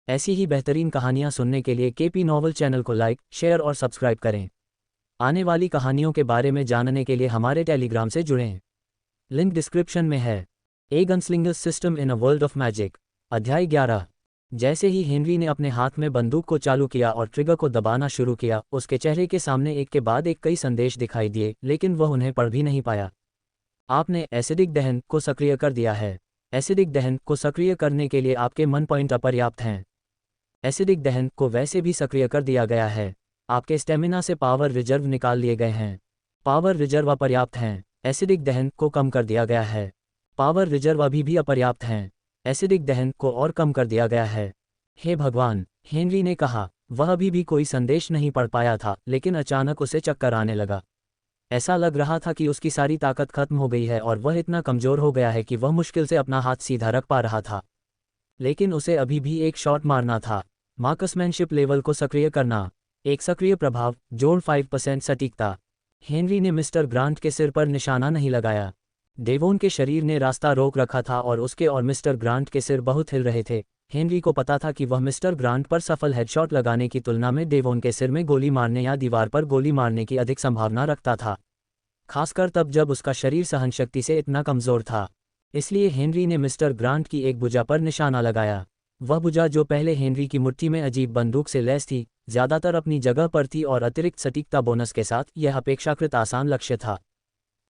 ऐसी ही बेहतरीन कहानियाँ सुनने के लिए केपी नॉवल चैनल को लाइक, शेयर और सब्सक्राइब करें। आने वाली कहानियों के बारे में जानने के लिए हमारे टेलीग्राम से जुड़ें। लिंक डिस्क्रिप्शन में है। ए गनस्लिंगर system in a world of magic. अध्याय 11। जैसे ही हेनरी ने अपने हाथ में बंदूक को चालू किया और ट्रिगर को दबाना शुरू किया, उसके चेहरे के सामने एक के बाद एक कई संदेश दिखाई दिए, लेकिन वह उन्हें पढ़ भी नहीं पाया। आपने एसिडिक दहन को सक्रिय कर दिया है। एसिडिक दहन को सक्रिय करने के लिए आपके मन पॉइंट अपर्याप्त हैं। एसिडिक दहन को वैसे भी सक्रिय कर दिया गया है। आपके स्टेमिना से पावर रिजर्व निकाल लिए गए हैं। पावर रिजर्व अपर्याप्त हैं। एसिडिक दहन को कम कर दिया गया है। पावर रिजर्व अभी भी अपर्याप्त हैं। एसिडिक दहन को और कम कर दिया गया है। हे भगवान, हेनरी ने कहा। वह अभी भी कोई संदेश नहीं पढ़ पाया था, लेकिन अचानक उसे चक्कर आने लगा। ऐसा लग रहा था कि उसकी सारी ताकत खत्म हो गई है और वह इतना कमज़ोर हो गया है कि वह मुश्किल से अपना हाथ सीधा रख पा रहा था। लेकिन उसे अभी भी एक शॉट मारना था। मार्कसमैनशिप लेवल को सक्रिय करना। एक सक्रिय प्रभाव, जोड़ 5% सटीकता। हेनरी ने मिस्टर ग्रांट के सिर पर निशाना नहीं लगाया। डेवोन के शरीर ने रास्ता रोक रखा था और उसके और मिस्टर ग्रांट के सिर बहुत हिल रहे थे। हेनरी को पता था कि वह मिस्टर ग्रांट पर सफल हेडशॉट लगाने की तुलना में डेवोन के सिर में गोली मारने या दीवार पर गोली मारने की अधिक संभावना रखता था, खासकर तब जब उसका शरीर सहनशक्ति से इतना कमज़ोर था। इसलिए हेनरी ने मिस्टर ग्रांट की एक भुजा पर निशाना लगाया। वह भुजा जो पहले हेनरी की मुट्ठी में अजीब बंदूक से लैस थी, ज़्यादातर अपनी जगह पर थी और अतिरिक्त सटीकता बोनस के साथ यह अपेक्षाकृत आसान लक्ष्य था।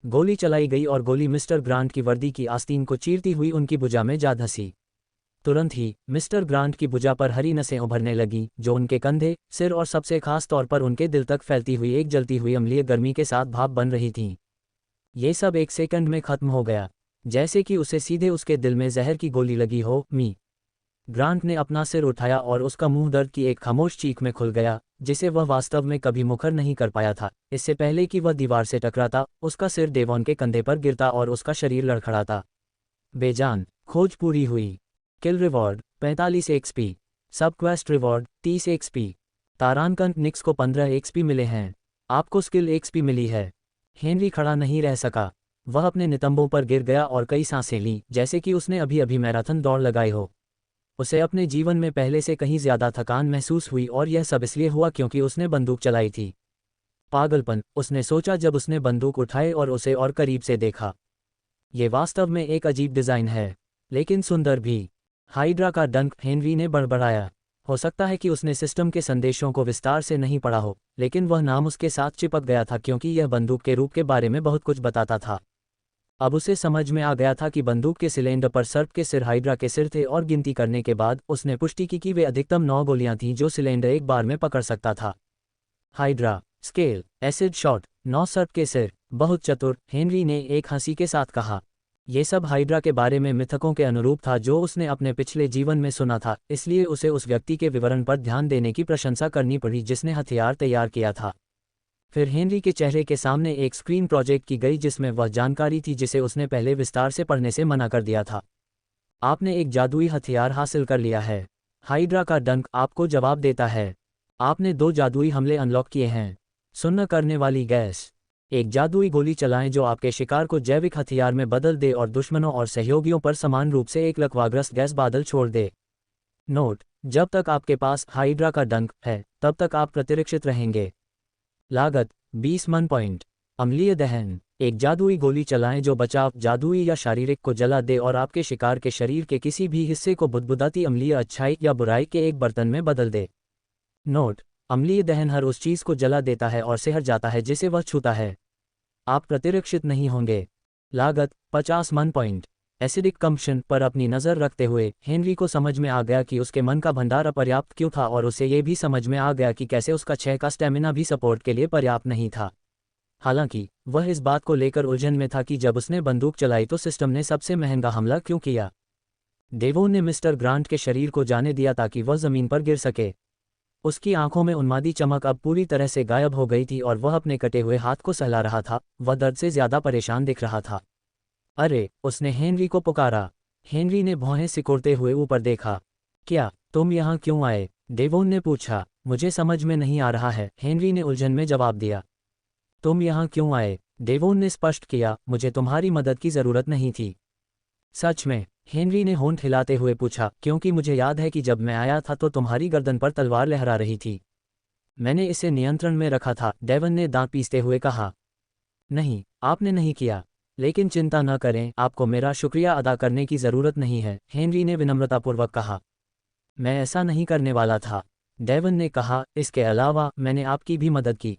गोली चलाई गई और गोली मिस्टर ग्रांट की वर्दी की आस्तीन को चीरती हुई उनकी भुजा में जा धंसी। तुरंत ही मिस्टर ग्रांट की भुजा पर हरी नसें उभरने लगीं, जो उनके कंधे, सिर और सबसे खास तौर पर उनके दिल तक फैलती हुई एक जलती हुई अम्लीय गर्मी के साथ भाप बन रही थीं। ये सब एक सेकंड में खत्म हो गया, जैसे कि उसे सीधे उसके दिल में जहर की गोली लगी हो। ग्रांट ने अपना सिर उठाया और उसका मुंह दर्द की एक खामोश चीख में खुल गया, जिसे वह वास्तव में कभी मुखर नहीं कर पाया था। इससे पहले कि वह दीवार से टकराता, उसका सिर डेवॉन के कंधे पर गिरता और उसका शरीर लड़खड़ाता। बेजान। खोज पूरी हुई। किल रिवॉर्ड 45 एक्सपी। सब क्वेस्ट रिवॉर्ड 30 एक्सपी। तारांकन निक्स को 15 एक्सपी मिले हैं। आपको स्किल एक्सपी मिली है। हेनरी खड़ा नहीं रह सका। वह अपने नितंबों पर गिर गया और कई सांसें लीं, जैसे कि उसने अभी अभी मैराथन दौड़ लगाई हो। उसे अपने जीवन में पहले से कहीं ज्यादा थकान महसूस हुई और यह सब इसलिए हुआ क्योंकि उसने बंदूक चलाई थी। पागलपन, उसने सोचा जब उसने बंदूक उठाई और उसे और करीब से देखा। ये वास्तव में एक अजीब डिज़ाइन है, लेकिन सुंदर भी। हाइड्रा का डंक, हेनरी ने बड़बड़ाया। हो सकता है कि उसने सिस्टम के संदेशों को विस्तार से नहीं पढ़ा हो, लेकिन वह नाम उसके साथ चिपक गया था क्योंकि यह बंदूक के रूप के बारे में बहुत कुछ बताता था। अब उसे समझ में आ गया था कि बंदूक के सिलेंडर पर सर्प के सिर हाइड्रा के सिर थे और गिनती करने के बाद उसने पुष्टि की कि वे अधिकतम 9 गोलियां थीं जो सिलेंडर एक बार में पकड़ सकता था। हाइड्रा स्केल, एसिड शॉट, 9 सर्प के सिर। बहुत चतुर, हेनरी ने एक हंसी के साथ कहा। ये सब हाइड्रा के बारे में मिथकों के अनुरूप था जो उसने अपने पिछले जीवन में सुना था, इसलिए उसे उस व्यक्ति के विवरण पर ध्यान देने की प्रशंसा करनी पड़ी जिसने हथियार तैयार किया था। फिर हेनरी के चेहरे के सामने एक स्क्रीन प्रोजेक्ट की गई जिसमें वह जानकारी थी जिसे उसने पहले विस्तार से पढ़ने से मना कर दिया था। आपने एक जादुई हथियार हासिल कर लिया है। हाइड्रा का डंक आपको जवाब देता है। आपने 2 जादुई हमले अनलॉक किए हैं। सुन्न करने वाली गैस। एक जादुई गोली चलाएं जो आपके शिकार को जैविक हथियार में बदल दे और दुश्मनों और सहयोगियों पर समान रूप से एक लकवाग्रस्त गैस बादल छोड़ दे। नोट: जब तक आपके पास हाइड्रा का डंक है, तब तक आप प्रतिरक्षित रहेंगे। लागत 20 मन पॉइंट। अम्लीय दहन, एक जादुई गोली चलाएं जो बचाव, जादुई या शारीरिक को जला दे और आपके शिकार के शरीर के किसी भी हिस्से को बुदबुदाती अम्लीय अच्छाई या बुराई के एक बर्तन में बदल दे। नोट: अम्लीय दहन हर उस चीज़ को जला देता है और सिहर जाता है जिसे वह छूता है। आप प्रतिरक्षित नहीं होंगे। लागत 50 मन पॉइंट। एसिडिक कंप्शन पर अपनी नज़र रखते हुए हेनरी को समझ में आ गया कि उसके मन का भंडार अपर्याप्त क्यों था और उसे ये भी समझ में आ गया कि कैसे उसका 6 का स्टेमिना भी सपोर्ट के लिए पर्याप्त नहीं था। हालांकि वह इस बात को लेकर उलझन में था कि जब उसने बंदूक चलाई तो सिस्टम ने सबसे महंगा हमला क्यों किया। डेवोन ने मिस्टर ग्रांट के शरीर को जाने दिया ताकि वह ज़मीन पर गिर सके। उसकी आंखों में उन्मादी चमक अब पूरी तरह से गायब हो गई थी और वह अपने कटे हुए हाथ को सहला रहा था। वह दर्द से ज़्यादा परेशान दिख रहा था। अरे, उसने हेनरी को पुकारा। हेनरी ने भौहें सिकोड़ते हुए ऊपर देखा। क्या तुम यहाँ क्यों आए? डेवोन ने पूछा। मुझे समझ में नहीं आ रहा है, हेनरी ने उलझन में जवाब दिया। तुम यहाँ क्यों आए? डेवोन ने स्पष्ट किया, मुझे तुम्हारी मदद की ज़रूरत नहीं थी। सच में? हेनरी ने होंठ हिलाते हुए पूछा, क्योंकि मुझे याद है कि जब मैं आया था तो तुम्हारी गर्दन पर तलवार लहरा रही थी। मैंने इसे नियंत्रण में रखा था, डेवन ने दांत पीसते हुए कहा। नहीं, आपने नहीं किया। लेकिन चिंता न करें, आपको मेरा शुक्रिया अदा करने की ज़रूरत नहीं है, हेनरी ने विनम्रतापूर्वक कहा। मैं ऐसा नहीं करने वाला था, डेवन ने कहा, इसके अलावा मैंने आपकी भी मदद की।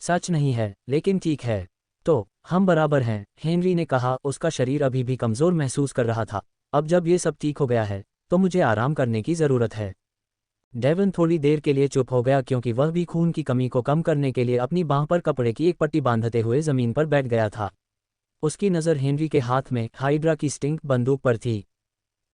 सच नहीं है, लेकिन ठीक है। तो हम बराबर हैं, हेनरी ने कहा। उसका शरीर अभी भी कमज़ोर महसूस कर रहा था। अब जब ये सब ठीक हो गया है तो मुझे आराम करने की ज़रूरत है। डेवन थोड़ी देर के लिए चुप हो गया क्योंकि वह भी खून की कमी को कम करने के लिए अपनी बांह पर कपड़े की एक पट्टी बांधते हुए ज़मीन पर बैठ गया था। उसकी नज़र हेनरी के हाथ में हाइड्रा की स्टिंग बंदूक पर थी।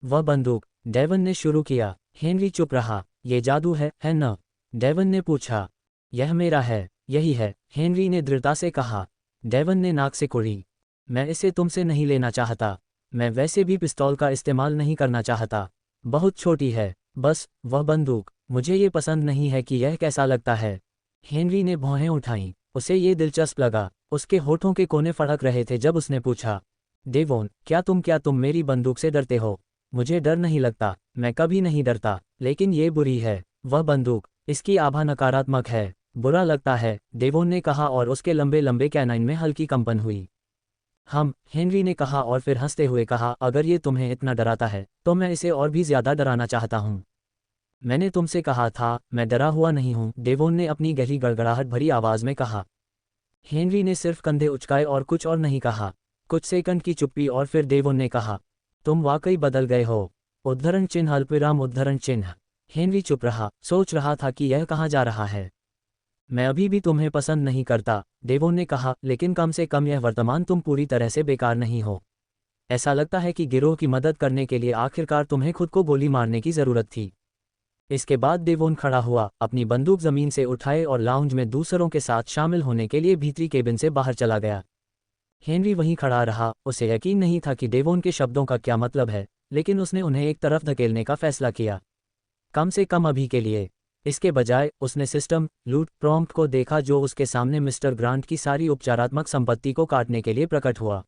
वह बंदूक, डेवन ने शुरू किया। हेनरी चुप रहा। ये जादू है न? डेवन ने पूछा। यह मेरा है, यही है, हेनरी ने दृढ़ता से कहा। डेवन ने नाक से कुड़ी। मैं इसे तुमसे नहीं लेना चाहता। मैं वैसे भी पिस्तौल का इस्तेमाल नहीं करना चाहता। बहुत छोटी है, बस, वह बंदूक। मुझे ये पसंद नहीं है कि यह कैसा लगता है। हेनरी ने भौहें उठाईं। उसे ये दिलचस्प लगा। उसके होठों के कोने फड़क रहे थे जब उसने पूछा, डेवोन, क्या तुम मेरी बंदूक से डरते हो? मुझे डर नहीं लगता, मैं कभी नहीं डरता, लेकिन ये बुरी है। वह बंदूक, इसकी आभा नकारात्मक है। बुरा लगता है, डेवोन ने कहा और उसके लंबे लंबे कैनाइन में हल्की कंपन हुई। हेनरी ने कहा और फिर हंसते हुए कहा, अगर ये तुम्हें इतना डराता है तो मैं इसे और भी ज्यादा डराना चाहता हूँ। मैंने तुमसे कहा था, मैं डरा हुआ नहीं हूँ, डेवोन ने अपनी गहरी गड़गड़ाहट भरी आवाज में कहा। हेनरी ने सिर्फ कंधे उचकाए और कुछ और नहीं कहा। कुछ सेकंड की चुप्पी और फिर डेवोन ने कहा, तुम वाकई बदल गए हो। उद्धरण चिन्ह अल्पविराम उद्धरण चिन्ह। हेनरी चुप रहा, सोच रहा था कि यह कहाँ जा रहा है। मैं अभी भी तुम्हें पसंद नहीं करता, डेवोन ने कहा, लेकिन कम से कम यह वर्तमान तुम पूरी तरह से बेकार नहीं हो। ऐसा लगता है कि गिरोह की मदद करने के लिए आखिरकार तुम्हें खुद को गोली मारने की ज़रूरत थी। इसके बाद डेवोन खड़ा हुआ, अपनी बंदूक ज़मीन से उठाए और लाउंज में दूसरों के साथ शामिल होने के लिए भीतरी केबिन से बाहर चला गया। हेनरी वहीं खड़ा रहा। उसे यकीन नहीं था कि डेवोन के शब्दों का क्या मतलब है, लेकिन उसने उन्हें एक तरफ धकेलने का फैसला किया, कम से कम अभी के लिए। इसके बजाय उसने सिस्टम लूट प्रॉम्प्ट को देखा जो उसके सामने मिस्टर ग्रांट की सारी उपचारात्मक संपत्ति को काटने के लिए प्रकट हुआ।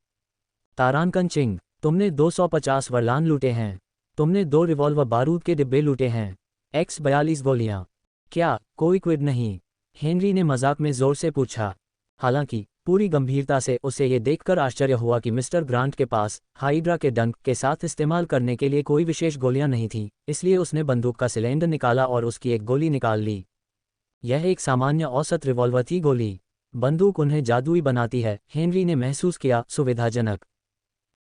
तारांकन चिंग, तुमने 250 वरलान लूटे हैं। तुमने 2 रिवॉल्वर बारूद के डिब्बे लूटे हैं। X42 गोलियां। क्या कोई क्विड नहीं? हेनरी ने मजाक में जोर से पूछा। हालांकि पूरी गंभीरता से उसे ये देखकर आश्चर्य हुआ कि मिस्टर ग्रांट के पास हाइड्रा के डंक के साथ इस्तेमाल करने के लिए कोई विशेष गोलियां नहीं थीं, इसलिए उसने बंदूक का सिलेंडर निकाला और उसकी एक गोली निकाल ली। यह एक सामान्य औसत रिवॉल्वर थी। गोली, बंदूक उन्हें जादुई बनाती है, हेनरी ने महसूस किया, सुविधाजनक।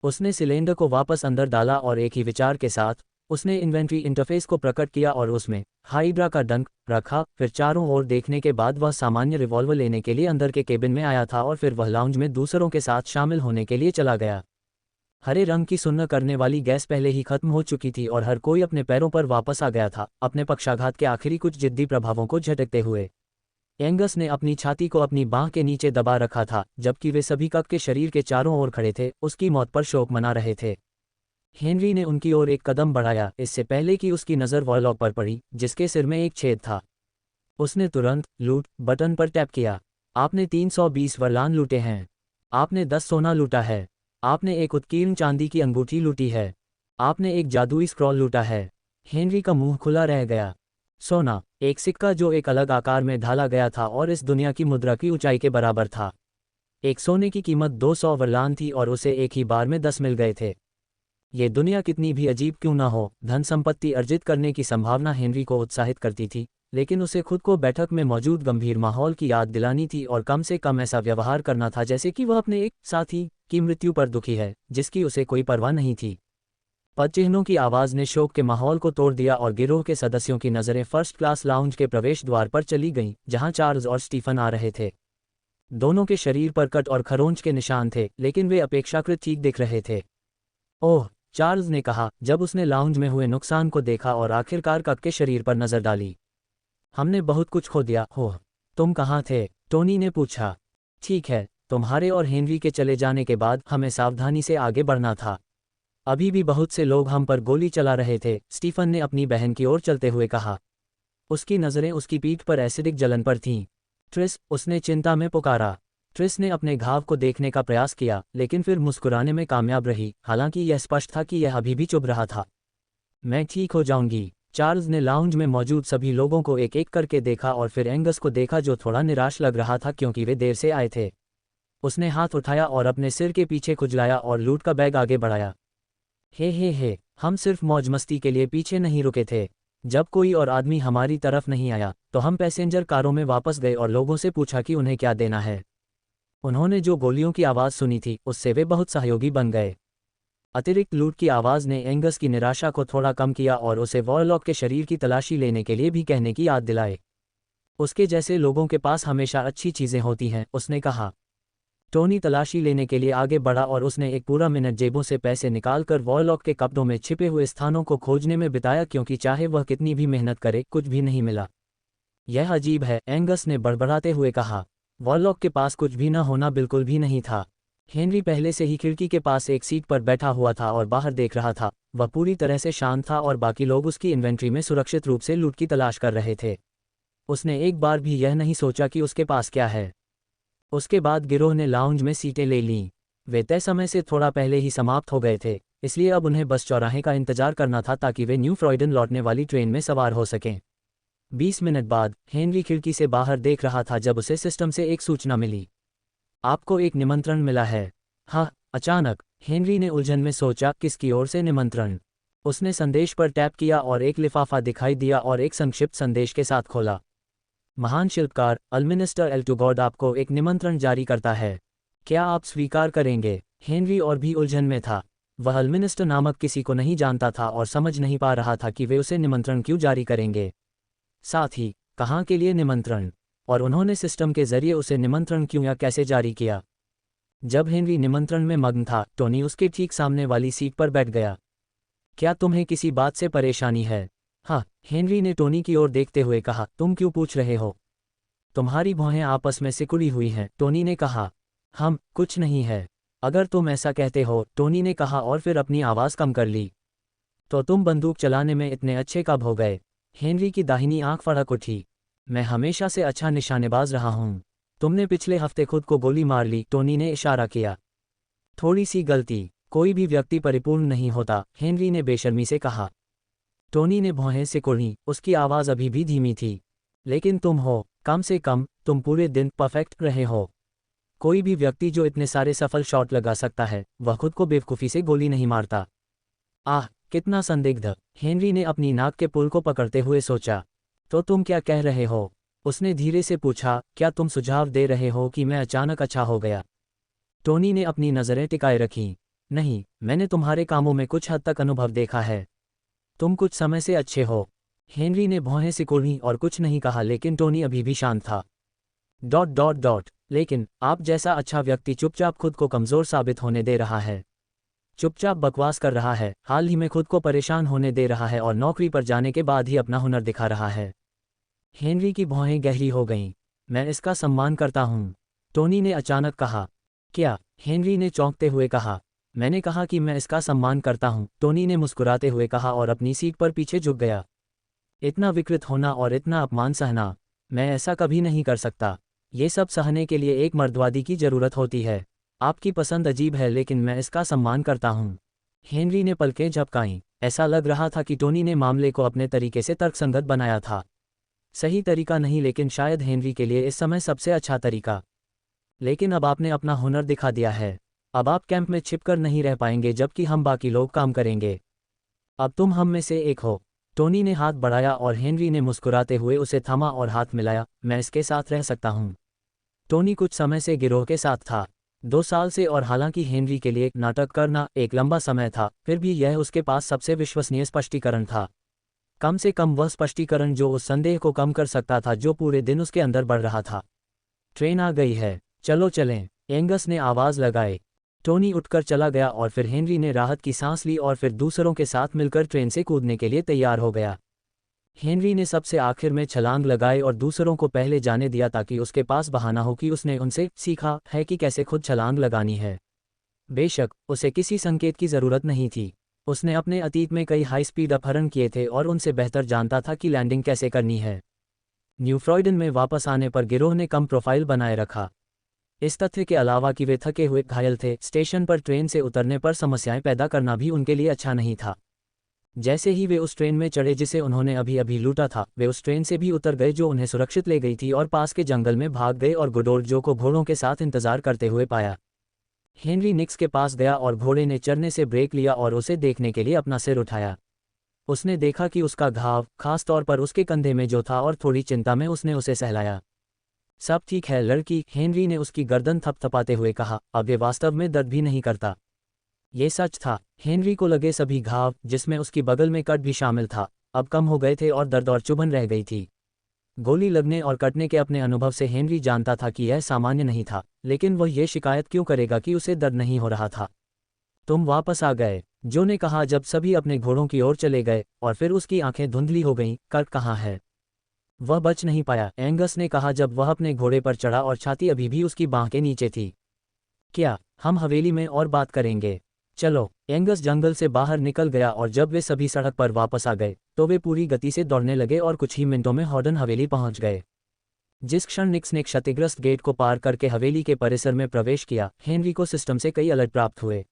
उसने सिलेंडर को वापस अंदर डाला और एक ही विचार के साथ उसने इन्वेंट्री इंटरफेस को प्रकट किया और उसमें हाइड्रा का डंक रखा। फिर चारों ओर देखने के बाद वह सामान्य रिवॉल्वर लेने के लिए अंदर के केबिन में आया था और फिर वह लाउंज में दूसरों के साथ शामिल होने के लिए चला गया। हरे रंग की सुन्न करने वाली गैस पहले ही खत्म हो चुकी थी और हर कोई अपने पैरों पर वापस आ गया था, अपने पक्षाघात के आखिरी कुछ जिद्दी प्रभावों को झटकते हुए। एंगस ने अपनी छाती को अपनी बांह के नीचे दबा रखा था, जबकि वे सभी कक के शरीर के चारों ओर खड़े थे, उसकी मौत पर शोक मना रहे थे। हेनरी ने उनकी ओर एक कदम बढ़ाया, इससे पहले कि उसकी नज़र वॉरलॉक पर पड़ी, जिसके सिर में एक छेद था। उसने तुरंत लूट बटन पर टैप किया। आपने 320 वरलान लूटे हैं। आपने 10 सोना लूटा है। आपने एक उत्कीर्ण चांदी की अंगूठी लूटी है। आपने एक जादुई स्क्रॉल लूटा है। हेनरी का मुंह खुला रह गया। सोना, एक सिक्का जो एक अलग आकार में ढाला गया था और इस दुनिया की मुद्रा की ऊंचाई के बराबर था। एक सोने की कीमत 200 वरलान थी और उसे एक ही बार में 10 मिल गए थे। ये दुनिया कितनी भी अजीब क्यों ना हो, धन संपत्ति अर्जित करने की संभावना हेनरी को उत्साहित करती थी, लेकिन उसे खुद को बैठक में मौजूद गंभीर माहौल की याद दिलानी थी और कम से कम ऐसा व्यवहार करना था जैसे कि वह अपने एक साथी की मृत्यु पर दुखी है, जिसकी उसे कोई परवाह नहीं थी। पदचिह्नों की आवाज़ ने शोक के माहौल को तोड़ दिया और गिरोह के सदस्यों की नज़रें फर्स्ट क्लास लाउंज के प्रवेश द्वार पर चली गईं, जहां चार्ल्स और स्टीफन आ रहे थे। दोनों के शरीर पर कट और खरोंच के निशान थे, लेकिन वे अपेक्षाकृत ठीक दिख रहे थे। ओह, चार्ल्स ने कहा जब उसने लाउंज में हुए नुकसान को देखा और आखिरकार कक के शरीर पर नजर डाली। हमने बहुत कुछ खो दिया। हो, तुम कहाँ थे? टोनी ने पूछा। ठीक है, तुम्हारे और हेनरी के चले जाने के बाद हमें सावधानी से आगे बढ़ना था। अभी भी बहुत से लोग हम पर गोली चला रहे थे, स्टीफन ने अपनी बहन की ओर चलते हुए कहा। उसकी नज़रें उसकी पीठ पर एसिडिक जलन पर थीं। ट्रिस, उसने चिंता में पुकारा। ट्रिस ने अपने घाव को देखने का प्रयास किया, लेकिन फिर मुस्कुराने में कामयाब रही, हालांकि यह स्पष्ट था कि यह अभी भी चुप रहा था। मैं ठीक हो जाऊंगी। चार्ल्स ने लाउंज में मौजूद सभी लोगों को एक एक करके देखा और फिर एंगस को देखा, जो थोड़ा निराश लग रहा था क्योंकि वे देर से आए थे। उसने हाथ उठाया और अपने सिर के पीछे खुजलाया और लूट का बैग आगे बढ़ाया। हे, हम सिर्फ मौज मस्ती के लिए पीछे नहीं रुके थे। जब कोई और आदमी हमारी तरफ नहीं आया तो हम पैसेंजर कारों में वापस गए और लोगों से पूछा कि उन्हें क्या देना है। उन्होंने जो गोलियों की आवाज़ सुनी थी उससे वे बहुत सहयोगी बन गए। अतिरिक्त लूट की आवाज़ ने एंगस की निराशा को थोड़ा कम किया और उसे वॉरलॉक के शरीर की तलाशी लेने के लिए भी कहने की याद दिलाए। उसके जैसे लोगों के पास हमेशा अच्छी चीज़ें होती हैं, उसने कहा। टोनी तलाशी लेने के लिए आगे बढ़ा और उसने एक पूरा मिनट जेबों से पैसे निकालकर वॉरलॉक के कपड़ों में छिपे हुए स्थानों को खोजने में बिताया, क्योंकि चाहे वह कितनी भी मेहनत करे कुछ भी नहीं मिला। यह अजीब है, एंगस ने बड़बड़ाते हुए कहा। वॉरलॉक के पास कुछ भी न होना बिल्कुल भी नहीं था। हेनरी पहले से ही खिड़की के पास एक सीट पर बैठा हुआ था और बाहर देख रहा था। वह पूरी तरह से शांत था और बाकी लोग उसकी इन्वेंट्री में सुरक्षित रूप से लूट की तलाश कर रहे थे। उसने एक बार भी यह नहीं सोचा कि उसके पास क्या है। उसके बाद गिरोह ने लाउंज में सीटें ले लीं। वे तय समय से थोड़ा पहले ही समाप्त हो गए थे, इसलिए अब उन्हें बस चौराहे का इंतजार करना था ताकि वे न्यू फ्रॉयडन लौटने वाली ट्रेन में सवार हो सकें। 20 मिनट बाद हेनरी खिड़की से बाहर देख रहा था जब उसे सिस्टम से एक सूचना मिली। आपको एक निमंत्रण मिला है। हाँ, अचानक हेनरी ने उलझन में सोचा, किसकी ओर से निमंत्रण? उसने संदेश पर टैप किया और एक लिफाफा दिखाई दिया और एक संक्षिप्त संदेश के साथ खोला। महान शिल्पकार अल्मिनिस्टर एल्टुगॉड आपको एक निमंत्रण जारी करता है। क्या आप स्वीकार करेंगे? हेनरी और भी उलझन में था। वह अल्मिनिस्टर नामक किसी को नहीं जानता था और समझ नहीं पा रहा था कि वे उसे निमंत्रण क्यों जारी करेंगे। साथ ही कहाँ के लिए निमंत्रण, और उन्होंने सिस्टम के जरिए उसे निमंत्रण क्यों या कैसे जारी किया। जब हेनरी निमंत्रण में मग्न था, टोनी उसके ठीक सामने वाली सीट पर बैठ गया। क्या तुम्हें किसी बात से परेशानी है? हाँ, हेनरी ने टोनी की ओर देखते हुए कहा। तुम क्यों पूछ रहे हो? तुम्हारी भौहें आपस में सिकुड़ी हुई हैं, टोनी ने कहा। कुछ नहीं है। अगर तुम ऐसा कहते हो, टोनी ने कहा और फिर अपनी आवाज़ कम कर ली। तो तुम बंदूक चलाने में इतने अच्छे कब हो गए? हेनरी की दाहिनी आंख फड़क उठी। मैं हमेशा से अच्छा निशानेबाज रहा हूं। तुमने पिछले हफ्ते खुद को गोली मार ली, टोनी ने इशारा किया। थोड़ी सी गलती, कोई भी व्यक्ति परिपूर्ण नहीं होता, हेनरी ने बेशर्मी से कहा। टोनी ने भौहें सिकुड़ी, उसकी आवाज़ अभी भी धीमी थी। लेकिन तुम हो, कम से कम तुम पूरे दिन परफेक्ट रहे हो। कोई भी व्यक्ति जो इतने सारे सफल शॉट लगा सकता है, वह खुद को बेवकूफ़ी से गोली नहीं मारता। आह, कितना संदिग्ध, हेनरी ने अपनी नाक के पुल को पकड़ते हुए सोचा। तो तुम क्या कह रहे हो? उसने धीरे से पूछा। क्या तुम सुझाव दे रहे हो कि मैं अचानक अच्छा हो गया? टोनी ने अपनी नज़रें टिकाए रखीं। नहीं, मैंने तुम्हारे कामों में कुछ हद तक अनुभव देखा है। तुम कुछ समय से अच्छे हो। हेनरी ने भौहें सिकोड़ी और कुछ नहीं कहा, लेकिन टोनी अभी भी शांत था। ... लेकिन आप जैसा अच्छा व्यक्ति चुपचाप खुद को कमज़ोर साबित होने दे रहा है। चुपचाप बकवास कर रहा है, हाल ही में खुद को परेशान होने दे रहा है और नौकरी पर जाने के बाद ही अपना हुनर दिखा रहा है। हेनरी की भौहें गहरी हो गईं। मैं इसका सम्मान करता हूँ, टोनी ने अचानक कहा। क्या? हेनरी ने चौंकते हुए कहा। मैंने कहा कि मैं इसका सम्मान करता हूँ, टोनी ने मुस्कुराते हुए कहा और अपनी सीट पर पीछे झुक गया। इतना विकृत होना और इतना अपमान सहना, मैं ऐसा कभी नहीं कर सकता। ये सब सहने के लिए एक मर्दवादी की ज़रूरत होती है। आपकी पसंद अजीब है, लेकिन मैं इसका सम्मान करता हूँ। हेनरी ने पलकें झपकाईं। ऐसा लग रहा था कि टोनी ने मामले को अपने तरीके से तर्कसंगत बनाया था। सही तरीका नहीं, लेकिन शायद हेनरी के लिए इस समय सबसे अच्छा तरीका। लेकिन अब आपने अपना हुनर दिखा दिया है। अब आप कैंप में छिपकर नहीं रह पाएंगे जबकि हम बाकी लोग काम करेंगे। अब तुम हम में से एक हो। टोनी ने हाथ बढ़ाया और हेनरी ने मुस्कुराते हुए उसे थामा और हाथ मिलाया। मैं इसके साथ रह सकता हूँ। टोनी कुछ समय से गिरोह के साथ था, 2 साल से, और हालांकि हेनरी के लिए नाटक करना एक लंबा समय था, फिर भी यह उसके पास सबसे विश्वसनीय स्पष्टीकरण था। कम से कम वह स्पष्टीकरण जो उस संदेह को कम कर सकता था जो पूरे दिन उसके अंदर बढ़ रहा था। ट्रेन आ गई है, चलो चलें, एंगस ने आवाज़ लगाई। टोनी उठकर चला गया और फिर हेनरी ने राहत की सांस ली और फिर दूसरों के साथ मिलकर ट्रेन से कूदने के लिए तैयार हो गया। हेनरी ने सबसे आखिर में छलांग लगाई और दूसरों को पहले जाने दिया ताकि उसके पास बहाना हो कि उसने उनसे सीखा है कि कैसे खुद छलांग लगानी है। बेशक उसे किसी संकेत की ज़रूरत नहीं थी। उसने अपने अतीत में कई हाई स्पीड अपहरण किए थे और उनसे बेहतर जानता था कि लैंडिंग कैसे करनी है। न्यू फ्रॉयडन में वापस आने पर गिरोह ने कम प्रोफाइल बनाए रखा। इस तथ्य के अलावा कि वे थके हुए घायल थे, स्टेशन पर ट्रेन से उतरने पर समस्याएं पैदा करना भी उनके लिए अच्छा नहीं था। जैसे ही वे उस ट्रेन में चढ़े जिसे उन्होंने अभी अभी लूटा था, वे उस ट्रेन से भी उतर गए जो उन्हें सुरक्षित ले गई थी और पास के जंगल में भाग गए और गुडोल्फ जो को घोड़ों के साथ इंतजार करते हुए पाया। हेनरी निक्स के पास गया और घोड़े ने चढ़ने से ब्रेक लिया और उसे देखने के लिए अपना सिर उठाया। उसने देखा कि उसका घाव, खास तौर पर उसके कंधे में जो था, और थोड़ी चिंता में उसने उसे सहलाया। सब ठीक है लड़की, हेनरी ने उसकी गर्दन थपथपाते हुए कहा। अब ये वास्तव में दर्द भी नहीं करता। ये सच था। हेनरी को लगे सभी घाव, जिसमें उसकी बगल में कट भी शामिल था, अब कम हो गए थे और दर्द और चुभन रह गई थी। गोली लगने और कटने के अपने अनुभव से हेनरी जानता था कि यह सामान्य नहीं था, लेकिन वह ये शिकायत क्यों करेगा कि उसे दर्द नहीं हो रहा था। तुम वापस आ गए, जो ने कहा जब सभी अपने घोड़ों की ओर चले गए, और फिर उसकी आंखें धुंधली हो गईं। कर्ट कहाँ है? वह बच नहीं पाया, एंगस ने कहा जब वह अपने घोड़े पर चढ़ा और छाती अभी भी उसकी बांह के नीचे थी। क्या हम हवेली में और बात करेंगे? चलो। एंगस जंगल से बाहर निकल गया और जब वे सभी सड़क पर वापस आ गए तो वे पूरी गति से दौड़ने लगे और कुछ ही मिनटों में हॉर्डन हवेली पहुंच गए। जिस क्षण निक्स ने क्षतिग्रस्त गेट को पार करके हवेली के परिसर में प्रवेश किया, हेनरी को सिस्टम से कई अलर्ट प्राप्त हुए।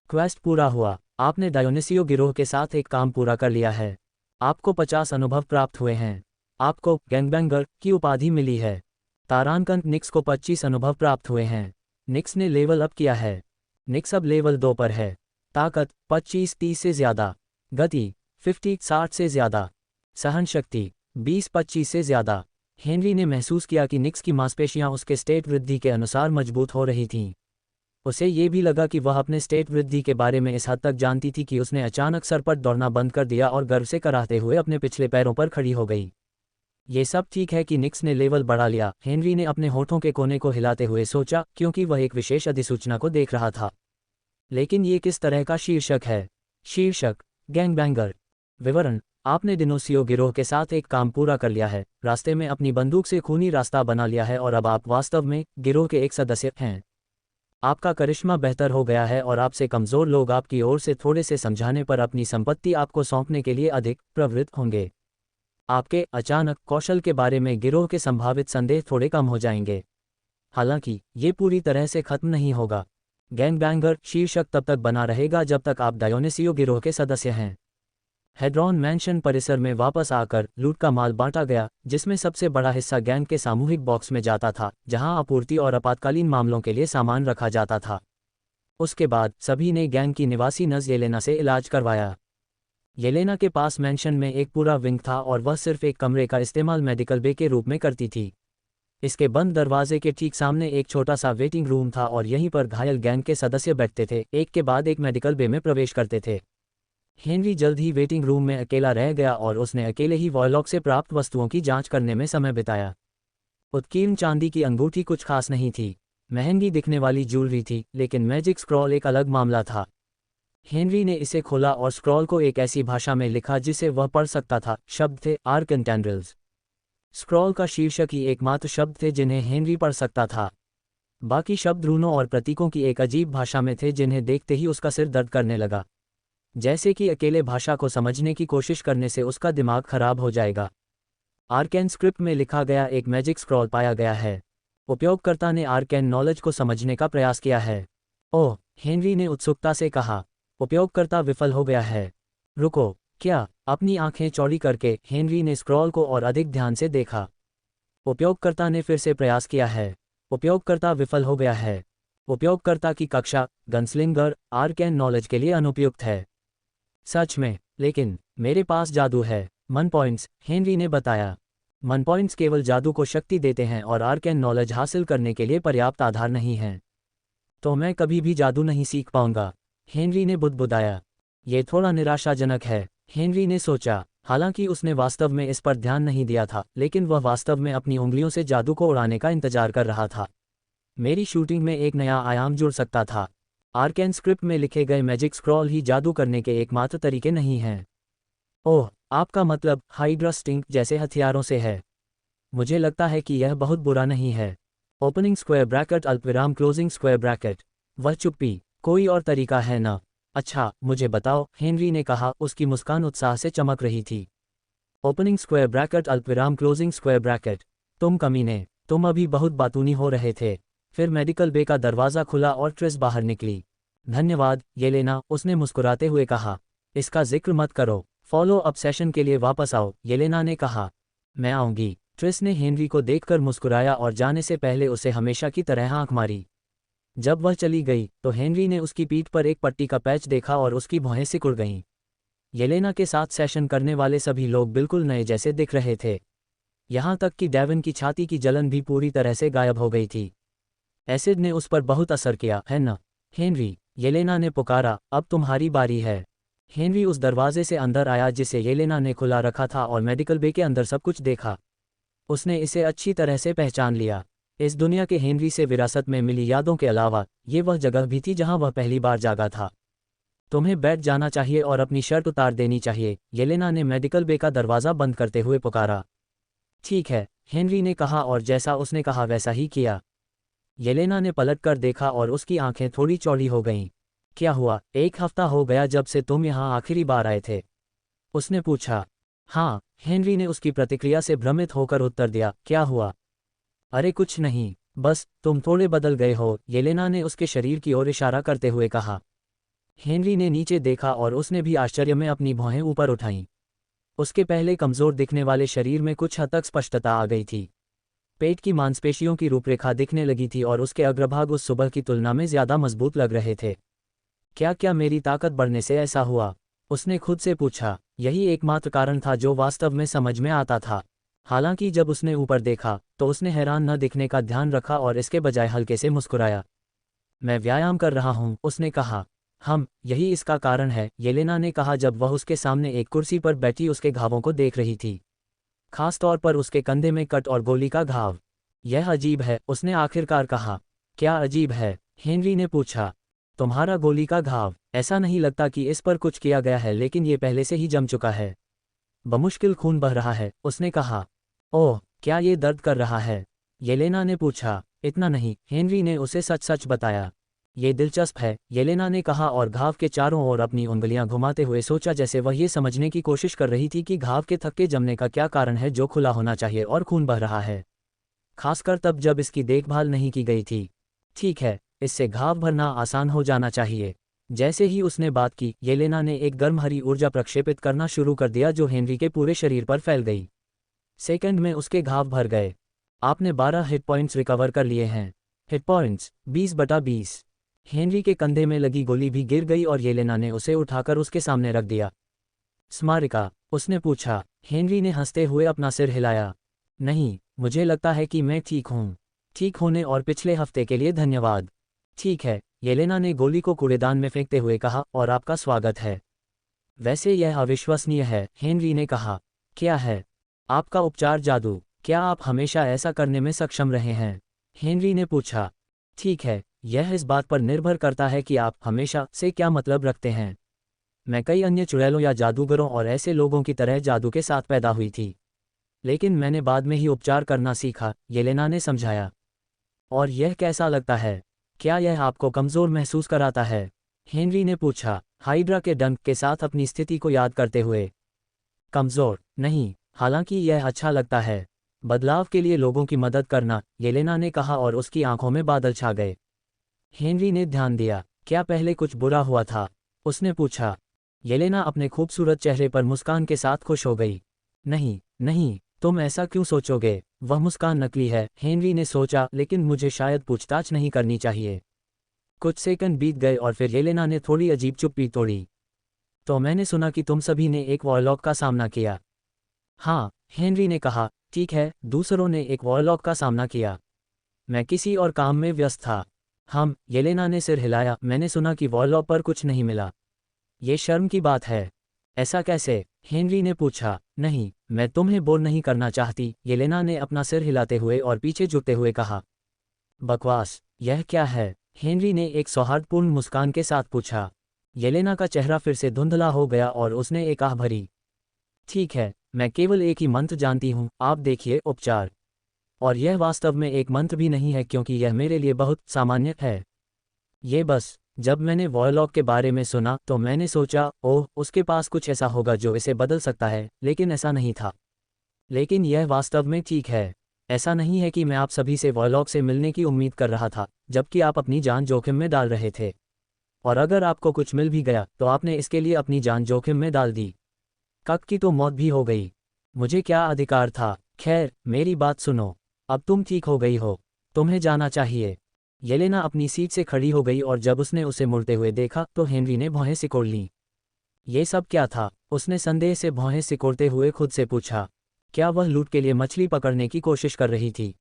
क्वेस्ट पूरा हुआ। आपने डायोनिसियो गिरोह के साथ एक काम पूरा कर लिया है। आपको 50 अनुभव प्राप्त हुए हैं। आपको गैंगबैंगर की उपाधि मिली है। तारांकन निक्स को 25 अनुभव प्राप्त हुए हैं। निक्स ने लेवल अप किया है। निक्स अब लेवल 2 पर है। ताकत 25-30 से ज़्यादा। गति 50-60 से ज़्यादा। सहन शक्ति 20-25 से ज़्यादा। हेनरी ने महसूस किया कि निक्स की मांसपेशियां उसके स्टेट वृद्धि के अनुसार मजबूत हो रही थीं। उसे ये भी लगा कि वह अपने स्टेट वृद्धि के बारे में इस हद तक जानती थी कि उसने अचानक सर पर दौड़ना बंद कर दिया और गर्व से कराहते हुए अपने पिछले पैरों पर खड़ी हो गई। ये सब ठीक है कि निक्स ने लेवल बढ़ा लिया, हेनरी ने अपने होठों के कोने को हिलाते हुए सोचा, क्योंकि वह एक विशेष अधिसूचना को देख रहा था। लेकिन ये किस तरह का शीर्षक है? शीर्षक गैंगबैंगर। विवरण: आपने डिनोसियो गिरोह के साथ एक काम पूरा कर लिया है, रास्ते में अपनी बंदूक से खूनी रास्ता बना लिया है और अब आप वास्तव में गिरोह के एक सदस्य हैं। आपका करिश्मा बेहतर हो गया है और आपसे कमज़ोर लोग आपकी ओर से थोड़े से समझाने पर अपनी संपत्ति आपको सौंपने के लिए अधिक प्रवृत्त होंगे। आपके अचानक कौशल के बारे में गिरोह के संभावित संदेह थोड़े कम हो जाएंगे। हालांकि ये पूरी तरह से खत्म नहीं होगा। गैंगबैंगर शीर्षक तब तक बना रहेगा जब तक आप डायोनिसियो गिरोह के सदस्य हैं। हेड्रॉन मैंशन परिसर में वापस आकर लूट का माल बांटा गया, जिसमें सबसे बड़ा हिस्सा गैंग के सामूहिक बॉक्स में जाता था, जहां आपूर्ति और आपातकालीन मामलों के लिए सामान रखा जाता था। उसके बाद सभी ने गैंग की निवासी नर्स येलेना से इलाज करवाया। येलेना के पास मैंशन में एक पूरा विंग था और वह सिर्फ एक कमरे का इस्तेमाल मेडिकल बे के रूप में करती थी। इसके बंद दरवाजे के ठीक सामने एक छोटा सा वेटिंग रूम था और यहीं पर घायल गैंग के सदस्य बैठते थे, एक के बाद एक मेडिकल बे में प्रवेश करते थे। हेनरी जल्द ही वेटिंग रूम में अकेला रह गया और उसने अकेले ही वॉयलॉक से प्राप्त वस्तुओं की जांच करने में समय बिताया। उत्कीर्ण चांदी की अंगूठी कुछ खास नहीं थी, महंगी दिखने वाली ज्वेलरी थी, लेकिन मैजिक स्क्रॉल एक अलग मामला था। हेनरी ने इसे खोला और स्क्रॉल को एक ऐसी भाषा में लिखा जिसे वह पढ़ सकता था। शब्द थे आर्कनटेंड्रल्स। स्क्रॉल का शीर्षक ही एकमात्र शब्द थे जिन्हें हेनरी पढ़ सकता था। बाकी शब्द रूनों और प्रतीकों की एक अजीब भाषा में थे जिन्हें देखते ही उसका सिर दर्द करने लगा, जैसे कि अकेले भाषा को समझने की कोशिश करने से उसका दिमाग खराब हो जाएगा। आर्कैन स्क्रिप्ट में लिखा गया एक मैजिक स्क्रॉल पाया गया है। उपयोगकर्ता ने आर्कैन नॉलेज को समझने का प्रयास किया है। ओह, हेनरी ने उत्सुकता से कहा। उपयोगकर्ता विफल हो गया है। रुको, क्या? अपनी आंखें चौड़ी करके हेनरी ने स्क्रॉल को और अधिक ध्यान से देखा। उपयोगकर्ता ने फिर से प्रयास किया है। उपयोगकर्ता विफल हो गया है। उपयोगकर्ता की कक्षा गनस्लिंगर आर्कैन नॉलेज के लिए अनुपयुक्त है। सच में, लेकिन मेरे पास जादू है। मन पॉइंट्स, हेनरी ने बताया। मन पॉइंट्स केवल जादू को शक्ति देते हैं और आर्कैन नॉलेज हासिल करने के लिए पर्याप्त आधार नहीं हैं। तो मैं कभी भी जादू नहीं सीख पाऊंगा, हेनरी ने बुदबुदाया। ये थोड़ा निराशाजनक है, हेनरी ने सोचा। हालांकि उसने वास्तव में इस पर ध्यान नहीं दिया था, लेकिन वह वास्तव में अपनी उंगलियों से जादू को उड़ाने का इंतजार कर रहा था। मेरी शूटिंग में एक नया आयाम जुड़ सकता था। आर्कैन स्क्रिप्ट में लिखे गए मैजिक स्क्रॉल ही जादू करने के एकमात्र तरीके नहीं हैं। ओह, आपका मतलब हाइड्रा स्टिंग जैसे हथियारों से है? मुझे लगता है कि यह बहुत बुरा नहीं है। ओपनिंग स्क्वायर ब्रैकेट अल्पविराम क्लोजिंग स्क्वायर ब्रैकेट। वह चुप्पी। कोई और तरीका है ना? अच्छा, मुझे बताओ, हेनरी ने कहा, उसकी मुस्कान उत्साह से चमक रही थी। ओपनिंग स्क्वायर ब्रैकेट अल्पविराम क्लोजिंग स्क्वायर ब्रैकेट। तुम कमीने, तुम अभी बहुत बातूनी हो रहे थे। फिर मेडिकल बे का दरवाज़ा खुला और ट्रिस बाहर निकली। धन्यवाद येलेना, उसने मुस्कुराते हुए कहा। इसका जिक्र मत करो। फॉलो अप सेशन के लिए वापस आओ, येलेना ने कहा। मैं आऊंगी। ट्रिस ने हेनरी को देखकर मुस्कुराया और जाने से पहले उसे हमेशा की तरह आंख मारी। जब वह चली गई तो हेनरी ने उसकी पीठ पर एक पट्टी का पैच देखा और उसकी भौहें सिकुड़ गईं। येलेना के साथ सेशन करने वाले सभी लोग बिल्कुल नए जैसे दिख रहे थे। यहाँ तक कि डेवन की छाती की जलन भी पूरी तरह से गायब हो गई थी। एसिड ने उस पर बहुत असर किया है न? हेनरी, येलेना ने पुकारा, अब तुम्हारी बारी है। हेनरी उस दरवाजे से अंदर आया जिसे येलेना ने खुला रखा था और मेडिकल बे के अंदर सब कुछ देखा। उसने इसे अच्छी तरह से पहचान लिया। इस दुनिया के हेनरी से विरासत में मिली यादों के अलावा ये वह जगह भी थी जहां वह पहली बार जागा था। तुम्हें बैठ जाना चाहिए और अपनी शर्ट उतार देनी चाहिए, येलेना ने मेडिकल बे का दरवाज़ा बंद करते हुए पुकारा। ठीक है, हेनरी ने कहा और जैसा उसने कहा वैसा ही किया। येलेना ने पलटकर देखा और उसकी आंखें थोड़ी चौड़ी हो गईं। क्या हुआ? 1 हफ्ता हो गया जब से तुम यहाँ आखिरी बार आए थे, उसने पूछा। हाँ, हेनरी ने उसकी प्रतिक्रिया से भ्रमित होकर उत्तर दिया। क्या हुआ? अरे कुछ नहीं, बस तुम थोड़े बदल गए हो, येलेना ने उसके शरीर की ओर इशारा करते हुए कहा। हेनरी ने नीचे देखा और उसने भी आश्चर्य में अपनी भौहें ऊपर उठाईं। उसके पहले कमज़ोर दिखने वाले शरीर में कुछ हद तक स्पष्टता आ गई थी। पेट की मांसपेशियों की रूपरेखा दिखने लगी थी और उसके अग्रभाग उस सुबह की तुलना में ज़्यादा मजबूत लग रहे थे। क्या मेरी ताकत बढ़ने से ऐसा हुआ? उसने खुद से पूछा। यही एकमात्र कारण था जो वास्तव में समझ में आता था। हालांकि जब उसने ऊपर देखा तो उसने हैरान न दिखने का ध्यान रखा और इसके बजाय हल्के से मुस्कुराया। मैं व्यायाम कर रहा हूँ, उसने कहा। यही इसका कारण है, येलेना ने कहा जब वह उसके सामने एक कुर्सी पर बैठी उसके घावों को देख रही थी। खास तौर पर उसके कंधे में कट और गोली का घाव। यह अजीब है, उसने आखिरकार कहा। क्या अजीब है? हेनरी ने पूछा। तुम्हारा गोली का घाव? ऐसा नहीं लगता कि इस पर कुछ किया गया है, लेकिन ये पहले से ही जम चुका है। बमुश्किल खून बह रहा है, उसने कहा। ओह, क्या ये दर्द कर रहा है? येलेना ने पूछा। इतना नहीं, हेनरी ने उसे सच सच बताया। ये दिलचस्प है, येलेना ने कहा और घाव के चारों ओर अपनी उंगलियां घुमाते हुए सोचा जैसे वह ये समझने की कोशिश कर रही थी कि घाव के थक्के जमने का क्या कारण है जो खुला होना चाहिए और खून बह रहा है, खासकर तब जब इसकी देखभाल नहीं की गई थी। ठीक है, इससे घाव भरना आसान हो जाना चाहिए। जैसे ही उसने बात की, येलेना ने एक गर्म हरी ऊर्जा प्रक्षेपित करना शुरू कर दिया जो हेनरी के पूरे शरीर पर फैल गई। सेकंड में उसके घाव भर गए। आपने 12 हिट पॉइंट्स रिकवर कर लिए हैं। Hit points 20/20। हेनरी के कंधे में लगी गोली भी गिर गई और येलेना ने उसे उठाकर उसके सामने रख दिया। स्मारिका, उसने पूछा। हेनरी ने हंसते हुए अपना सिर हिलाया। नहीं, मुझे लगता है कि मैं ठीक हूँ। ठीक होने और पिछले हफ्ते के लिए धन्यवाद। ठीक है, येलेना ने गोली को कूड़ेदान में फेंकते हुए कहा, और आपका स्वागत है। वैसे यह अविश्वसनीय है, हेनरी ने कहा। क्या है? आपका उपचार जादू। क्या आप हमेशा ऐसा करने में सक्षम रहे हैं? हेनरी ने पूछा। ठीक है, यह इस बात पर निर्भर करता है कि आप हमेशा से क्या मतलब रखते हैं। मैं कई अन्य चुड़ैलों या जादूगरों और ऐसे लोगों की तरह जादू के साथ पैदा हुई थी, लेकिन मैंने बाद में ही उपचार करना सीखा, येलेना ने समझाया। और यह कैसा लगता है? क्या यह आपको कमज़ोर महसूस कराता है? हेनरी ने पूछा, हाइड्रा के डंक के साथ अपनी स्थिति को याद करते हुए। कमज़ोर नहीं, हालांकि यह अच्छा लगता है। बदलाव के लिए लोगों की मदद करना, येलेना ने कहा और उसकी आंखों में बादल छा गए। हेनरी ने ध्यान दिया। क्या पहले कुछ बुरा हुआ था? उसने पूछा। येलेना अपने खूबसूरत चेहरे पर मुस्कान के साथ खुश हो गई। नहीं, नहीं, तुम ऐसा क्यों सोचोगे? वह मुस्कान नकली है, हेनरी ने सोचा, लेकिन मुझे शायद पूछताछ नहीं करनी चाहिए। कुछ सेकंड बीत गए और फिर येलेना ने थोड़ी अजीब चुप्पी तोड़ी। तो मैंने सुना कि तुम सभी ने एक वॉरलॉक का सामना किया। हाँ, हेनरी ने कहा। ठीक है, दूसरों ने एक वॉरलॉक का सामना किया। मैं किसी और काम में व्यस्त था। येलेना ने सिर हिलाया। मैंने सुना कि वॉरलॉक पर कुछ नहीं मिला। ये शर्म की बात है। ऐसा कैसे? हेनरी ने पूछा। नहीं, मैं तुम्हें बोर नहीं करना चाहती, येलेना ने अपना सिर हिलाते हुए और पीछे झुकते हुए कहा। बकवास, यह क्या है? हेनरी ने एक सौहार्दपूर्ण मुस्कान के साथ पूछा। येलेना का चेहरा फिर से धुंधला हो गया और उसने एक आह भरी। ठीक है, मैं केवल एक ही मंत्र जानती हूँ, आप देखिए, उपचार। और यह वास्तव में एक मंत्र भी नहीं है क्योंकि यह मेरे लिए बहुत सामान्य है। ये बस, जब मैंने वॉरलॉक के बारे में सुना तो मैंने सोचा, ओह, उसके पास कुछ ऐसा होगा जो इसे बदल सकता है, लेकिन ऐसा नहीं था। लेकिन यह वास्तव में ठीक है। ऐसा नहीं है कि मैं आप सभी से वॉरलॉक से मिलने की उम्मीद कर रहा था, जबकि आप अपनी जान जोखिम में डाल रहे थे। और अगर आपको कुछ मिल भी गया तो आपने इसके लिए अपनी जान जोखिम में डाल दी। कक की तो मौत भी हो गई। मुझे क्या अधिकार था? खैर, मेरी बात सुनो। अब तुम ठीक हो गई हो, तुम्हें जाना चाहिए। येलेना अपनी सीट से खड़ी हो गई और जब उसने उसे मुड़ते हुए देखा तो हेनरी ने भौहें सिकोड़ लीं। ये सब क्या था? उसने संदेह से भौहें सिकोड़ते हुए खुद से पूछा। क्या वह लूट के लिए मछली पकड़ने की कोशिश कर रही थी?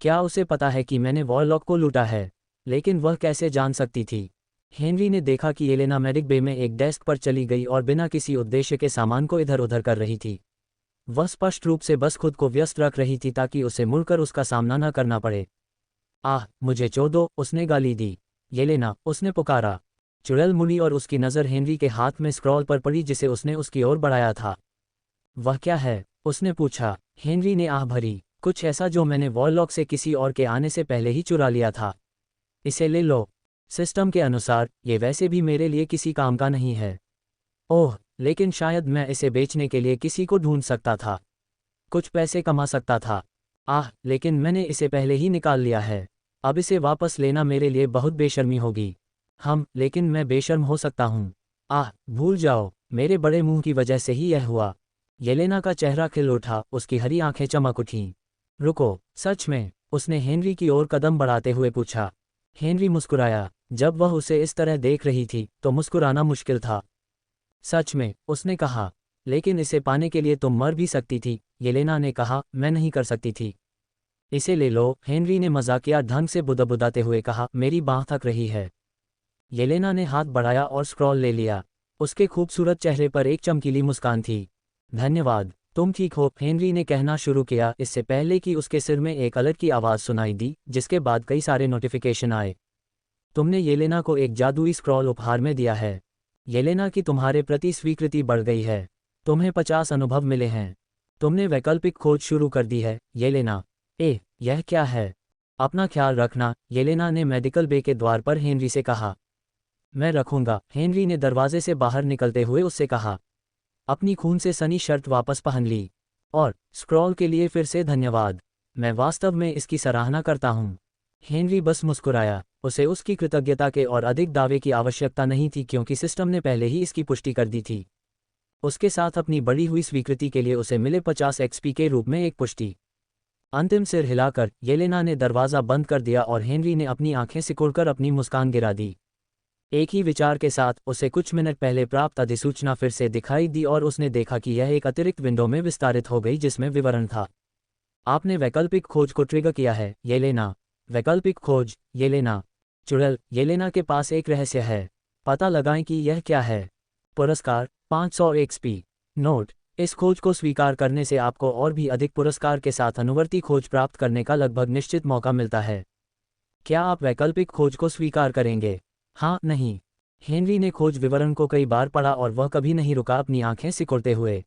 क्या उसे पता है कि मैंने वॉरलॉक को लूटा है? लेकिन वह कैसे जान सकती थी? हेनरी ने देखा कि येलेना मेडिक बे में एक डेस्क पर चली गई और बिना किसी उद्देश्य के सामान को इधर उधर कर रही थी। वह स्पष्ट रूप से बस खुद को व्यस्त रख रही थी ताकि उसे मुड़कर उसका सामना न करना पड़े। आह, मुझे चो दो, उसने गाली दी। येलेना, उसने पुकारा। चुड़ैल मुड़ी और उसकी नज़र हेनरी के हाथ में स्क्रॉल पर पड़ी जिसे उसने उसकी ओर बढ़ाया था। वह क्या है? उसने पूछा। हेनरी ने आह भरी। कुछ ऐसा जो मैंने वॉरलॉक से किसी और के आने से पहले ही चुरा लिया था। इसे ले लो। सिस्टम के अनुसार ये वैसे भी मेरे लिए किसी काम का नहीं है। ओह, लेकिन शायद मैं इसे बेचने के लिए किसी को ढूंढ सकता था, कुछ पैसे कमा सकता था। आह, लेकिन मैंने इसे पहले ही निकाल लिया है। अब इसे वापस लेना मेरे लिए बहुत बेशर्मी होगी। लेकिन मैं बेशर्म हो सकता हूँ। आह, भूल जाओ, मेरे बड़े मुंह की वजह से ही यह हुआ। येलेना का चेहरा खिल उठा, उसकी हरी आंखें चमक उठीं। रुको, सच में? उसने हेनरी की ओर कदम बढ़ाते हुए पूछा। हेनरी मुस्कुराया। जब वह उसे इस तरह देख रही थी तो मुस्कुराना मुश्किल था। सच में, उसने कहा। लेकिन इसे पाने के लिए तुम मर भी सकती थी। येलेना ने कहा। मैं नहीं कर सकती थी। इसे ले लो, हेनरी ने मजाकिया ढंग से बुदबुदाते हुए कहा। मेरी बाँह थक रही है। येलेना ने हाथ बढ़ाया और स्क्रॉल ले लिया। उसके खूबसूरत चेहरे पर एक चमकीली मुस्कान थी। धन्यवाद, तुम ठीक हो, हेनरी ने कहना शुरू किया, इससे पहले कि उसके सिर में एक अलर्ट की आवाज़ सुनाई दी, जिसके बाद कई सारे नोटिफिकेशन आए। तुमने येलेना को एक जादुई स्क्रॉल उपहार में दिया है। येलेना की तुम्हारे प्रति स्वीकृति बढ़ गई है। तुम्हें 50 अनुभव मिले हैं। तुमने वैकल्पिक खोज शुरू कर दी है, येलेना। यह क्या है? अपना ख्याल रखना, येलेना ने मेडिकल बे के द्वार पर हेनरी से कहा। मैं रखूंगा, हेनरी ने दरवाजे से बाहर निकलते हुए उससे कहा। अपनी खून से सनी शर्ट वापस पहन ली। और स्क्रॉल के लिए फिर से धन्यवाद। मैं वास्तव में इसकी सराहना करता हूँ। हेनरी बस मुस्कुराया। उसे उसकी कृतज्ञता के और अधिक दावे की आवश्यकता नहीं थी क्योंकि सिस्टम ने पहले ही इसकी पुष्टि कर दी थी। उसके साथ अपनी बढ़ी हुई स्वीकृति के लिए उसे मिले 50 एक्सपी के रूप में एक पुष्टि। अंतिम सिर हिलाकर येलेना ने दरवाज़ा बंद कर दिया और हेनरी ने अपनी आंखें सिकुड़कर अपनी मुस्कान गिरा दी। एक ही विचार के साथ उसे कुछ मिनट पहले प्राप्त अधिसूचना फिर से दिखाई दी और उसने देखा कि यह एक अतिरिक्त विंडो में विस्तारित हो गई जिसमें विवरण था। आपने वैकल्पिक खोज को ट्रिगर किया है, येलेना। वैकल्पिक खोज, येलेना। चुड़ैल, येलेना के पास एक रहस्य है। पता लगाएं कि यह क्या है। पुरस्कार 500 एक्सपी। नोट, इस खोज को स्वीकार करने से आपको और भी अधिक पुरस्कार के साथ अनुवर्ती खोज प्राप्त करने का लगभग निश्चित मौका मिलता है। क्या आप वैकल्पिक खोज को स्वीकार करेंगे? हाँ, नहीं। हेनरी ने खोज विवरण को कई बार पढ़ा और वह कभी नहीं रुका अपनी आंखें सिकोड़ते हुए।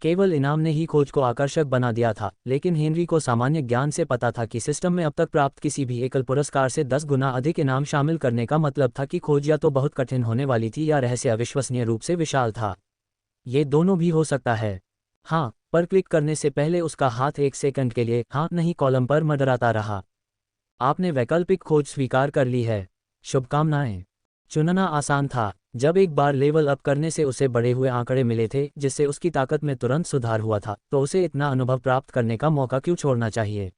केवल इनाम ने ही खोज को आकर्षक बना दिया था, लेकिन हेनरी को सामान्य ज्ञान से पता था कि सिस्टम में अब तक प्राप्त किसी भी एकल पुरस्कार से 10 गुना अधिक इनाम शामिल करने का मतलब था कि खोज या तो बहुत कठिन होने वाली थी या रहस्य अविश्वसनीय रूप से विशाल था। ये दोनों भी हो सकता है। हाँ पर क्लिक करने से पहले उसका हाथ एक सेकंड के लिए हाँ नहीं कॉलम पर मंडराता रहा। आपने वैकल्पिक खोज स्वीकार कर ली है। शुभकामनाएं। चुनना आसान था। जब एक बार लेवल अप करने से उसे बढ़े हुए आंकड़े मिले थे जिससे उसकी ताकत में तुरंत सुधार हुआ था, तो उसे इतना अनुभव प्राप्त करने का मौका क्यों छोड़ना चाहिए।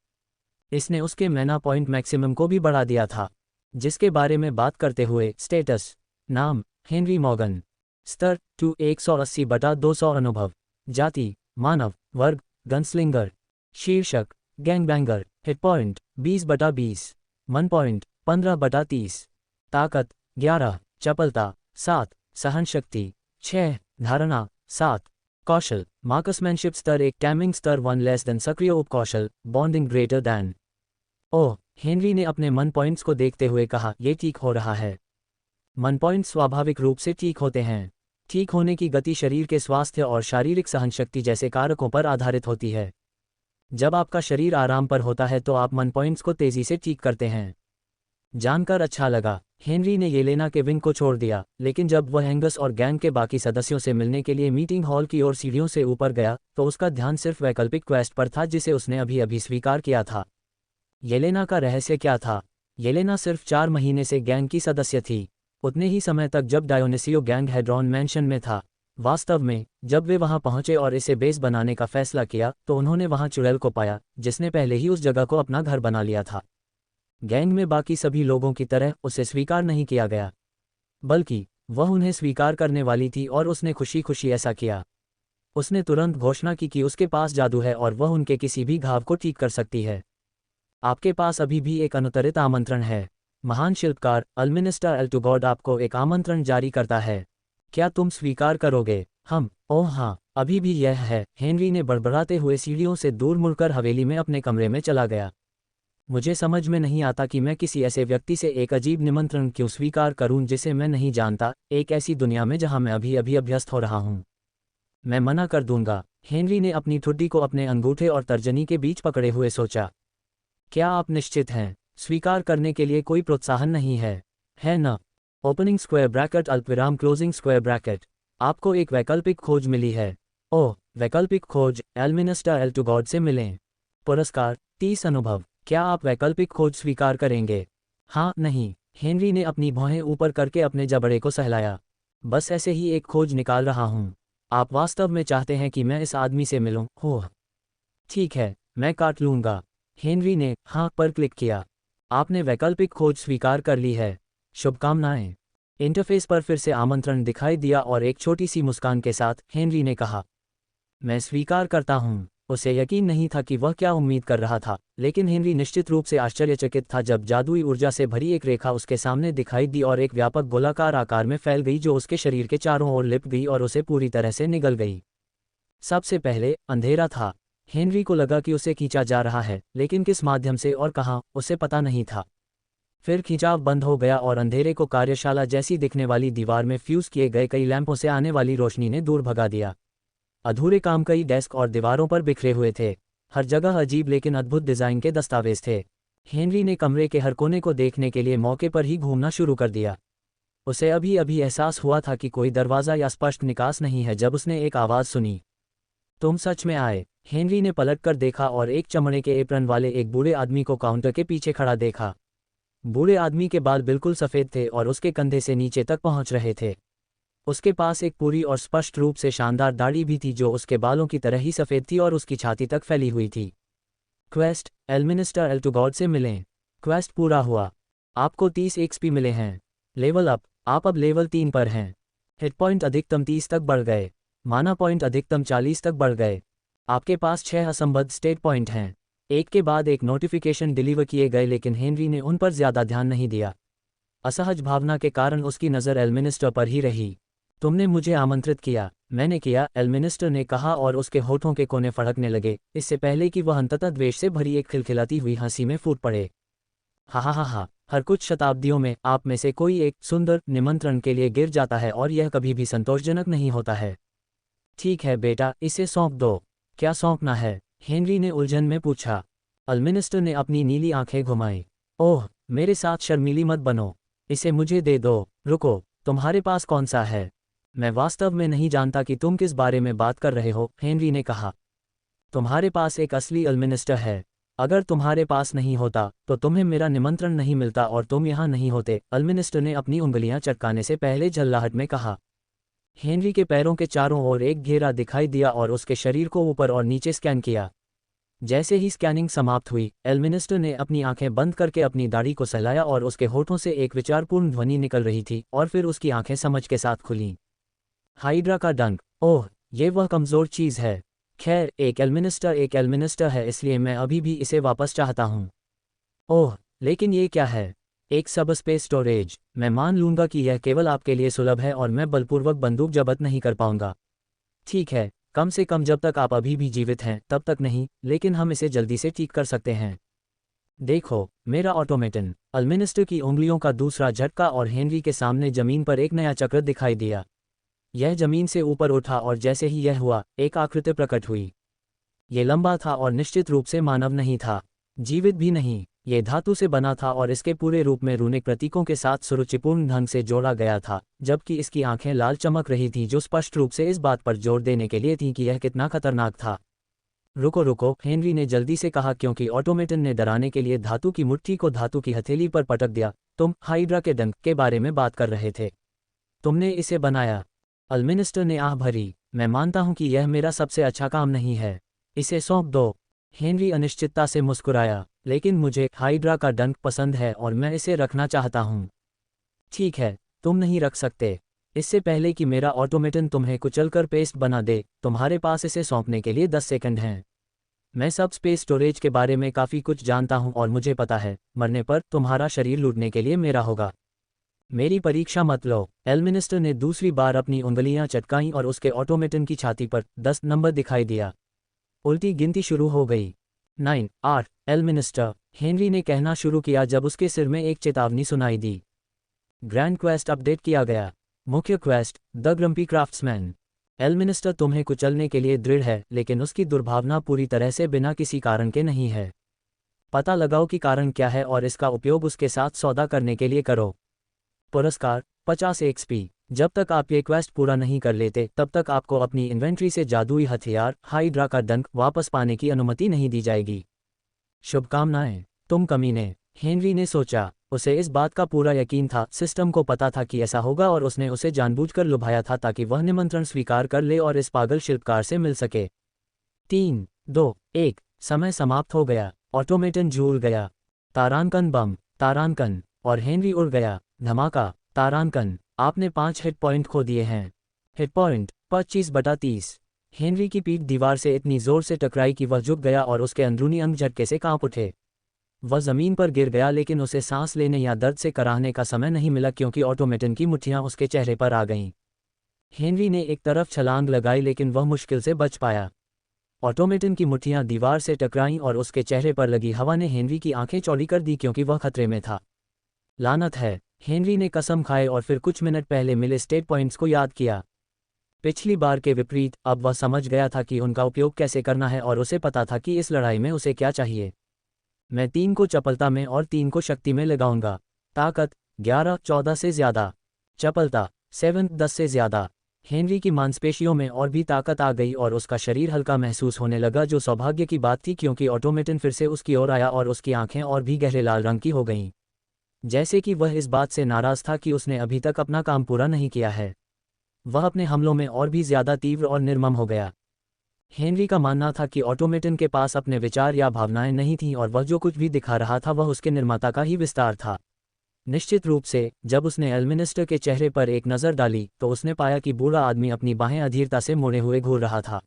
इसने उसके मैना पॉइंट मैक्सिमम को भी बढ़ा दिया था। जिसके बारे में बात करते हुए, स्टेटस, नाम हेनरी मॉर्गन, स्तर 180/200 अनुभव, जाति मानव, वर्ग गनस्लिंगर, शीर्षक गैंगबैंगर, हिट पॉइंट 20/20, मन पॉइंट 15/30, ताकत 11, चपलता 7, सहनशक्ति 6, धारणा 7, कौशल मार्कसमैनशिप स्तर 1, टैमिंग स्तर 1 लेस देन, सक्रिय उपकौशल बॉन्डिंग ग्रेटर दैन। ओह, हेनरी ने अपने मन पॉइंट्स को देखते हुए कहा, यह ठीक हो रहा है। मन पॉइंट्स स्वाभाविक रूप से ठीक होते हैं। ठीक होने की गति शरीर के स्वास्थ्य और शारीरिक सहनशक्ति जैसे कारकों पर आधारित होती है। जब आपका शरीर आराम पर होता है तो आप मन पॉइंट्स को तेजी से ठीक करते हैं। जानकर अच्छा लगा। हेनरी ने येलेना के विंग को छोड़ दिया, लेकिन जब वह एंगस और गैंग के बाकी सदस्यों से मिलने के लिए मीटिंग हॉल की ओर सीढ़ियों से ऊपर गया तो उसका ध्यान सिर्फ वैकल्पिक क्वेस्ट पर था जिसे उसने अभी अभी स्वीकार किया था। येलेना का रहस्य क्या था? येलेना सिर्फ 4 महीने से गैंग की सदस्य थी, उतने ही समय तक जब डायोनिसियो गैंग हेड्रॉन मैंशन में था। वास्तव में जब वे वहां पहुंचे और इसे बेस बनाने का फैसला किया तो उन्होंने वहां चुड़ैल को पाया जिसने पहले ही उस जगह को अपना घर बना लिया था। गैंग में बाकी सभी लोगों की तरह उसे स्वीकार नहीं किया गया, बल्कि वह उन्हें स्वीकार करने वाली थी और उसने खुशी खुशी ऐसा किया। उसने तुरंत घोषणा की कि उसके पास जादू है और वह उनके किसी भी घाव को ठीक कर सकती है। आपके पास अभी भी एक अनुत्तरित आमंत्रण है। महान शिल्पकार अल्मिनिस्टर एल्टुगॉड आपको एक आमंत्रण जारी करता है। क्या तुम स्वीकार करोगे? ओह हाँ, अभी भी यह है। हेनरी ने बड़बड़ाते हुए सीढ़ियों से दूर मुड़कर हवेली में अपने कमरे में चला गया। मुझे समझ में नहीं आता कि मैं किसी ऐसे व्यक्ति से एक अजीब निमंत्रण क्यों स्वीकार करूं जिसे मैं नहीं जानता, एक ऐसी दुनिया में जहां मैं अभी अभी अभ्यस्त हो रहा हूं। मैं मना कर दूंगा। हेनरी ने अपनी ठुड्डी को अपने अंगूठे और तर्जनी के बीच पकड़े हुए सोचा। क्या आप निश्चित हैं? स्वीकार करने के लिए कोई प्रोत्साहन नहीं है ना? ओपनिंग स्क्वायर ब्रैकेट अल्पविराम क्लोजिंग स्क्वायर ब्रैकेट। आपको एक वैकल्पिक खोज मिली है। ओह, वैकल्पिक खोज। एल्मिनिस्टर एल्टुगॉड से मिलें। पुरस्कार 30 अनुभव। क्या आप वैकल्पिक खोज स्वीकार करेंगे? हाँ, नहीं। हेनरी ने अपनी भौहें ऊपर करके अपने जबड़े को सहलाया। बस ऐसे ही एक खोज निकाल रहा हूँ। आप वास्तव में चाहते हैं कि मैं इस आदमी से मिलूं? ओह ठीक है, मैं काट लूंगा। हेनरी ने हाँ पर क्लिक किया। आपने वैकल्पिक खोज स्वीकार कर ली है। शुभकामनाएं। इंटरफेस पर फिर से आमंत्रण दिखाई दिया और एक छोटी सी मुस्कान के साथ हेनरी ने कहा, मैं स्वीकार करता हूँ। उसे यकीन नहीं था कि वह क्या उम्मीद कर रहा था, लेकिन हेनरी निश्चित रूप से आश्चर्यचकित था जब जादुई ऊर्जा से भरी एक रेखा उसके सामने दिखाई दी और एक व्यापक गोलाकार आकार में फैल गई जो उसके शरीर के चारों ओर लिपट गई और उसे पूरी तरह से निगल गई। सबसे पहले अंधेरा था। हेनरी को लगा कि उसे खींचा जा रहा है, लेकिन किस माध्यम से और कहाँ उसे पता नहीं था। फिर खिंचाव बंद हो गया और अंधेरे को कार्यशाला जैसी दिखने वाली दीवार में फ्यूज किए गए कई लैंपों से आने वाली रोशनी ने दूर भगा दिया। अधूरे काम कई डेस्क और दीवारों पर बिखरे हुए थे। हर जगह अजीब लेकिन अद्भुत डिजाइन के दस्तावेज थे। हेनरी ने कमरे के हर कोने को देखने के लिए मौके पर ही घूमना शुरू कर दिया। उसे अभी अभी एहसास हुआ था कि कोई दरवाज़ा या स्पष्ट निकास नहीं है जब उसने एक आवाज़ सुनी। तुम सच में आए? हेनरी ने पलटकर देखा और एक चमड़े के एप्रन वाले एक बूढ़े आदमी को काउंटर के पीछे खड़ा देखा। बूढ़े आदमी के बाल बिल्कुल सफ़ेद थे और उसके कंधे से नीचे तक पहुंच रहे थे। उसके पास एक पूरी और स्पष्ट रूप से शानदार दाढ़ी भी थी जो उसके बालों की तरह ही सफ़ेद थी और उसकी छाती तक फैली हुई थी। क्वेस्ट एल्मिनिस्टर एल्टुगॉड से मिलें। क्वेस्ट पूरा हुआ। आपको 30 एक्सपी मिले हैं। Level up. आप अब लेवल 3 पर हैं। हिट पॉइंट अधिकतम 30 तक बढ़ गए। माना पॉइंट अधिकतम 40 तक बढ़ गए। आपके पास 6 असंबद्ध स्टेट पॉइंट हैं। एक के बाद एक नोटिफिकेशन डिलीवर किए गए, लेकिन हेनरी ने उन पर ज्यादा ध्यान नहीं दिया। असहज भावना के कारण उसकी नज़र एल्मिनिस्टर पर ही रही। तुमने मुझे आमंत्रित किया। मैंने किया, एल्मिनिस्टर ने कहा और उसके होठों के कोने फड़कने लगे, इससे पहले कि वह अंततः द्वेष से भरी एक खिलखिलाती हुई हंसी में फूट पड़े। हा, हर कुछ शताब्दियों में आप में से कोई एक सुंदर निमंत्रण के लिए गिर जाता है और यह कभी भी संतोषजनक नहीं होता है। ठीक है बेटा, इसे सौंप दो। क्या सौंपना है? हेनरी ने उलझन में पूछा। एल्मिनिस्टर ने अपनी नीली आंखें घुमाई। ओह, मेरे साथ शर्मीली मत बनो। इसे मुझे दे दो। रुको, तुम्हारे पास कौन सा है? मैं वास्तव में नहीं जानता कि तुम किस बारे में बात कर रहे हो, हेनरी ने कहा। तुम्हारे पास एक असली एल्मिनिस्टर है। अगर तुम्हारे पास नहीं होता तो तुम्हें मेरा निमंत्रण नहीं मिलता और तुम यहाँ नहीं होते, एल्मिनिस्टर ने अपनी उंगलियां चटकाने से पहले झल्लाहट में कहा। हेनरी के पैरों के चारों ओर एक घेरा दिखाई दिया और उसके शरीर को ऊपर और नीचे स्कैन किया। जैसे ही स्कैनिंग समाप्त हुई, एल्मिनिस्टर ने अपनी आंखें बंद करके अपनी दाढ़ी को सहलाया और उसके होठों से एक विचारपूर्ण ध्वनि निकल रही थी और फिर उसकी आंखें समझ के साथ खुलीं। हाइड्रा का डंक। ओह, ये वह कमज़ोर चीज़ है। खैर, एक एल्मिनिस्टर है, इसलिए मैं अभी भी इसे वापस चाहता हूँ। ओह, लेकिन ये क्या है? एक सब स्पेस स्टोरेज। मैं मान लूंगा कि यह केवल आपके लिए सुलभ है और मैं बलपूर्वक बंदूक जब्त नहीं कर पाऊंगा। ठीक है, कम से कम जब तक आप अभी भी जीवित हैं तब तक नहीं, लेकिन हम इसे जल्दी से ठीक कर सकते हैं। देखो, मेरा ऑटोमेटन। एल्मिनिस्टर की उंगलियों का दूसरा झटका और हेनरी के सामने जमीन पर एक नया चक्र दिखाई दिया। यह जमीन से ऊपर उठा और जैसे ही यह हुआ, एक आकृति प्रकट हुई। ये लंबा था और निश्चित रूप से मानव नहीं था, जीवित भी नहीं। ये धातु से बना था और इसके पूरे रूप में रूनिक प्रतीकों के साथ सुरुचिपूर्ण ढंग से जोड़ा गया था, जबकि इसकी आंखें लाल चमक रही थीं जो स्पष्ट रूप से इस बात पर जोर देने के लिए थीं कि यह कितना खतरनाक था। रुको रुको, हेनरी ने जल्दी से कहा क्योंकि ऑटोमेटन ने डराने के लिए धातु की मुट्ठी को धातु की हथेली पर पटक दिया। तुम हाइड्रा के डंक के बारे में बात कर रहे थे। तुमने इसे बनाया। अल्मिनिस्टर ने आह भरी। मैं मानता हूं कि यह मेरा सबसे अच्छा काम नहीं है। इसे सौंप दो। हेनरी अनिश्चितता से मुस्कुराया। लेकिन मुझे हाइड्रा का डंक पसंद है और मैं इसे रखना चाहता हूं। ठीक है, तुम नहीं रख सकते। इससे पहले कि मेरा ऑटोमेटन तुम्हें कुचलकर पेस्ट बना दे, तुम्हारे पास इसे सौंपने के लिए 10 सेकंड हैं। मैं सब स्पेस स्टोरेज के बारे में काफ़ी कुछ जानता हूं और मुझे पता है, मरने पर तुम्हारा शरीर लूटने के लिए मेरा होगा। मेरी परीक्षा मत लो। एल्मिनिस्टर ने दूसरी बार अपनी उंगलियां चटकाईं और उसके ऑटोमेटन की छाती पर 10 नंबर दिखाई दिया। उल्टी गिनती शुरू हो गई। 9, 8, एल्मिनिस्टर, हेनरी ने कहना शुरू किया जब उसके सिर में एक चेतावनी सुनाई दी। ग्रैंड क्वेस्ट अपडेट किया गया। मुख्य क्वेस्ट, द ग्रम्पी क्राफ्ट्समैन। एल्मिनिस्टर तुम्हें कुचलने के लिए दृढ़ है, लेकिन उसकी दुर्भावना पूरी तरह से बिना किसी कारण के नहीं है। पता लगाओ कि कारण क्या है और इसका उपयोग उसके साथ सौदा करने के लिए करो। पुरस्कार 50 XP। जब तक आप ये क्वेस्ट पूरा नहीं कर लेते तब तक आपको अपनी इन्वेंट्री से जादुई हथियार हाइड्रा का डंक वापस पाने की अनुमति नहीं दी जाएगी। शुभकामनाएं, तुम कमीने, हेनरी ने सोचा। उसे इस बात का पूरा यकीन था, सिस्टम को पता था कि ऐसा होगा और उसने उसे जानबूझकर लुभाया था ताकि वह निमंत्रण स्वीकार कर ले और इस पागल शिल्पकार से मिल सके। 3, 2, 1, समय समाप्त हो गया। ऑटोमेटन झूल गया। तारांकन बम, तारांकन, और हेनरी उड़ गया। धमाका, तारांकन, आपने 5 हिट पॉइंट खो दिए हैं। Hit point 25/30। हेनरी की पीठ दीवार से इतनी जोर से टकराई कि वह झुक गया और उसके अंदरूनी अंग झटके से कांप उठे। वह जमीन पर गिर गया, लेकिन उसे सांस लेने या दर्द से कराहने का समय नहीं मिला क्योंकि ऑटोमेटन की मुट्ठियां उसके चेहरे पर आ गईं। हेनरी ने एक तरफ छलांग लगाई, लेकिन वह मुश्किल से बच पाया। ऑटोमेटन की मुट्ठियां दीवार से टकराईं और उसके चेहरे पर लगी हवा ने हेनरी की आंखें चौड़ी कर दी क्योंकि वह खतरे में था। लानत है, हेनरी ने कसम खाए और फिर कुछ मिनट पहले मिले स्टेट पॉइंट्स को याद किया। पिछली बार के विपरीत अब वह समझ गया था कि उनका उपयोग कैसे करना है और उसे पता था कि इस लड़ाई में उसे क्या चाहिए। मैं 3 को चपलता में और 3 को शक्ति में लगाऊंगा। ताकत 11-14 से ज़्यादा। चपलता 7-10 से ज़्यादा। हेनरी की मांसपेशियों में और भी ताकत आ गई और उसका शरीर हल्का महसूस होने लगा, जो सौभाग्य की बात थी क्योंकि ऑटोमेटन फिर से उसकी ओर आया और उसकी आंखें और भी गहरे लाल रंग की हो गईं, जैसे कि वह इस बात से नाराज़ था कि उसने अभी तक अपना काम पूरा नहीं किया है। वह अपने हमलों में और भी ज़्यादा तीव्र और निर्मम हो गया। हेनरी का मानना था कि ऑटोमेटन के पास अपने विचार या भावनाएं नहीं थीं और वह जो कुछ भी दिखा रहा था वह उसके निर्माता का ही विस्तार था। निश्चित रूप से, जब उसने एल्मिनिस्टर के चेहरे पर एक नज़र डाली तो उसने पाया कि बूढ़ा आदमी अपनी बाहें अधीरता से मोड़े हुए घूर रहा था।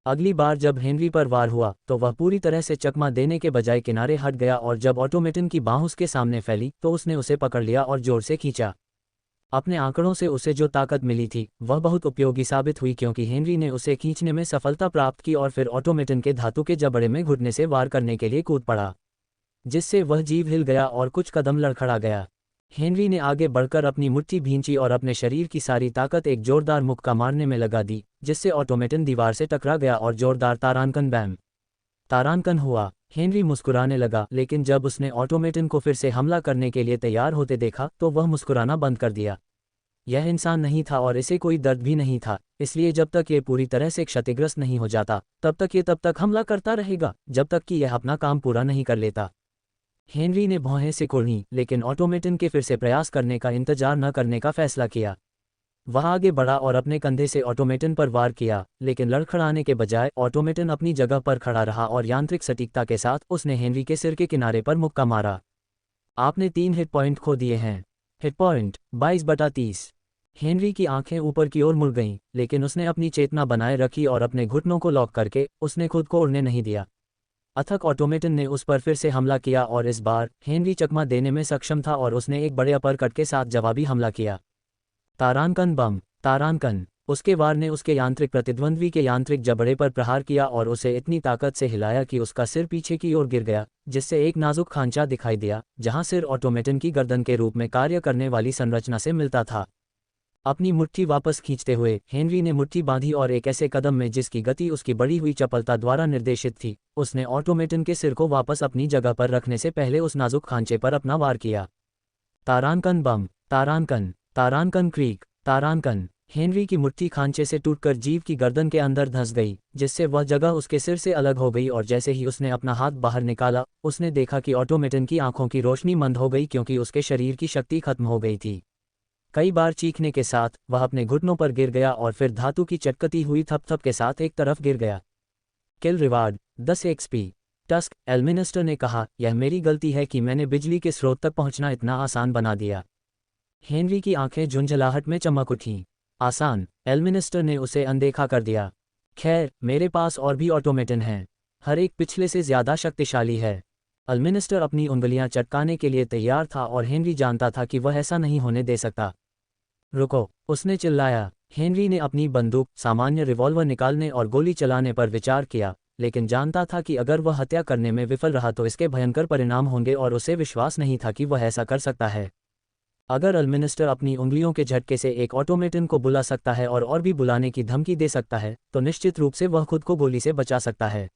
अगली बार जब हेनरी पर वार हुआ तो वह पूरी तरह से चकमा देने के बजाय किनारे हट गया और जब ऑटोमेटन की बाँह उसके सामने फैली तो उसने उसे पकड़ लिया और जोर से खींचा। अपने आंकड़ों से उसे जो ताकत मिली थी वह बहुत उपयोगी साबित हुई क्योंकि हेनरी ने उसे खींचने में सफलता प्राप्त की और फिर ऑटोमेटन के धातु के जबड़े में घुटने से वार करने के लिए कूद पड़ा, जिससे वह जीव हिल गया और कुछ कदम लड़खड़ा गया। हेनरी ने आगे बढ़कर अपनी मुट्ठी भींची और अपने शरीर की सारी ताकत एक जोरदार मुक्का मारने में लगा दी, जिससे ऑटोमेटन दीवार से टकरा गया और जोरदार तारांकन बैम तारांकन हुआ। हेनरी मुस्कुराने लगा, लेकिन जब उसने ऑटोमेटन को फिर से हमला करने के लिए तैयार होते देखा तो वह मुस्कुराना बंद कर दिया। यह इंसान नहीं था और इसे कोई दर्द भी नहीं था, इसलिए जब तक ये पूरी तरह से क्षतिग्रस्त नहीं हो जाता तब तक हमला करता रहेगा जब तक कि यह अपना काम पूरा नहीं कर लेता। हेनरी ने भौहें सिकोड़ी, लेकिन ऑटोमेटन के फिर से प्रयास करने का इंतजार न करने का फैसला किया। वह आगे बढ़ा और अपने कंधे से ऑटोमेटन पर वार किया, लेकिन लड़खड़ाने के बजाय ऑटोमेटन अपनी जगह पर खड़ा रहा और यांत्रिक सटीकता के साथ उसने हेनरी के सिर के किनारे पर मुक्का मारा। आपने 3 हिट पॉइंट खो दिए हैं। Hit point 22/30। हेनरी की आंखें ऊपर की ओर मुड़ गईं, लेकिन उसने अपनी चेतना बनाए रखी और अपने घुटनों को लॉक करके उसने खुद को उड़ने नहीं दिया। अथक ऑटोमेटन ने उस पर फिर से हमला किया और इस बार हेनरी चकमा देने में सक्षम था और उसने एक बड़े अपरकट के साथ जवाबी हमला किया। तारांकन बम, तारांकन। उसके वार ने उसके यांत्रिक प्रतिद्वंद्वी के यांत्रिक जबड़े पर प्रहार किया और उसे इतनी ताकत से हिलाया कि उसका सिर पीछे की ओर गिर गया, जिससे एक नाजुक खांचा दिखाई दिया जहां सिर ऑटोमेटन की गर्दन के रूप में कार्य करने वाली संरचना से मिलता था। अपनी मुट्ठी वापस खींचते हुए हेनरी ने मुट्ठी बांधी और एक ऐसे कदम में जिसकी गति उसकी बढ़ी हुई चपलता द्वारा निर्देशित थी उसने ऑटोमेटन के सिर को वापस अपनी जगह पर रखने से पहले उस नाजुक खांचे पर अपना वार किया। तारानकन बम, तारानकन, तारानकन क्रीक, तारानकन। हेनरी की मुट्ठी खांचे से टूटकर जीव की गर्दन के अंदर धंस गई, जिससे वह जगह उसके सिर से अलग हो गई और जैसे ही उसने अपना हाथ बाहर निकाला, उसने देखा कि ऑटोमेटन की आंखों की रोशनी मंद हो गई क्योंकि उसके शरीर की शक्ति खत्म हो गई थी। कई बार चीखने के साथ वह अपने घुटनों पर गिर गया और फिर धातु की चटकती हुई थपथप के साथ एक तरफ गिर गया। किल रिवार्ड 10 एक्सपी। टस्क, एल्मिनिस्टर ने कहा, यह मेरी गलती है कि मैंने बिजली के स्रोत तक पहुंचना इतना आसान बना दिया। हेनरी की आंखें झुंझलाहट में चमक उठीं। आसान, एल्मिनिस्टर ने उसे अनदेखा कर दिया। खैर, मेरे पास और भी ऑटोमेटन हैं। हर एक पिछले से ज्यादा शक्तिशाली है। एल्मिनिस्टर अपनी उंगलियां चटकाने के लिए तैयार था और हेनरी जानता था कि वह ऐसा नहीं होने दे सकता। रुको, उसने चिल्लाया। हेनरी ने अपनी बंदूक, सामान्य रिवॉल्वर निकालने और गोली चलाने पर विचार किया, लेकिन जानता था कि अगर वह हत्या करने में विफल रहा तो इसके भयंकर परिणाम होंगे और उसे विश्वास नहीं था कि वह ऐसा कर सकता है। अगर एल्मिनिस्टर अपनी उंगलियों के झटके से एक ऑटोमेटन को बुला सकता है और भी बुलाने की धमकी दे सकता है, तो निश्चित रूप से वह खुद को गोली से बचा सकता है।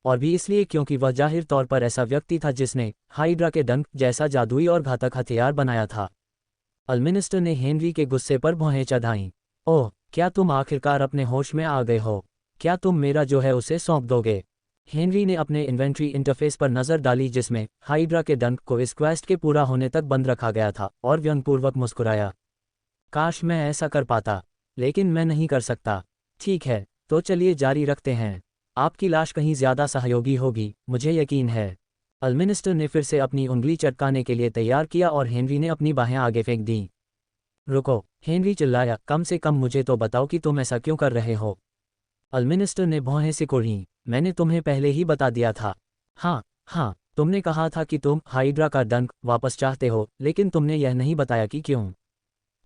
और भी इसलिए क्योंकि वह जाहिर तौर पर ऐसा व्यक्ति था जिसने हाइड्रा के डंक जैसा जादुई और घातक हथियार बनाया था। एल्मिनिस्टर ने हेनरी के गुस्से पर भौहें चढ़ाईं। ओह, क्या तुम आखिरकार अपने होश में आ गए हो? क्या तुम मेरा जो है उसे सौंप दोगे? हेनरी ने अपने इन्वेंट्री इंटरफेस पर नज़र डाली जिसमें हाइड्रा के डंक को इस क्वेस्ट के पूरा होने तक बंद रखा गया था और व्यंग्यपूर्वक मुस्कुराया। काश मैं ऐसा कर पाता, लेकिन मैं नहीं कर सकता। ठीक है, तो चलिए जारी रखते हैं। आपकी लाश कहीं ज़्यादा सहयोगी होगी, मुझे यकीन है। एल्मिनिस्टर ने फिर से अपनी उंगली चटकाने के लिए तैयार किया और हेनरी ने अपनी बाहें आगे फेंक दी। रुको, हेनरी चिल्लाया, कम से कम मुझे तो बताओ कि तुम ऐसा क्यों कर रहे हो? एल्मिनिस्टर ने भौहें सिकोड़ीं। मैंने तुम्हें पहले ही बता दिया था। हाँ, तुमने कहा था कि तुम हाइड्रा का डंक वापस चाहते हो, लेकिन तुमने यह नहीं बताया कि क्यों।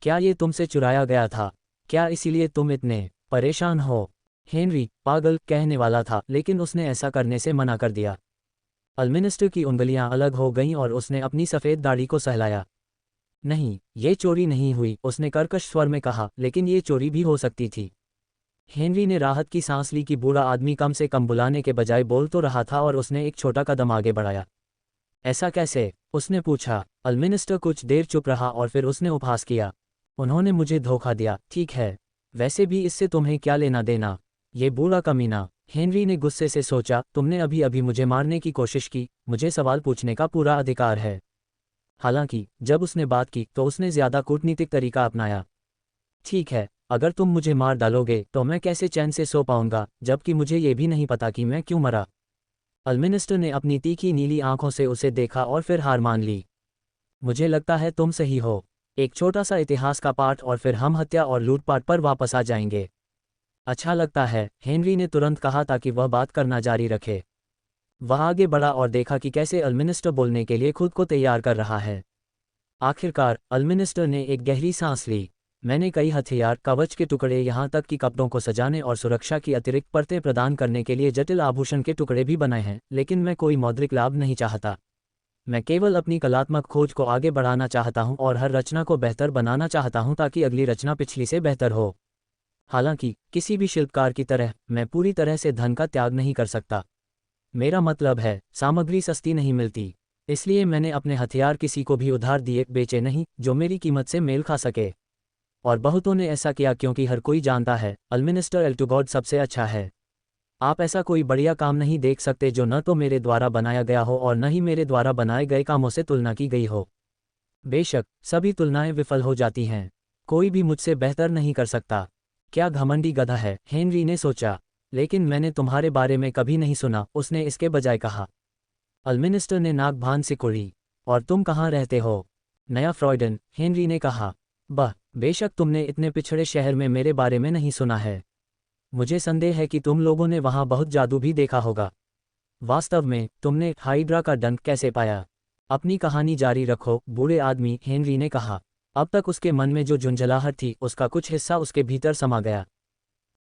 क्या ये तुमसे चुराया गया था? क्या इसीलिए तुम इतने परेशान हो? हेनरी पागल कहने वाला था, लेकिन उसने ऐसा करने से मना कर दिया। एल्मिनिस्टर की उंगलियां अलग हो गईं और उसने अपनी सफ़ेद दाढ़ी को सहलाया। नहीं, ये चोरी नहीं हुई, उसने कर्कश स्वर में कहा, लेकिन ये चोरी भी हो सकती थी। हेनरी ने राहत की सांस ली कि बूढ़ा आदमी कम से कम बुलाने के बजाय बोल तो रहा था और उसने एक छोटा कदम आगे बढ़ाया। ऐसा कैसे? उसने पूछा। एल्मिनिस्टर कुछ देर चुप रहा और फिर उसने उपहास किया। उन्होंने मुझे धोखा दिया, ठीक है। वैसे भी इससे तुम्हें क्या लेना देना? ये बूढ़ा कमीना। हेनरी ने गुस्से से सोचा, तुमने अभी अभी मुझे मारने की कोशिश की, मुझे सवाल पूछने का पूरा अधिकार है। हालांकि जब उसने बात की तो उसने ज्यादा कूटनीतिक तरीका अपनाया। ठीक है, अगर तुम मुझे मार डालोगे तो मैं कैसे चैन से सो पाऊंगा, जबकि मुझे ये भी नहीं पता कि मैं क्यों मरा। एल्मिनिस्टर ने अपनी तीखी नीली आंखों से उसे देखा और फिर हार मान ली। मुझे लगता है तुम सही हो। एक छोटा सा इतिहास का पाठ और फिर हम हत्या और लूटपाट पर वापस आ जाएंगे। अच्छा लगता है, हेनरी ने तुरंत कहा ताकि वह बात करना जारी रखे। वह आगे बढ़ा और देखा कि कैसे एल्मिनिस्टर बोलने के लिए खुद को तैयार कर रहा है। आखिरकार एल्मिनिस्टर ने एक गहरी सांस ली। मैंने कई हथियार, कवच के टुकड़े, यहाँ तक कि कपड़ों को सजाने और सुरक्षा की अतिरिक्त परतें प्रदान करने के लिए जटिल आभूषण के टुकड़े भी बनाए हैं, लेकिन मैं कोई मौद्रिक लाभ नहीं चाहता। मैं केवल अपनी कलात्मक खोज को आगे बढ़ाना चाहता हूँ और हर रचना को बेहतर बनाना चाहता हूँ ताकि अगली रचना पिछली से बेहतर हो। हालांकि किसी भी शिल्पकार की तरह मैं पूरी तरह से धन का त्याग नहीं कर सकता। मेरा मतलब है, सामग्री सस्ती नहीं मिलती, इसलिए मैंने अपने हथियार किसी को भी उधार दिए बेचे नहीं जो मेरी कीमत से मेल खा सके। और बहुतों ने ऐसा किया क्योंकि हर कोई जानता है एल्मिनिस्टर एल्टुगॉड सबसे अच्छा है। आप ऐसा कोई बढ़िया काम नहीं देख सकते जो न तो मेरे द्वारा बनाया गया हो और न ही मेरे द्वारा बनाए गए कामों से तुलना की गई हो। बेशक सभी तुलनाएं विफल हो जाती हैं, कोई भी मुझसे बेहतर नहीं कर सकता। क्या घमंडी गधा है, हेनरी ने सोचा। लेकिन मैंने तुम्हारे बारे में कभी नहीं सुना, उसने इसके बजाय कहा। एल्मिनिस्टर ने नाक भान सिकुड़ी। और तुम कहाँ रहते हो? नया फ्रॉयडन, हेनरी ने कहा। बेशक तुमने इतने पिछड़े शहर में मेरे बारे में नहीं सुना है। मुझे संदेह है कि तुम लोगों ने वहाँ बहुत जादू भी देखा होगा। वास्तव में तुमने हाइड्रा का डंक कैसे पाया? अपनी कहानी जारी रखो, बूढ़े आदमी, हेनरी ने कहा। अब तक उसके मन में जो झुंझलाहट थी उसका कुछ हिस्सा उसके भीतर समा गया।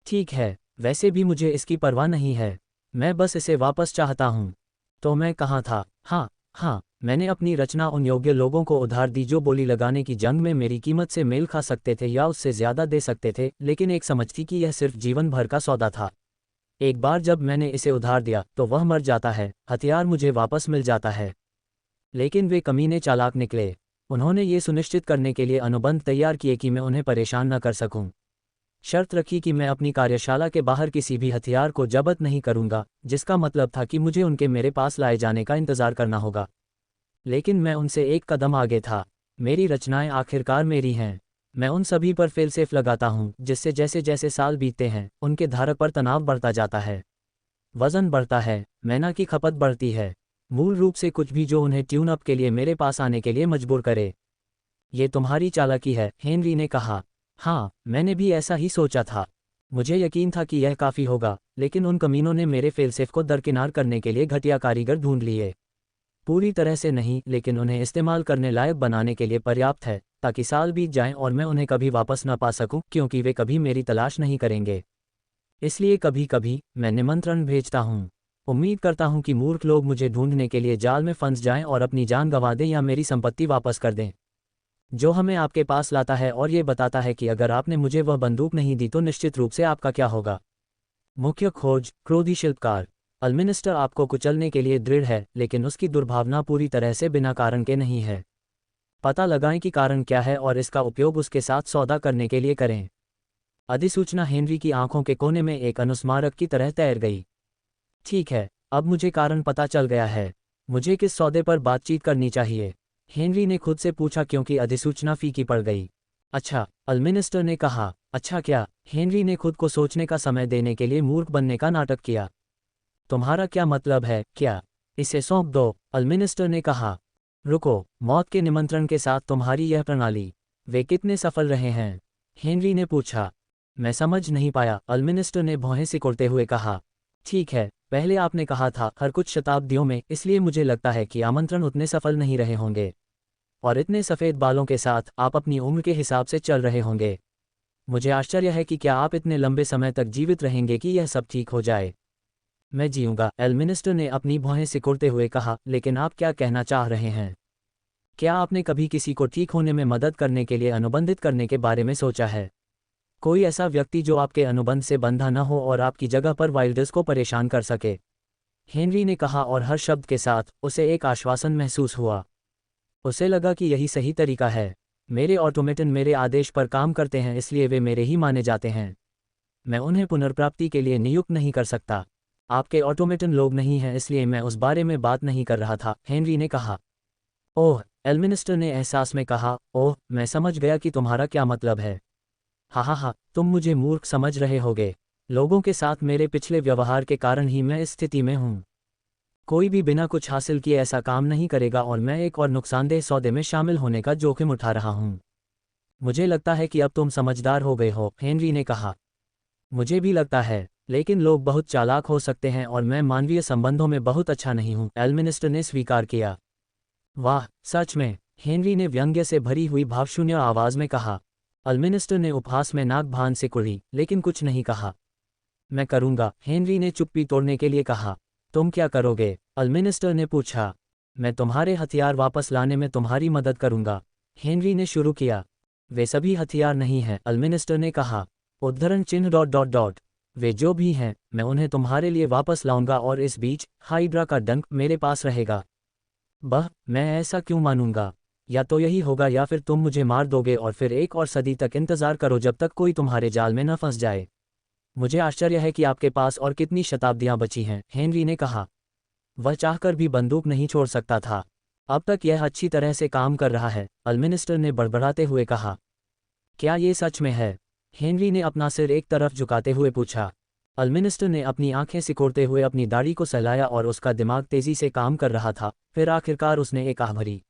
ठीक है, वैसे भी मुझे इसकी परवाह नहीं है, मैं बस इसे वापस चाहता हूँ। तो मैं कहाँ था? हाँ, मैंने अपनी रचना उन योग्य लोगों को उधार दी जो बोली लगाने की जंग में मेरी कीमत से मेल खा सकते थे या उससे ज्यादा दे सकते थे, लेकिन एक समझ थी कि यह सिर्फ जीवन भर का सौदा था। एक बार जब मैंने इसे उधार दिया तो वह मर जाता है, हथियार मुझे वापस मिल जाता है। लेकिन वे कमीने चालाक निकले। उन्होंने ये सुनिश्चित करने के लिए अनुबंध तैयार किए कि मैं उन्हें परेशान न कर सकूं। शर्त रखी कि मैं अपनी कार्यशाला के बाहर किसी भी हथियार को जब्त नहीं करूंगा, जिसका मतलब था कि मुझे उनके मेरे पास लाए जाने का इंतजार करना होगा। लेकिन मैं उनसे एक कदम आगे था। मेरी रचनाएं आखिरकार मेरी हैं। मैं उन सभी पर फेलसेफ लगाता हूं, जिससे जैसे जैसे साल बीतते हैं उनके धारक पर तनाव बढ़ता जाता है, वजन बढ़ता है, मैना की खपत बढ़ती है। मूल रूप से कुछ भी जो उन्हें ट्यून अप के लिए मेरे पास आने के लिए मजबूर करे। ये तुम्हारी चालाकी है, हेनरी ने कहा। हाँ, मैंने भी ऐसा ही सोचा था। मुझे यकीन था कि यह काफ़ी होगा, लेकिन उन कमीनों ने मेरे फेलसेफ को दरकिनार करने के लिए घटिया कारीगर ढूंढ लिए। पूरी तरह से नहीं, लेकिन उन्हें इस्तेमाल करने लायक बनाने के लिए पर्याप्त है, ताकि साल बीत जाएं और मैं उन्हें कभी वापस न पा सकूं, क्योंकि वे कभी मेरी तलाश नहीं करेंगे। इसलिए कभी कभी मैं निमंत्रण भेजता हूं। उम्मीद करता हूं कि मूर्ख लोग मुझे ढूंढने के लिए जाल में फंस जाएं और अपनी जान गंवा दें या मेरी संपत्ति वापस कर दें। जो हमें आपके पास लाता है और ये बताता है कि अगर आपने मुझे वह बंदूक नहीं दी तो निश्चित रूप से आपका क्या होगा। मुख्य खोज, क्रोधी शिल्पकार। अल्मिनिस्टर आपको कुचलने के लिए दृढ़ है, लेकिन उसकी दुर्भावना पूरी तरह से बिना कारण के नहीं है। पता लगाएं कि कारण क्या है और इसका उपयोग उसके साथ सौदा करने के लिए करें। अधिसूचना हेनरी की आंखों के कोने में एक अनुस्मारक की तरह तैर गई। ठीक है, अब मुझे कारण पता चल गया है। मुझे किस सौदे पर बातचीत करनी चाहिए? हेनरी ने खुद से पूछा, क्योंकि अधिसूचना फीकी पड़ गई। अच्छा, अल्मिनिस्टर ने कहा। अच्छा क्या? हेनरी ने खुद को सोचने का समय देने के लिए मूर्ख बनने का नाटक किया। तुम्हारा क्या मतलब है? क्या इसे सौंप दो? अल्मिनिस्टर ने कहा। रुको, मौत के निमंत्रण के साथ तुम्हारी यह प्रणाली, वे कितने सफल रहे हैं? हेनरी ने पूछा। मैं समझ नहीं पाया, अल्मिनिस्टर ने भौहें सिकुड़ते हुए कहा। ठीक है, पहले आपने कहा था हर कुछ शताब्दियों में, इसलिए मुझे लगता है कि आमंत्रण उतने सफल नहीं रहे होंगे। और इतने सफ़ेद बालों के साथ आप अपनी उम्र के हिसाब से चल रहे होंगे। मुझे आश्चर्य है कि क्या आप इतने लंबे समय तक जीवित रहेंगे कि यह सब ठीक हो जाए। मैं जीऊंगा, एल्मिनिस्टर ने अपनी भौहें सिकुड़ते हुए कहा। लेकिन आप क्या कहना चाह रहे हैं? क्या आपने कभी किसी को ठीक होने में मदद करने के लिए अनुबंधित करने के बारे में सोचा है? कोई ऐसा व्यक्ति जो आपके अनुबंध से बंधा न हो और आपकी जगह पर वाइल्डर्स को परेशान कर सके? हेनरी ने कहा, और हर शब्द के साथ उसे एक आश्वासन महसूस हुआ। उसे लगा कि यही सही तरीका है। मेरे ऑटोमेटन मेरे आदेश पर काम करते हैं, इसलिए वे मेरे ही माने जाते हैं। मैं उन्हें पुनर्प्राप्ति के लिए नियुक्त नहीं कर सकता। आपके ऑटोमेटन लोग नहीं हैं, इसलिए मैं उस बारे में बात नहीं कर रहा था, हेनरी ने कहा। ओह, एल्मिनिस्टर ने एहसास में कहा। ओह, मैं समझ गया कि तुम्हारा क्या मतलब है। हा, तुम मुझे मूर्ख समझ रहे होगे। लोगों के साथ मेरे पिछले व्यवहार के कारण ही मैं इस स्थिति में हूँ। कोई भी बिना कुछ हासिल किए ऐसा काम नहीं करेगा, और मैं एक और नुकसानदेह सौदे में शामिल होने का जोखिम उठा रहा हूँ। मुझे लगता है कि अब तुम समझदार हो गए हो, हेनरी ने कहा। मुझे भी लगता है, लेकिन लोग बहुत चालाक हो सकते हैं और मैं मानवीय संबंधों में बहुत अच्छा नहीं हूँ, एल्मिनिस्टर ने स्वीकार किया। वाह, सच में? हेनरी ने व्यंग्य से भरी हुई भावशून्य आवाज में कहा। अल्मिनिस्टर ने उपहास में नाक भान से कुड़ी, लेकिन कुछ नहीं कहा। मैं करूँगा, हेनरी ने चुप्पी तोड़ने के लिए कहा। तुम क्या करोगे? अल्मिनिस्टर ने पूछा। मैं तुम्हारे हथियार वापस लाने में तुम्हारी मदद करूंगा, हेनरी ने शुरू किया। वे सभी हथियार नहीं हैं, अल्मिनिस्टर ने कहा। उद्धरण चिन्ह ... वे जो भी हैं, मैं उन्हें तुम्हारे लिए वापस लाऊंगा, और इस बीच हाइड्रा का डंक मेरे पास रहेगा। मैं ऐसा क्यों मानूंगा? या तो यही होगा या फिर तुम मुझे मार दोगे और फिर एक और सदी तक इंतजार करो जब तक कोई तुम्हारे जाल में न फंस जाए। मुझे आश्चर्य है कि आपके पास और कितनी शताब्दियां बची हैं, हेनरी ने कहा। वह चाहकर भी बंदूक नहीं छोड़ सकता था। अब तक यह अच्छी तरह से काम कर रहा है, अल्मिनिस्टर ने बड़बड़ाते हुए कहा। क्या ये सच में है? हेनरी ने अपना सिर एक तरफ झुकाते हुए पूछा। अल्मिनिस्टर ने अपनी आंखें सिकोड़ते हुए अपनी दाढ़ी को सहलाया और उसका दिमाग तेजी से काम कर रहा था। फिर आखिरकार उसने एक आह भरी।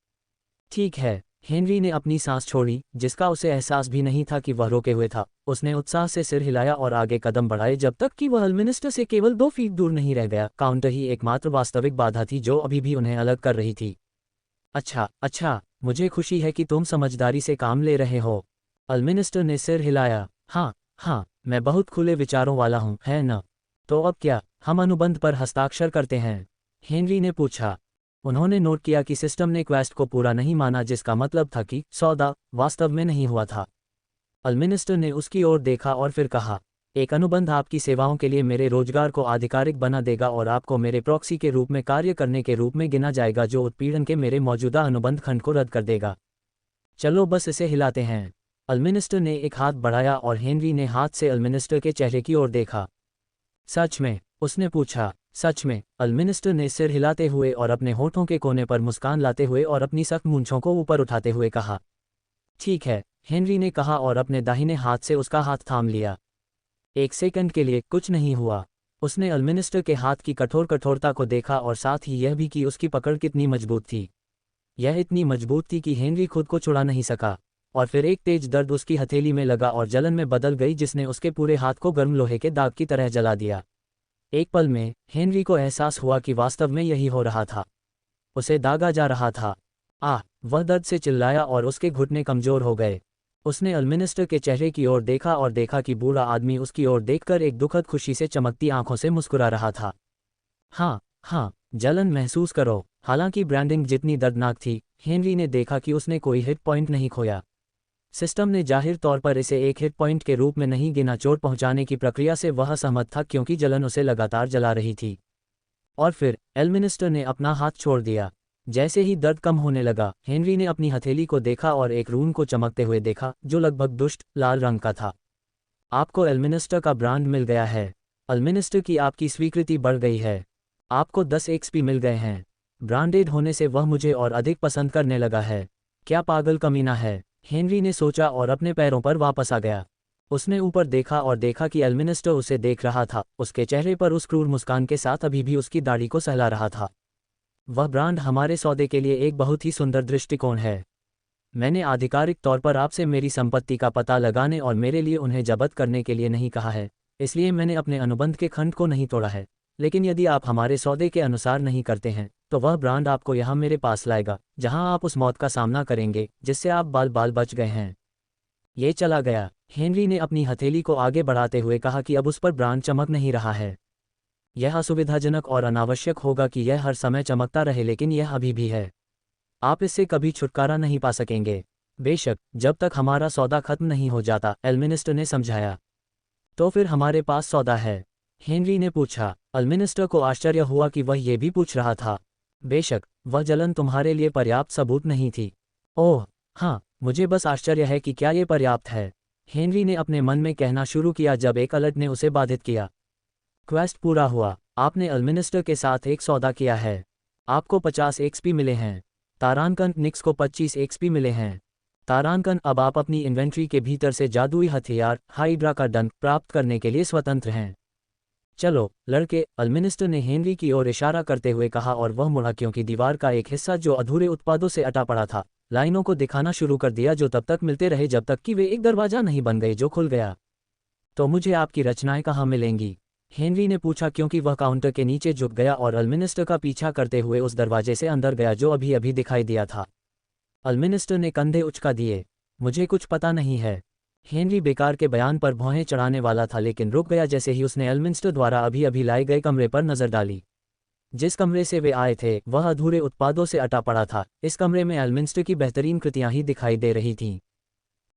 ठीक है, हेनरी ने अपनी सांस छोड़ी, जिसका उसे एहसास भी नहीं था कि वह रोके हुए था। उसने उत्साह से सिर हिलाया और आगे कदम बढ़ाए जब तक कि वह अल्मिनिस्टर से केवल 2 फीट दूर नहीं रह गया। काउंटर ही एकमात्र वास्तविक बाधा थी जो अभी भी उन्हें अलग कर रही थी। अच्छा, मुझे खुशी है कि तुम समझदारी से काम ले रहे हो। अल्मिनिस्टर ने सिर हिलाया। हाँ, मैं बहुत खुले विचारों वाला हूँ, है न? तो अब क्या, हम अनुबंध पर हस्ताक्षर करते हैं? हेनरी ने पूछा। उन्होंने नोट किया कि सिस्टम ने क्वेस्ट को पूरा नहीं माना, जिसका मतलब था कि सौदा वास्तव में नहीं हुआ था। अल्मिनिस्टर ने उसकी ओर देखा और फिर कहा, एक अनुबंध आपकी सेवाओं के लिए मेरे रोजगार को आधिकारिक बना देगा और आपको मेरे प्रॉक्सी के रूप में कार्य करने के रूप में गिना जाएगा, जो उत्पीड़न के मेरे मौजूदा अनुबंध खंड को रद्द कर देगा। चलो बस इसे हिलाते हैं। अल्मिनिस्टर ने एक हाथ बढ़ाया और हेनरी ने हाथ से अल्मिनिस्टर के चेहरे की ओर देखा। सच में? उसने पूछा। सच में, अल्मिनिस्टर ने सिर हिलाते हुए और अपने होठों के कोने पर मुस्कान लाते हुए और अपनी सख्त मूंछों को ऊपर उठाते हुए कहा। ठीक है, हेनरी ने कहा और अपने दाहिने हाथ से उसका हाथ थाम लिया। एक सेकंड के लिए कुछ नहीं हुआ। उसने अल्मिनिस्टर के हाथ की कठोरता को देखा और साथ ही यह भी कि उसकी पकड़ कितनी मजबूत थी। यह इतनी मजबूत थी कि हेनरी खुद को छुड़ा नहीं सका। और फिर एक तेज दर्द उसकी हथेली में लगा और जलन में बदल गई, जिसने उसके पूरे हाथ को गर्म लोहे के दाग की तरह जला दिया। एक पल में हेनरी को एहसास हुआ कि वास्तव में यही हो रहा था। उसे दागा जा रहा था। वह दर्द से चिल्लाया और उसके घुटने कमजोर हो गए। उसने अल्मिनिस्टर के चेहरे की ओर देखा और देखा कि बूढ़ा आदमी उसकी ओर देखकर एक दुखद खुशी से चमकती आंखों से मुस्कुरा रहा था। हाँ, जलन महसूस करो। हालांकि ब्रांडिंग जितनी दर्दनाक थी, हेनरी ने देखा कि उसने कोई हिट पॉइंट नहीं खोया। सिस्टम ने जाहिर तौर पर इसे एक हिट पॉइंट के रूप में नहीं गिना। चोट पहुंचाने की प्रक्रिया से वह असहमत था क्योंकि जलन उसे लगातार जला रही थी। और फिर अल्मिनिस्टर ने अपना हाथ छोड़ दिया। जैसे ही दर्द कम होने लगा, हेनरी ने अपनी हथेली को देखा और एक रून को चमकते हुए देखा जो लगभग दुष्ट लाल रंग का था। आपको अल्मिनिस्टर का ब्रांड मिल गया है। अल्मिनिस्टर की आपकी स्वीकृति बढ़ गई है। आपको 10 एक्सपी मिल गए हैं। ब्रांडेड होने से वह मुझे और अधिक पसंद करने लगा है। क्या पागल कमीना है, हेनरी ने सोचा और अपने पैरों पर वापस आ गया। उसने ऊपर देखा और देखा कि अल्मिनिस्टर उसे देख रहा था। उसके चेहरे पर उस क्रूर मुस्कान के साथ अभी भी उसकी दाढ़ी को सहला रहा था। वह ब्रांड हमारे सौदे के लिए एक बहुत ही सुंदर दृष्टिकोण है। मैंने आधिकारिक तौर पर आपसे मेरी संपत्ति का पता लगाने और मेरे लिए उन्हें जब्त करने के लिए नहीं कहा है, इसलिए मैंने अपने अनुबंध के खंड को नहीं तोड़ा है। लेकिन यदि आप हमारे सौदे के अनुसार नहीं करते हैं तो वह ब्रांड आपको यहाँ मेरे पास लाएगा, जहाँ आप उस मौत का सामना करेंगे जिससे आप बाल बाल बच गए हैं। ये चला गया। हेनरी ने अपनी हथेली को आगे बढ़ाते हुए कहा कि अब उस पर ब्रांड चमक नहीं रहा है। यह असुविधाजनक और अनावश्यक होगा कि यह हर समय चमकता रहे, लेकिन यह अभी भी है। आप इससे कभी छुटकारा नहीं पा सकेंगे, बेशक जब तक हमारा सौदा खत्म नहीं हो जाता, अल्मिनिस्टर ने समझाया। तो फिर हमारे पास सौदा है? हेनरी ने पूछा। अल्मिनिस्टर को आश्चर्य हुआ कि वह ये भी पूछ रहा था। बेशक, वह जलन तुम्हारे लिए पर्याप्त सबूत नहीं थी। ओह हाँ, मुझे बस आश्चर्य है कि क्या ये पर्याप्त है, हेनरी ने अपने मन में कहना शुरू किया जब एक अलर्ट ने उसे बाधित किया। क्वेस्ट पूरा हुआ। आपने अल्मिनिस्टर के साथ एक सौदा किया है। आपको 50 एक्सपी मिले हैं। तारांकन निक्स को 25 एक्सपी मिले हैं। तारांकन, अब आप अपनी इन्वेंट्री के भीतर से जादुई हथियार हाइड्रा का दंड प्राप्त करने के लिए स्वतंत्र हैं। चलो लड़के, अल्मिनिस्टर ने हेनरी की ओर इशारा करते हुए कहा और वह मुड़ा क्योंकि दीवार का एक हिस्सा जो अधूरे उत्पादों से अटा पड़ा था, लाइनों को दिखाना शुरू कर दिया जो तब तक मिलते रहे जब तक कि वे एक दरवाजा नहीं बन गए जो खुल गया। तो मुझे आपकी रचनाएं कहाँ मिलेंगी, हेनरी ने पूछा क्योंकि वह काउंटर के नीचे झुक गया और अल्मिनिस्टर का पीछा करते हुए उस दरवाजे से अंदर गया जो अभी अभी दिखाई दिया था। अल्मिनिस्टर ने कंधे उचका दिए। मुझे कुछ पता नहीं है। हेनरी बेकार के बयान पर भौहें चढ़ाने वाला था, लेकिन रुक गया जैसे ही उसने अल्मिनिस्टर द्वारा अभी अभी लाए गए कमरे पर नजर डाली। जिस कमरे से वे आए थे वह अधूरे उत्पादों से अटा पड़ा था। इस कमरे में अल्मिनिस्टर की बेहतरीन कृतियां ही दिखाई दे रही थीं।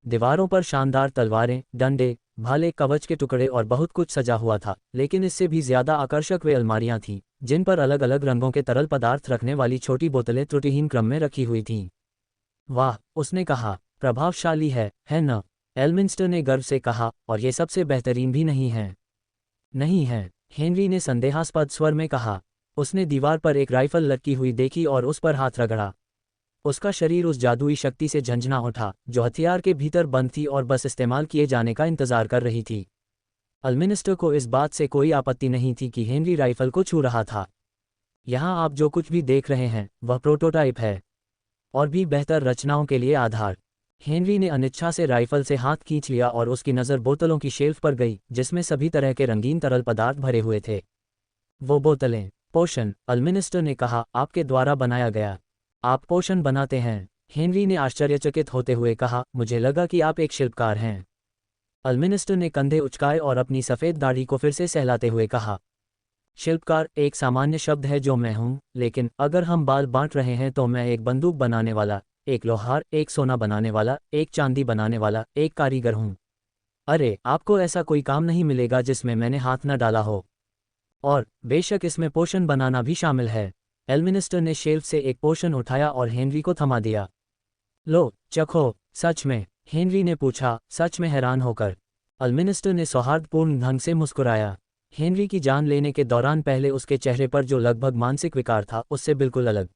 दीवारों पर शानदार तलवारें, डंडे, भाले, कवच के टुकड़े और बहुत कुछ सजा हुआ था, लेकिन इससे भी ज्यादा आकर्षक वे अलमारियां थीं जिन पर अलग अलग रंगों के तरल पदार्थ रखने वाली छोटी बोतलें त्रुटिहीन क्रम में रखी हुई थीं। वाह, उसने कहा, प्रभावशाली है न? अल्मिनिस्टर ने गर्व से कहा, और ये सबसे बेहतरीन भी नहीं है। नहीं है, हेनरी ने संदेहास्पद स्वर में कहा। उसने दीवार पर एक राइफल लटकी हुई देखी और उस पर हाथ रगड़ा। उसका शरीर उस जादुई शक्ति से झंझना उठा जो हथियार के भीतर बंद थी और बस इस्तेमाल किए जाने का इंतजार कर रही थी। अल्मिनिस्टर को इस बात से कोई आपत्ति नहीं थी कि हेनरी राइफल को छू रहा था। यहाँ आप जो कुछ भी देख रहे हैं वह प्रोटोटाइप है, और भी बेहतर रचनाओं के लिए आधार। हेनरी ने अनिच्छा से राइफल से हाथ खींच लिया और उसकी नज़र बोतलों की शेल्फ पर गई जिसमें सभी तरह के रंगीन तरल पदार्थ भरे हुए थे। वो बोतलें पोशन, अल्मिनिस्टर ने कहा, आपके द्वारा बनाया गया। आप पोशन बनाते हैं? हेनरी ने आश्चर्यचकित होते हुए कहा, मुझे लगा कि आप एक शिल्पकार हैं। अल्मिनिस्टर ने कंधे उचकाए और अपनी सफ़ेद दाढ़ी को फिर से सहलाते हुए कहा, शिल्पकार एक सामान्य शब्द है जो मैं हूँ, लेकिन अगर हम बाल बांट रहे हैं तो मैं एक बंदूक बनाने वाला, एक लोहार, एक सोना बनाने वाला, एक चांदी बनाने वाला, एक कारीगर हूँ। अरे, आपको ऐसा कोई काम नहीं मिलेगा जिसमें मैंने हाथ न डाला हो। और बेशक इसमें पोशन बनाना भी शामिल है। एल्मिनिस्टर ने शेल्फ से एक पोशन उठाया और हेनरी को थमा दिया। लो, चखो। सच में? हेनरी ने पूछा, सच में हैरान होकर। एल्मिनिस्टर ने सौहार्दपूर्ण ढंग से मुस्कुराया। हेनरी की जान लेने के दौरान पहले उसके चेहरे पर जो लगभग मानसिक विकार था उससे बिल्कुल अलग।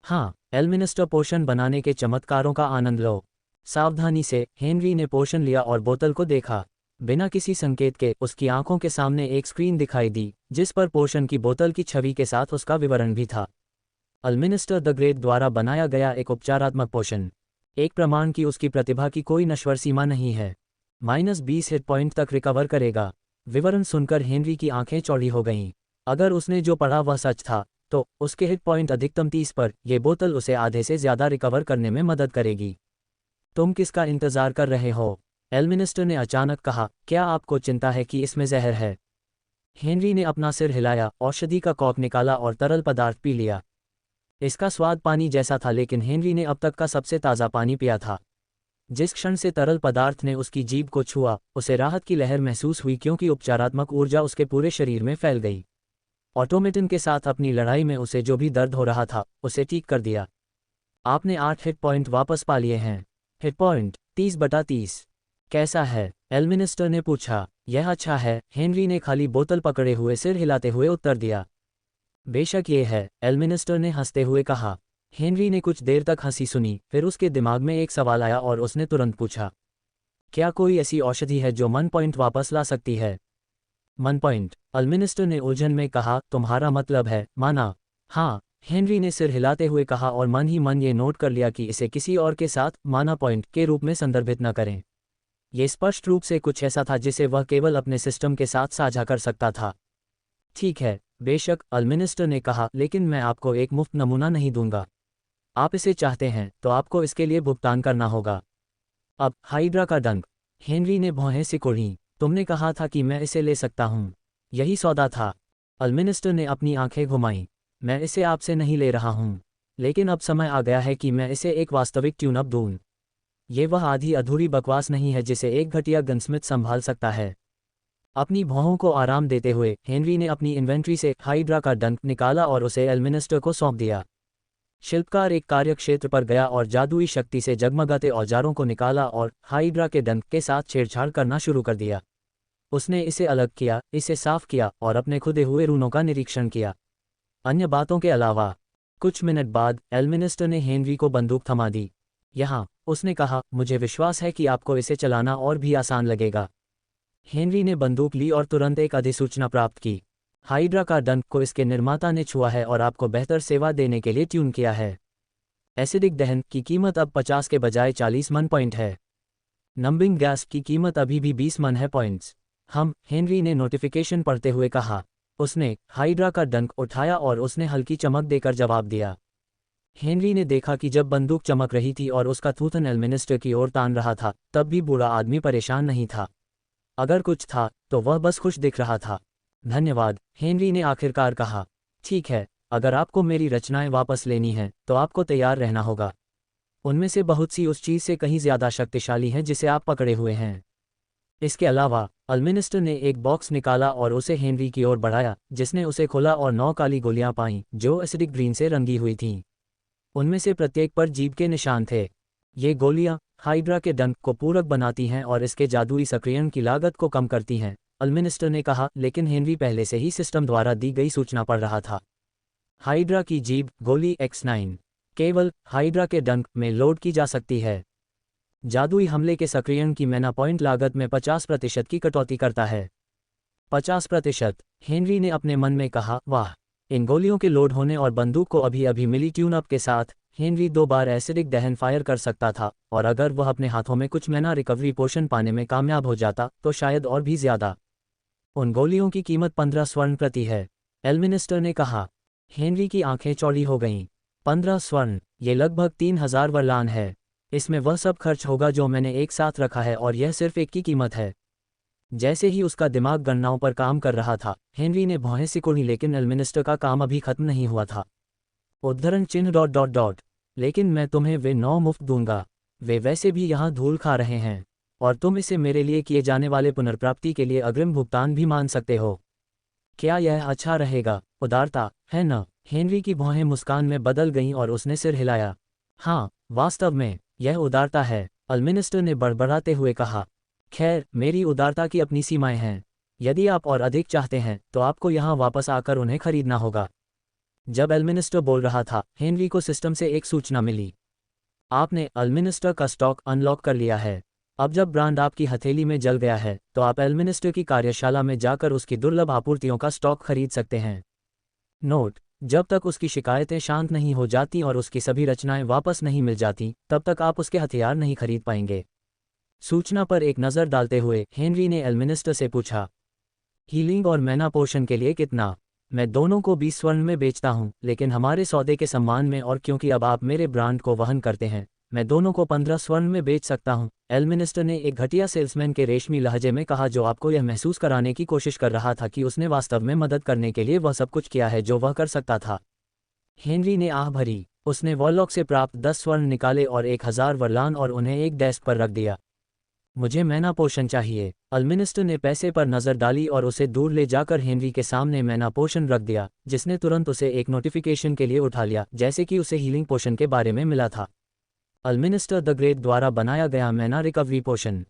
हाँ, एल्मिनिस्टर पोशन बनाने के चमत्कारों का आनंद लो। सावधानी से हेनरी ने पोशन लिया और बोतल को देखा। बिना किसी संकेत के उसकी आंखों के सामने एक स्क्रीन दिखाई दी जिस पर पोशन की बोतल की छवि के साथ उसका विवरण भी था। एल्मिनिस्टर द ग्रेट द्वारा बनाया गया एक उपचारात्मक पोशन। एक प्रमाण की उसकी प्रतिभा की कोई नश्वर सीमा नहीं है। -20 हिट पॉइंट तक रिकवर करेगा। विवरण सुनकर हेनरी की आंखें चौड़ी हो गईं। अगर उसने जो पढ़ा वह सच था तो उसके हिट पॉइंट अधिकतम 30 पर यह बोतल उसे आधे से ज़्यादा रिकवर करने में मदद करेगी। तुम किसका इंतज़ार कर रहे हो? एल्मिनिस्टर ने अचानक कहा, क्या आपको चिंता है कि इसमें जहर है? हेनरी ने अपना सिर हिलाया, औषधि का कॉर्क निकाला और तरल पदार्थ पी लिया। इसका स्वाद पानी जैसा था, लेकिन हेनरी ने अब तक का सबसे ताज़ा पानी पिया था। जिस क्षण से तरल पदार्थ ने उसकी जीभ को छुआ, उसे राहत की लहर महसूस हुई क्योंकि उपचारात्मक ऊर्जा उसके पूरे शरीर में फैल गई। ऑटोमेटन के साथ अपनी लड़ाई में उसे जो भी दर्द हो रहा था उसे ठीक कर दिया। आपने 8 हिट पॉइंट वापस पा लिए हैं। Hit point 30/30। कैसा है? एल्मिनिस्टर ने पूछा। यह अच्छा है, हेनरी ने खाली बोतल पकड़े हुए सिर हिलाते हुए उत्तर दिया। बेशक ये है, एल्मिनिस्टर ने हंसते हुए कहा। हेनरी ने कुछ देर तक हंसी सुनी, फिर उसके दिमाग में एक सवाल आया और उसने तुरंत पूछा, क्या कोई ऐसी औषधि है जो मन पॉइंट वापस ला सकती है? मन पॉइंट? एल्मिनिस्टर ने उलझन में कहा, तुम्हारा मतलब है माना? हाँ, हेनरी ने सिर हिलाते हुए कहा और मन ही मन ये नोट कर लिया कि इसे किसी और के साथ माना पॉइंट के रूप में संदर्भित न करें। ये स्पष्ट रूप से कुछ ऐसा था जिसे वह केवल अपने सिस्टम के साथ साझा कर सकता था। ठीक है, बेशक, एल्मिनिस्टर ने कहा, लेकिन मैं आपको एक मुफ्त नमूना नहीं दूंगा। आप इसे चाहते हैं तो आपको इसके लिए भुगतान करना होगा। अब हाइड्रा का डंक। हेनरी ने भौहें सिकोड़ी। तुमने कहा था कि मैं इसे ले सकता हूँ। यही सौदा था। एल्मिनिस्टर ने अपनी आंखें घुमाईं। मैं इसे आपसे नहीं ले रहा हूँ, लेकिन अब समय आ गया है कि मैं इसे एक वास्तविक ट्यून अप दूँ। ये वह आधी अधूरी बकवास नहीं है जिसे एक घटिया गनस्मिथ संभाल सकता है। अपनी भौहों को आराम देते हुए हेनरी ने अपनी इन्वेंट्री से हाइड्रा का डंक निकाला और उसे एल्मिनिस्टर को सौंप दिया। शिल्पकार एक कार्यक्षेत्र पर गया और जादुई शक्ति से जगमगाते औजारों को निकाला और हाइड्रा के डंक के साथ छेड़छाड़ करना शुरू कर दिया। उसने इसे अलग किया, इसे साफ किया और अपने खुदे हुए रूनों का निरीक्षण किया। अन्य बातों के अलावा कुछ मिनट बाद एल्मिनिस्टर ने हेनरी को बंदूक थमा दी। यहाँ, उसने कहा, मुझे विश्वास है कि आपको इसे चलाना और भी आसान लगेगा। हेनरी ने बंदूक ली और तुरंत एक अधिसूचना प्राप्त की। हाइड्रा का डंक को इसके निर्माता ने छुआ है और आपको बेहतर सेवा देने के लिए ट्यून किया है। एसिडिक दहन की कीमत अब 50 के बजाय 40 मन पॉइंट है। नंबिंग गैस की कीमत अभी भी 20 मन है पॉइंट्स। हेनरी ने नोटिफिकेशन पढ़ते हुए कहा। उसने हाइड्रा का डंक उठाया और उसने हल्की चमक देकर जवाब दिया। हेनरी ने देखा कि जब बंदूक चमक रही थी और उसका थूथन एल्मिनिस्टर की ओर तान रहा था, तब भी बूढ़ा आदमी परेशान नहीं था। अगर कुछ था तो वह बस खुश दिख रहा था। धन्यवाद, हेनरी ने आखिरकार कहा। ठीक है, अगर आपको मेरी रचनाएं वापस लेनी हैं तो आपको तैयार रहना होगा। उनमें से बहुत सी उस चीज़ से कहीं ज़्यादा शक्तिशाली हैं जिसे आप पकड़े हुए हैं। इसके अलावा एल्मिनिस्टर ने एक बॉक्स निकाला और उसे हेनरी की ओर बढ़ाया, जिसने उसे खोला और 9 काली गोलियां पाईं जो एसिडिक ग्रीन से रंगी हुई थीं। उनमें से प्रत्येक पर जीभ के निशान थे। ये गोलियां हाइड्रा के डंक को पूरक बनाती हैं और इसके जादुई सक्रियण की लागत को कम करती हैं, एल्मिनिस्टर ने कहा, लेकिन हेनरी पहले से ही सिस्टम द्वारा दी गई सूचना पढ़ रहा था। हाइड्रा की जीभ गोली X9 केवल हाइड्रा के डंक में लोड की जा सकती है। जादुई हमले के सक्रियण की मैना पॉइंट लागत में 50% की कटौती करता है। 50%? हेनरी ने अपने मन में कहा, वाह। इन गोलियों के लोड होने और बंदूक को अभी अभी मिली ट्यून अप के साथ हेनरी 2 बार एसिडिक दहन फायर कर सकता था, और अगर वह अपने हाथों में कुछ मैना रिकवरी पोशन पाने में कामयाब हो जाता तो शायद और भी ज्यादा। उन गोलियों की कीमत 15 स्वर्ण प्रति है, एल्मिनिस्टर ने कहा। हेनरी की आंखें चौड़ी हो गईं। 15 स्वर्ण, ये लगभग 3000 वर्लान है। इसमें वह सब खर्च होगा जो मैंने एक साथ रखा है और यह सिर्फ एक की कीमत है। जैसे ही उसका दिमाग गणनाओं पर काम कर रहा था, हेनरी ने भौहें सिकोड़ी, लेकिन एल्मिनिस्टर का काम अभी खत्म नहीं हुआ था। उद्धरण चिन्ह ... लेकिन मैं तुम्हें वे 9 मुफ्त दूंगा। वे वैसे भी यहाँ धूल खा रहे हैं। और तुम इसे मेरे लिए किए जाने वाले पुनर्प्राप्ति के लिए अग्रिम भुगतान भी मान सकते हो। क्या यह अच्छा रहेगा? उदारता, है न? हेनरी की भौहें मुस्कान में बदल गईं और उसने सिर हिलाया। हाँ, वास्तव में, यह उदारता है, अलमिनिस्टर ने बड़बड़ाते हुए कहा। खैर, मेरी उदारता की अपनी सीमाएं हैं। यदि आप और अधिक चाहते हैं तो आपको यहाँ वापस आकर उन्हें खरीदना होगा। जब अलमिनिस्टर बोल रहा था, हेनरी को सिस्टम से एक सूचना मिली। आपने अलमिनिस्टर का स्टॉक अनलॉक कर लिया है। अब जब ब्रांड आपकी हथेली में जल गया है तो आप अलमिनिस्टर की कार्यशाला में जाकर उसकी दुर्लभ आपूर्तियों का स्टॉक खरीद सकते हैं। नोट: जब तक उसकी शिकायतें शांत नहीं हो जाती और उसकी सभी रचनाएं वापस नहीं मिल जाती, तब तक आप उसके हथियार नहीं खरीद पाएंगे। सूचना पर एक नज़र डालते हुए हेनरी ने अलमिनिस्टर से पूछा, हीलिंग और मैना पोशन के लिए कितना? मैं दोनों को 20 स्वर्ण में बेचता हूं, लेकिन हमारे सौदे के सम्मान में और क्योंकि अब आप मेरे ब्रांड को वहन करते हैं, मैं दोनों को 15 स्वर्ण में बेच सकता हूं। अलमिनिस्टर ने एक घटिया सेल्समैन के रेशमी लहजे में कहा, जो आपको यह महसूस कराने की कोशिश कर रहा था कि उसने वास्तव में मदद करने के लिए वह सब कुछ किया है जो वह कर सकता था। हेनरी ने आह भरी। उसने वॉरलॉक से प्राप्त 10 स्वर्ण निकाले और 1000 वर्लान और उन्हें एक डेस्क पर रख दिया। मुझे मैना पोशन चाहिए। अलमिनिस्टर ने पैसे पर नज़र डाली और उसे दूर ले जाकर हेनरी के सामने मैना पोशन रख दिया, जिसने तुरंत उसे एक नोटिफिकेशन के लिए उठा लिया, जैसे कि उसे हीलिंग पोशन के बारे में मिला था। अलमिनिस्टर द ग्रेट द्वारा बनाया गया मैना रिकवरी पोशन।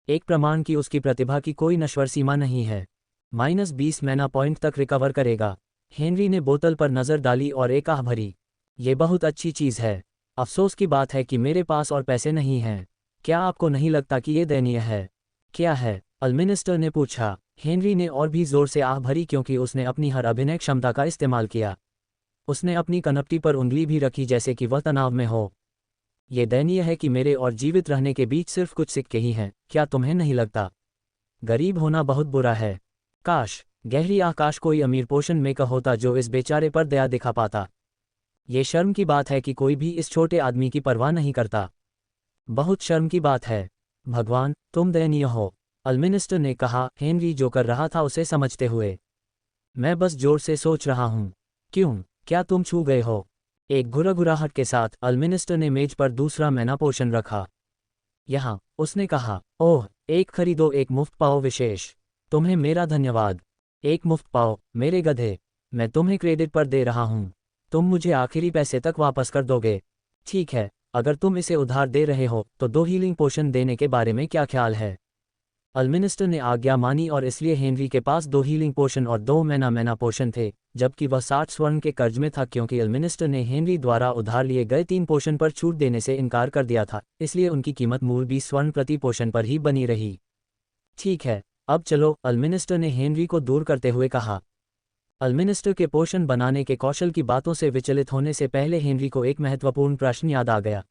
एक प्रमाण कि उसकी प्रतिभा की कोई नश्वर सीमा नहीं है। -20 मैना पॉइंट तक रिकवर करेगा। हेनरी ने बोतल पर नज़र डाली और एक आह भरी। ये बहुत अच्छी चीज़ है। अफसोस की बात है कि मेरे पास और पैसे नहीं हैं। क्या आपको नहीं लगता कि ये दयनीय है? क्या है? अलमिनिस्टर ने पूछा। हेनरी ने और भी जोर से आह भरी क्योंकि उसने अपनी हर अभिनय क्षमता का इस्तेमाल किया। उसने अपनी कनपटी पर उंगली भी रखी जैसे कि वह तनाव में हो। ये दयनीय है कि मेरे और जीवित रहने के बीच सिर्फ कुछ सिक्के ही हैं, क्या तुम्हें नहीं लगता? गरीब होना बहुत बुरा है। काश गहरी आकाश कोई अमीर पोषण मेकर होता जो इस बेचारे पर दया दिखा पाता। ये शर्म की बात है कि कोई भी इस छोटे आदमी की परवाह नहीं करता। बहुत शर्म की बात है। भगवान, तुम दयनीय हो, अलमिनिस्टर ने कहा, हेनरी जो कर रहा था उसे समझते हुए। मैं बस जोर से सोच रहा हूँ। क्यों? क्या तुम छू गए हो? एक घुरघुराहट के साथ अलमिनिस्टर ने मेज पर दूसरा मैना पोशन रखा। यहाँ, उसने कहा, ओह, एक खरीदो एक मुफ्त पाओ विशेष। तुम्हें मेरा धन्यवाद। एक मुफ्त पाओ, मेरे गधे। मैं तुम्हें क्रेडिट पर दे रहा हूँ। तुम मुझे आखिरी पैसे तक वापस कर दोगे। ठीक है, अगर तुम इसे उधार दे रहे हो तो 2 हीलिंग पोशन देने के बारे में क्या ख्याल है? अलमिनिस्टर ने आज्ञा मानी और इसलिए हेनरी के पास 2 हीलिंग पोशन और 2 मैना पोशन थे, जबकि वह 60 स्वर्ण के कर्ज में था क्योंकि अलमिनिस्टर ने हेनरी द्वारा उधार लिए गए 3 पोशन पर छूट देने से इनकार कर दिया था, इसलिए उनकी कीमत मूल 20 स्वर्ण प्रति पोशन पर ही बनी रही। ठीक है, अब चलो, अलमिनिस्टर ने हेनरी को दूर करते हुए कहा। अलमिनिस्टर के पोशन बनाने के कौशल की बातों से विचलित होने से पहले हेनरी को एक महत्वपूर्ण प्रश्न याद आ गया।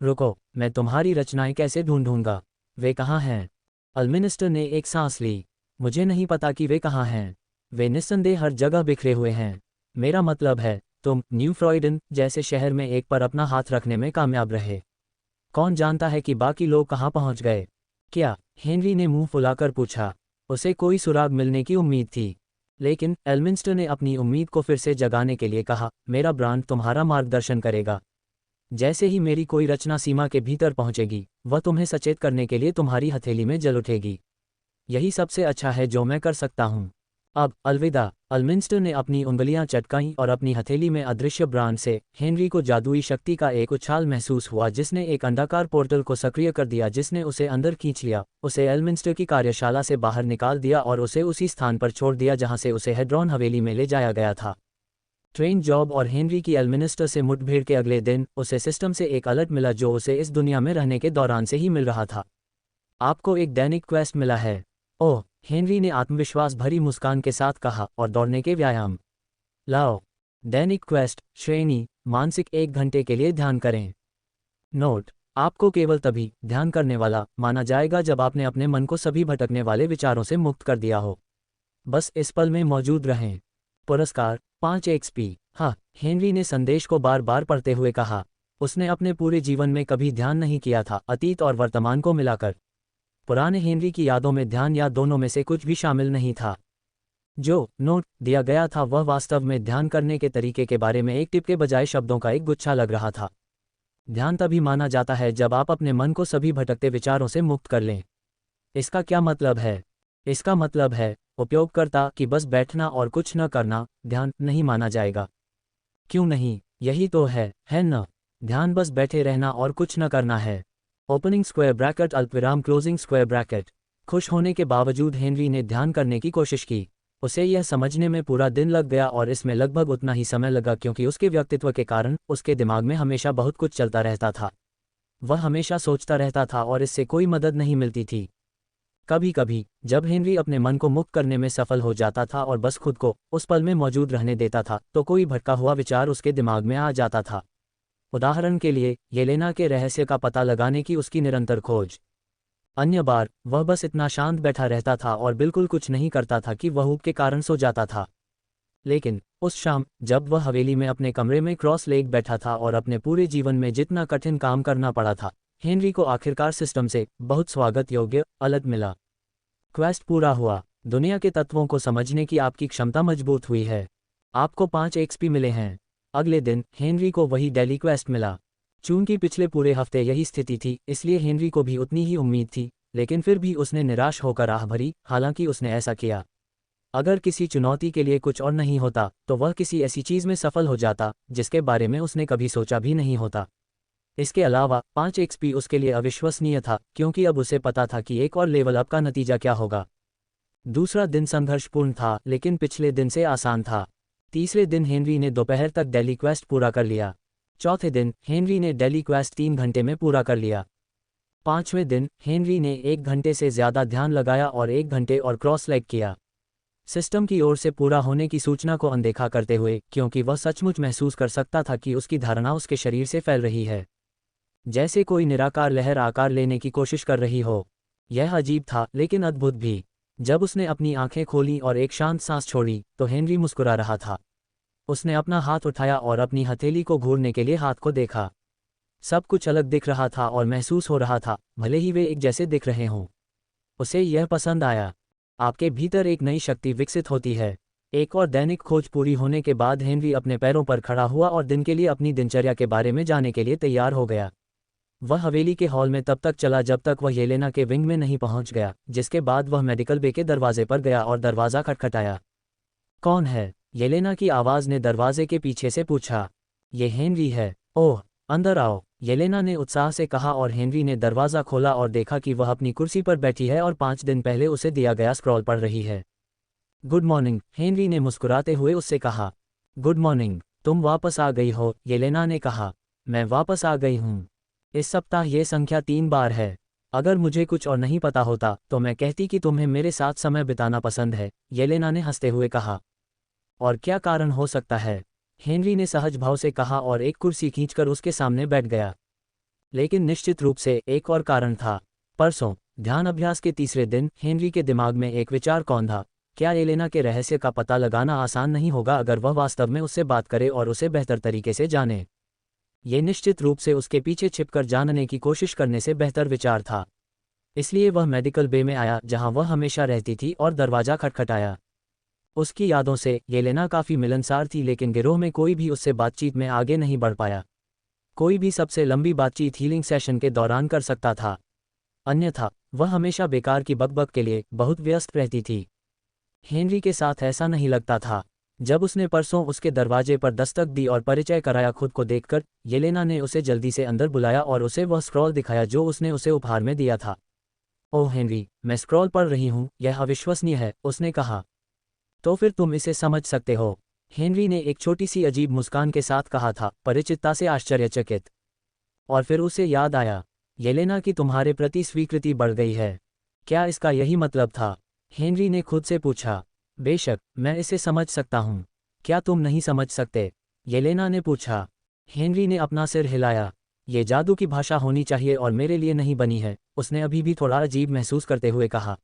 रुको, मैं तुम्हारी रचनाएं कैसे ढूंढूंगा? वे कहाँ हैं? अलमिनिस्टर ने एक सांस ली। मुझे नहीं पता कि वे कहाँ हैं। वे निस्संदेह हर जगह बिखरे हुए हैं। मेरा मतलब है, तुम न्यू फ्रॉइडन जैसे शहर में एक पर अपना हाथ रखने में कामयाब रहे। कौन जानता है कि बाकी लोग कहाँ पहुँच गए? क्या? हेनरी ने मुंह फुलाकर पूछा। उसे कोई सुराग मिलने की उम्मीद थी, लेकिन एल्मिंस्टर ने अपनी उम्मीद को फिर से जगाने के लिए कहा, मेरा ब्रांड तुम्हारा मार्गदर्शन करेगा। जैसे ही मेरी कोई रचना सीमा के भीतर पहुंचेगी, वह तुम्हें सचेत करने के लिए तुम्हारी हथेली में जल उठेगी। यही सबसे अच्छा है जो मैं कर सकता हूं। अब अलविदा। अलमिंस्टर ने अपनी उंगलियां चटकाईं और अपनी हथेली में अदृश्य ब्रांड से हेनरी को जादुई शक्ति का एक उछाल महसूस हुआ जिसने एक अंडाकार पोर्टल को सक्रिय कर दिया जिसने उसे अंदर खींच लिया, उसे एल्मिंस्टर की कार्यशाला से बाहर निकाल दिया और उसे उसी स्थान पर छोड़ दिया जहां से उसे हेड्रॉन हवेली में ले जाया गया था। ट्रेन जॉब और हेनरी की एल्मिनिस्टर से मुठभेड़ के अगले दिन उसे सिस्टम से एक अलर्ट मिला जो उसे इस दुनिया में रहने के दौरान से ही मिल रहा था। आपको एक दैनिक क्वेस्ट मिला है। ओह, हेनरी ने आत्मविश्वास भरी मुस्कान के साथ कहा, और दौड़ने के व्यायाम लाओ। दैनिक क्वेस्ट श्रेणी, मानसिक 1 घंटे के लिए ध्यान करें। नोट, आपको केवल तभी ध्यान करने वाला माना जाएगा जब आपने अपने मन को सभी भटकने वाले विचारों से मुक्त कर दिया हो। बस इस पल में मौजूद रहें। पुरस्कार 5 XP। हाँ, हेनरी ने संदेश को बार बार पढ़ते हुए कहा। उसने अपने पूरे जीवन में कभी ध्यान नहीं किया था, अतीत और वर्तमान को मिलाकर। पुराने हेनरी की यादों में ध्यान या दोनों में से कुछ भी शामिल नहीं था। जो नोट दिया गया था वह वास्तव में ध्यान करने के तरीके के बारे में एक टिप के बजाय शब्दों का एक गुच्छा लग रहा था। ध्यान तभी माना जाता है जब आप अपने मन को सभी भटकते विचारों से मुक्त कर लें। इसका क्या मतलब है? इसका मतलब है, उपयोगकर्ता कि बस बैठना और कुछ न करना ध्यान नहीं माना जाएगा। क्यों नहीं? यही तो है न? ध्यान बस बैठे रहना और कुछ न करना है। ओपनिंग स्क्वायर ब्रैकेट अल्पविराम क्लोजिंग स्क्वायर ब्रैकेट। खुश होने के बावजूद हेनरी ने ध्यान करने की कोशिश की। उसे यह समझने में पूरा दिन लग गया और इसमें लगभग उतना ही समय लगा क्योंकि उसके व्यक्तित्व के कारण उसके दिमाग में हमेशा बहुत कुछ चलता रहता था। वह हमेशा सोचता रहता था और इससे कोई मदद नहीं मिलती थी। कभी कभी जब हेनरी अपने मन को मुक्त करने में सफल हो जाता था और बस खुद को उस पल में मौजूद रहने देता था तो कोई भटका हुआ विचार उसके दिमाग में आ जाता था। उदाहरण के लिए येलेना के रहस्य का पता लगाने की उसकी निरंतर खोज। अन्य बार वह बस इतना शांत बैठा रहता था और बिल्कुल कुछ नहीं करता था कि वह ऊब के कारण सो जाता था। लेकिन उस शाम जब वह हवेली में अपने कमरे में क्रॉस लेग बैठा था और अपने पूरे जीवन में जितना कठिन काम करना पड़ा था, हेनरी को आखिरकार सिस्टम से बहुत स्वागत योग्य अलग मिला। क्वेस्ट पूरा हुआ। दुनिया के तत्वों को समझने की आपकी क्षमता मजबूत हुई है। आपको 5 एक्सपी मिले हैं। अगले दिन हेनरी को वही डेली क्वेस्ट मिला। चूंकि पिछले पूरे हफ्ते यही स्थिति थी इसलिए हेनरी को भी उतनी ही उम्मीद थी, लेकिन फिर भी उसने निराश होकर आह भरी। हालांकि उसने ऐसा किया। अगर किसी चुनौती के लिए कुछ और नहीं होता तो वह किसी ऐसी चीज़ में सफल हो जाता जिसके बारे में उसने कभी सोचा भी नहीं होता। इसके अलावा 5 एक्सपी उसके लिए अविश्वसनीय था क्योंकि अब उसे पता था कि एक और लेवल अप का नतीजा क्या होगा। दूसरा दिन संघर्षपूर्ण था लेकिन पिछले दिन से आसान था। तीसरे दिन हेनरी ने दोपहर तक डेली क्वेस्ट पूरा कर लिया। चौथे दिन हेनरी ने डेली क्वेस्ट 3 घंटे में पूरा कर लिया। 5वें दिन हेनरी ने 1 घंटे से ज़्यादा ध्यान लगाया और 1 घंटे और क्रॉस लेग किया। सिस्टम की ओर से पूरा होने की सूचना को अनदेखा करते हुए, क्योंकि वह सचमुच महसूस कर सकता था कि उसकी धारणा उसके शरीर से फैल रही है, जैसे कोई निराकार लहर आकार लेने की कोशिश कर रही हो। यह अजीब था लेकिन अद्भुत भी। जब उसने अपनी आंखें खोलीं और एक शांत सांस छोड़ी तो हेनरी मुस्कुरा रहा था। उसने अपना हाथ उठाया और अपनी हथेली को घूरने के लिए हाथ को देखा। सब कुछ अलग दिख रहा था और महसूस हो रहा था, भले ही वे एक जैसे दिख रहे हों। उसे यह पसंद आया। आपके भीतर एक नई शक्ति विकसित होती है। एक और दैनिक खोज पूरी होने के बाद हेनरी अपने पैरों पर खड़ा हुआ और दिन के लिए अपनी दिनचर्या के बारे में जानने के लिए तैयार हो गया। वह हवेली के हॉल में तब तक चला जब तक वह येलेना के विंग में नहीं पहुंच गया, जिसके बाद वह मेडिकल बे के दरवाजे पर गया और दरवाज़ा खटखटाया। कौन है? येलेना की आवाज़ ने दरवाजे के पीछे से पूछा। ये हेनरी है। ओह, अंदर आओ, येलेना ने उत्साह से कहा और हेनरी ने दरवाज़ा खोला और देखा कि वह अपनी कुर्सी पर बैठी है और 5 दिन पहले उसे दिया गया स्क्रॉल पढ़ रही है। गुड मॉर्निंग, हेनरी ने मुस्कुराते हुए उससे कहा। गुड मॉर्निंग, तुम वापस आ गई हो, येलेना ने कहा। मैं वापस आ गई हूँ। इस सप्ताह ये संख्या 3 बार है। अगर मुझे कुछ और नहीं पता होता तो मैं कहती कि तुम्हें मेरे साथ समय बिताना पसंद है, येलेना ने हंसते हुए कहा। और क्या कारण हो सकता है? हेनरी ने सहज भाव से कहा और एक कुर्सी खींचकर उसके सामने बैठ गया। लेकिन निश्चित रूप से एक और कारण था। परसों ध्यान अभ्यास के तीसरे दिन हेनरी के दिमाग में एक विचार कौंधा। क्या येलेना के रहस्य का पता लगाना आसान नहीं होगा अगर वह वास्तव में उससे बात करे और उसे बेहतर तरीके से जाने? ये निश्चित रूप से उसके पीछे छिपकर जानने की कोशिश करने से बेहतर विचार था। इसलिए वह मेडिकल बे में आया जहां वह हमेशा रहती थी और दरवाज़ा खटखटाया। उसकी यादों से येलेना काफ़ी मिलनसार थी लेकिन गिरोह में कोई भी उससे बातचीत में आगे नहीं बढ़ पाया। कोई भी सबसे लंबी बातचीत हीलिंग सेशन के दौरान कर सकता था, अन्यथा वह हमेशा बेकार की बकबक के लिए बहुत व्यस्त रहती थी। हेनरी के साथ ऐसा नहीं लगता था। जब उसने परसों उसके दरवाजे पर दस्तक दी और परिचय कराया खुद को देखकर, येलेना ने उसे जल्दी से अंदर बुलाया और उसे वह स्क्रॉल दिखाया जो उसने उसे उपहार में दिया था। ओह हेनरी, मैं स्क्रॉल पढ़ रही हूँ, यह अविश्वसनीय है, उसने कहा। तो फिर तुम इसे समझ सकते हो, हेनरी ने एक छोटी सी अजीब मुस्कान के साथ कहा था, परिचितता से आश्चर्यचकित। और फिर उसे याद आया, येलेना की तुम्हारे प्रति स्वीकृति बढ़ गई है। क्या इसका यही मतलब था? हेनरी ने खुद से पूछा। बेशक, मैं इसे समझ सकता हूँ। क्या तुम नहीं समझ सकते? येलेना ने पूछा। हेनरी ने अपना सिर हिलाया। ये जादू की भाषा होनी चाहिए और मेरे लिए नहीं बनी है, उसने अभी भी थोड़ा अजीब महसूस करते हुए कहा।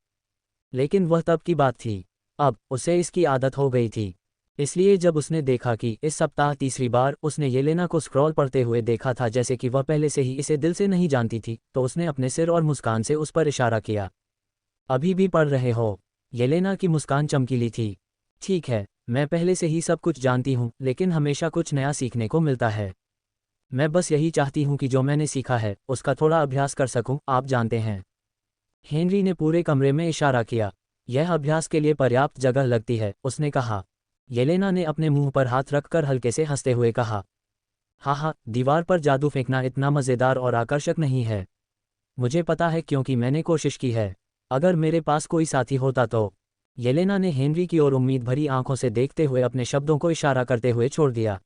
लेकिन वह तब की बात थी। अब उसे इसकी आदत हो गई थी। इसलिए जब उसने देखा कि इस सप्ताह तीसरी बार उसने येलेना को स्क्रॉल पढ़ते हुए देखा था जैसे कि वह पहले से ही इसे दिल से नहीं जानती थी, तो उसने अपने सिर और मुस्कान से उस पर इशारा किया। अभी भी पढ़ रहे हो? येलेना की मुस्कान चमकीली थी। ठीक है, मैं पहले से ही सब कुछ जानती हूँ लेकिन हमेशा कुछ नया सीखने को मिलता है। मैं बस यही चाहती हूँ कि जो मैंने सीखा है उसका थोड़ा अभ्यास कर सकूँ, आप जानते हैं। हेनरी ने पूरे कमरे में इशारा किया। यह अभ्यास के लिए पर्याप्त जगह लगती है, उसने कहा। येलेना ने अपने मुंह पर हाथ रखकर हल्के से हंसते हुए कहा, हाँ, दीवार पर जादू फेंकना इतना मज़ेदार और आकर्षक नहीं है। मुझे पता है क्योंकि मैंने कोशिश की है। अगर मेरे पास कोई साथी होता तो। येलेना ने हेनरी की ओर उम्मीद भरी आंखों से देखते हुए अपने शब्दों को इशारा करते हुए छोड़ दिया।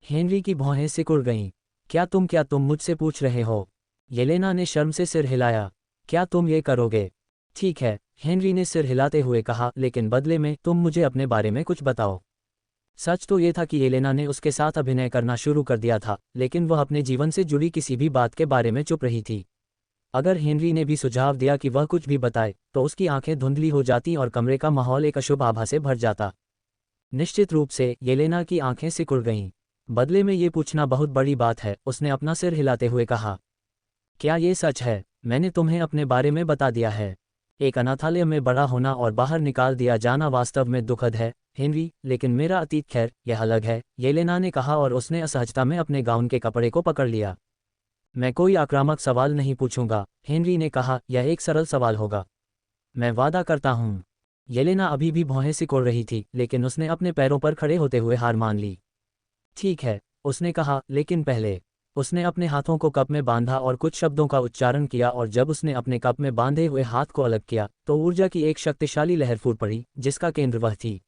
हेनरी की भौहें सिकुड़ गईं। क्या तुम मुझसे पूछ रहे हो? येलेना ने शर्म से सिर हिलाया। क्या तुम ये करोगे? ठीक है, हेनरी ने सिर हिलाते हुए कहा, लेकिन बदले में तुम मुझे अपने बारे में कुछ बताओ। सच तो ये था कि येलेना ने उसके साथ अभिनय करना शुरू कर दिया था, लेकिन वह अपने जीवन से जुड़ी किसी भी बात के बारे में चुप रही थी। अगर हेनरी ने भी सुझाव दिया कि वह कुछ भी बताए, तो उसकी आंखें धुंधली हो जाती और कमरे का माहौल एक अशुभ आभा से भर जाता। निश्चित रूप से येलेना की आंखें सिकुड़ गईं। बदले में ये पूछना बहुत बड़ी बात है, उसने अपना सिर हिलाते हुए कहा। क्या ये सच है? मैंने तुम्हें अपने बारे में बता दिया है। एक अनाथालय में बड़ा होना और बाहर निकाल दिया जाना वास्तव में दुखद है, हेनरी, लेकिन मेरा अतीत, खैर, यह अलग है, येलेना ने कहा और उसने असहजता में अपने गाउन के कपड़े को पकड़ लिया। मैं कोई आक्रामक सवाल नहीं पूछूंगा, हेनरी ने कहा, यह एक सरल सवाल होगा। मैं वादा करता हूँ। येलेना अभी भी भौहें सिकोड़ रही थी, लेकिन उसने अपने पैरों पर खड़े होते हुए हार मान ली। ठीक है, उसने कहा, लेकिन पहले। उसने अपने हाथों को कप में बांधा और कुछ शब्दों का उच्चारण किया और जब उसने अपने कप में बांधे हुए हाथ को अलग किया, तो ऊर्जा की एक शक्तिशाली लहर फूट पड़ी, जिसका केंद्र वह थी।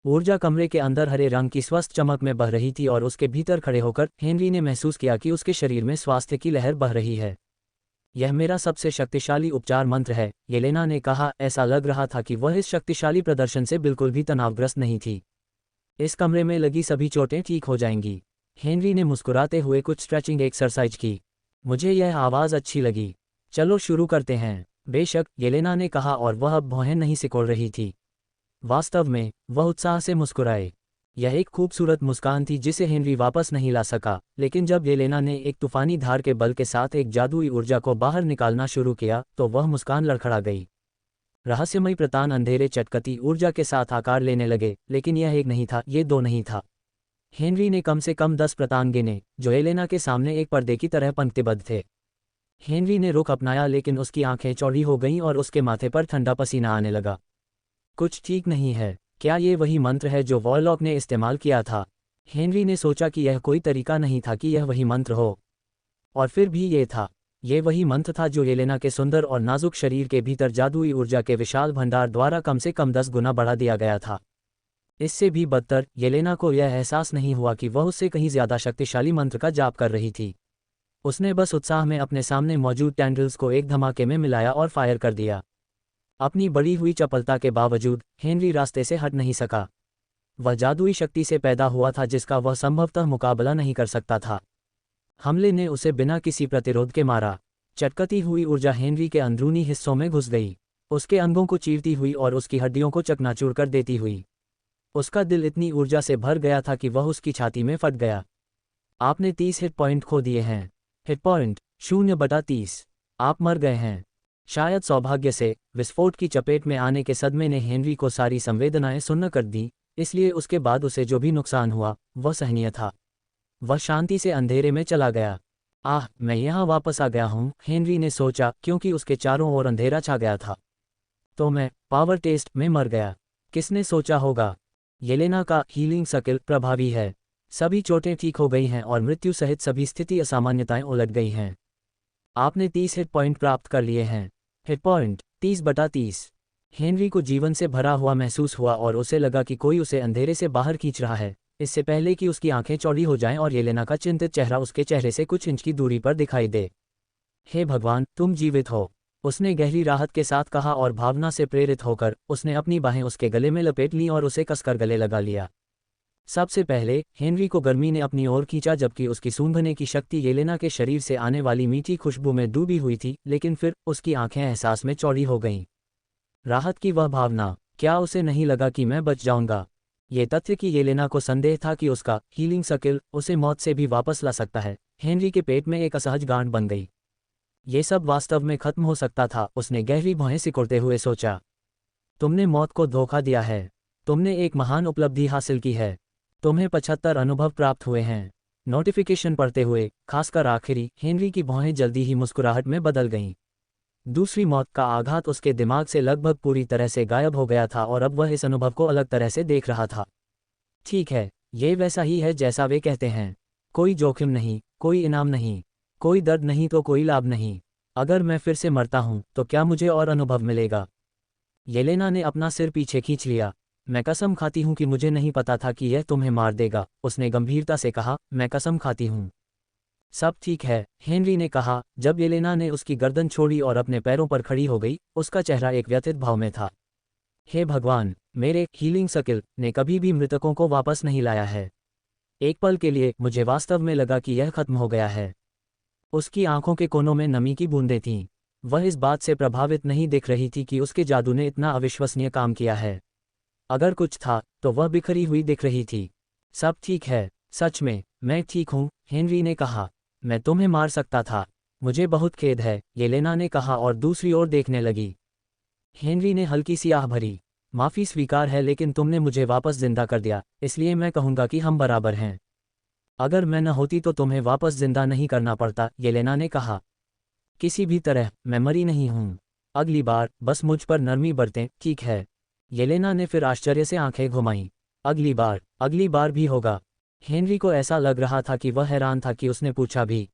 ऊर्जा कमरे के अंदर हरे रंग की स्वस्थ चमक में बह रही थी और उसके भीतर खड़े होकर हेनरी ने महसूस किया कि उसके शरीर में स्वास्थ्य की लहर बह रही है। यह मेरा सबसे शक्तिशाली उपचार मंत्र है, येलेना ने कहा। ऐसा लग रहा था कि वह इस शक्तिशाली प्रदर्शन से बिल्कुल भी तनावग्रस्त नहीं थी। इस कमरे में लगी सभी चोटें ठीक हो जाएंगी। हेनरी ने मुस्कुराते हुए कुछ स्ट्रेचिंग एक्सरसाइज की। मुझे यह आवाज़ अच्छी लगी। चलो शुरू करते हैं। बेशक, येलेना ने कहा और वह अब भौहें नहीं सिकोड़ रही थी। वास्तव में, वह उत्साह से मुस्कुराए। यह एक खूबसूरत मुस्कान थी जिसे हेनरी वापस नहीं ला सका, लेकिन जब येलेना ने एक तूफानी धार के बल के साथ एक जादुई ऊर्जा को बाहर निकालना शुरू किया, तो वह मुस्कान लड़खड़ा गई। रहस्यमयी प्रतान अंधेरे चटकती ऊर्जा के साथ आकार लेने लगे, लेकिन यह एक नहीं था, ये दो नहीं था। हेनरी ने कम से कम 10 प्रतान गिने, जो येलेना के सामने एक पर्दे की तरह पंक्तिबद्ध थे। हेनरी ने रुख अपनाया, लेकिन उसकी आंखें चौड़ी हो गईं और उसके माथे पर ठंडा पसीना आने लगा। कुछ ठीक नहीं है। क्या ये वही मंत्र है जो वॉरलॉक ने इस्तेमाल किया था? हेनरी ने सोचा कि यह कोई तरीका नहीं था कि यह वही मंत्र हो। और फिर भी ये था। ये वही मंत्र था जो येलेना के सुंदर और नाजुक शरीर के भीतर जादुई ऊर्जा के विशाल भंडार द्वारा कम से कम 10 गुना बढ़ा दिया गया था। इससे भी बदतर, येलेना को यह एहसास नहीं हुआ कि वह उससे कहीं ज्यादा शक्तिशाली मंत्र का जाप कर रही थी। उसने बस उत्साह में अपने सामने मौजूद कैंडल्स को एक धमाके में मिलाया और फायर कर दिया। अपनी बढ़ी हुई चपलता के बावजूद हेनरी रास्ते से हट नहीं सका। वह जादुई शक्ति से पैदा हुआ था जिसका वह संभवतः मुकाबला नहीं कर सकता था। हमले ने उसे बिना किसी प्रतिरोध के मारा। चटकती हुई ऊर्जा हेनरी के अंदरूनी हिस्सों में घुस गई, उसके अंगों को चीरती हुई और उसकी हड्डियों को चकनाचूर कर देती हुई। उसका दिल इतनी ऊर्जा से भर गया था कि वह उसकी छाती में फट गया। आपने 30 हिट पॉइंट खो दिए हैं। Hit point 0/30। आप मर गए हैं। शायद सौभाग्य से, विस्फोट की चपेट में आने के सदमे ने हेनरी को सारी संवेदनाएं सुन्न कर दी, इसलिए उसके बाद उसे जो भी नुकसान हुआ, वह सहनीय था। वह शांति से अंधेरे में चला गया। आह, मैं यहाँ वापस आ गया हूँ, हेनरी ने सोचा, क्योंकि उसके चारों ओर अंधेरा छा गया था। तो मैं पावर टेस्ट में मर गया। किसने सोचा होगा? येलेना का हीलिंग स्किल प्रभावी है। सभी चोटें ठीक हो गई हैं और मृत्यु सहित सभी स्थिति असामान्यताएं उलट गई हैं। आपने 30 हिट पॉइंट प्राप्त कर लिए हैं। Hit point 30/30। हेनरी को जीवन से भरा हुआ महसूस हुआ और उसे लगा कि कोई उसे अंधेरे से बाहर खींच रहा है, इससे पहले कि उसकी आंखें चौड़ी हो जाएं और येलेना का चिंतित चेहरा उसके चेहरे से कुछ इंच की दूरी पर दिखाई दे। हे भगवान, तुम जीवित हो, उसने गहरी राहत के साथ कहा और भावना से प्रेरित होकर उसने अपनी बाहें उसके गले में लपेट लीं और उसे कसकर गले लगा लिया। सबसे पहले हेनरी को गर्मी ने अपनी ओर खींचा, जबकि उसकी सूंघने की शक्ति येलेना के शरीर से आने वाली मीठी खुशबू में डूबी हुई थी, लेकिन फिर उसकी आंखें एहसास में चौड़ी हो गईं। राहत की वह भावना, क्या उसे नहीं लगा कि मैं बच जाऊंगा? ये तथ्य कि येलेना को संदेह था कि उसका हीलिंग स्किल उसे मौत से भी वापस ला सकता है, हेनरी के पेट में एक असहज गांठ बन गई। ये सब वास्तव में खत्म हो सकता था, उसने गहरी भौहें सिकुड़ते हुए सोचा। तुमने मौत को धोखा दिया है। तुमने एक महान उपलब्धि हासिल की है। तुम्हें 75 अनुभव प्राप्त हुए हैं। नोटिफिकेशन पढ़ते हुए, खासकर आखिरी, हेनरी की भौहें जल्दी ही मुस्कुराहट में बदल गईं। दूसरी मौत का आघात उसके दिमाग से लगभग पूरी तरह से गायब हो गया था और अब वह इस अनुभव को अलग तरह से देख रहा था। ठीक है, ये वैसा ही है जैसा वे कहते हैं। कोई जोखिम नहीं, कोई इनाम नहीं, कोई दर्द नहीं तो कोई लाभ नहीं। अगर मैं फिर से मरता हूं तो क्या मुझे और अनुभव मिलेगा? येलेना ने अपना सिर पीछे खींच लिया। मैं कसम खाती हूं कि मुझे नहीं पता था कि यह तुम्हें मार देगा, उसने गंभीरता से कहा। मैं कसम खाती हूं। सब ठीक है, हेनरी ने कहा। जब येलेना ने उसकी गर्दन छोड़ी और अपने पैरों पर खड़ी हो गई, उसका चेहरा एक व्यथित भाव में था। हे भगवान, मेरे हीलिंग स्किल ने कभी भी मृतकों को वापस नहीं लाया है। एक पल के लिए मुझे वास्तव में लगा कि यह खत्म हो गया है। उसकी आंखों के कोनों में नमी की बूंदें थीं। वह इस बात से प्रभावित नहीं दिख रही थी कि उसके जादू ने इतना अविश्वसनीय काम किया है। अगर कुछ था तो वह बिखरी हुई दिख रही थी। सब ठीक है, सच में, मैं ठीक हूँ, हेनरी ने कहा। मैं तुम्हें मार सकता था। मुझे बहुत खेद है, येलेना ने कहा और दूसरी ओर देखने लगी। हेनरी ने हल्की सी आह भरी। माफ़ी स्वीकार है, लेकिन तुमने मुझे वापस जिंदा कर दिया, इसलिए मैं कहूँगा कि हम बराबर हैं। अगर मैं न होती तो तुम्हें वापस जिंदा नहीं करना पड़ता, येलेना ने कहा। किसी भी तरह मैं मरी नहीं हूँ। अगली बार बस मुझ पर नरमी बरतें, ठीक है? येलेना ने फिर आश्चर्य से आंखें घुमाईं। अगली बार भी होगा। हेनरी को ऐसा लग रहा था कि वह हैरान था कि उसने पूछा भी।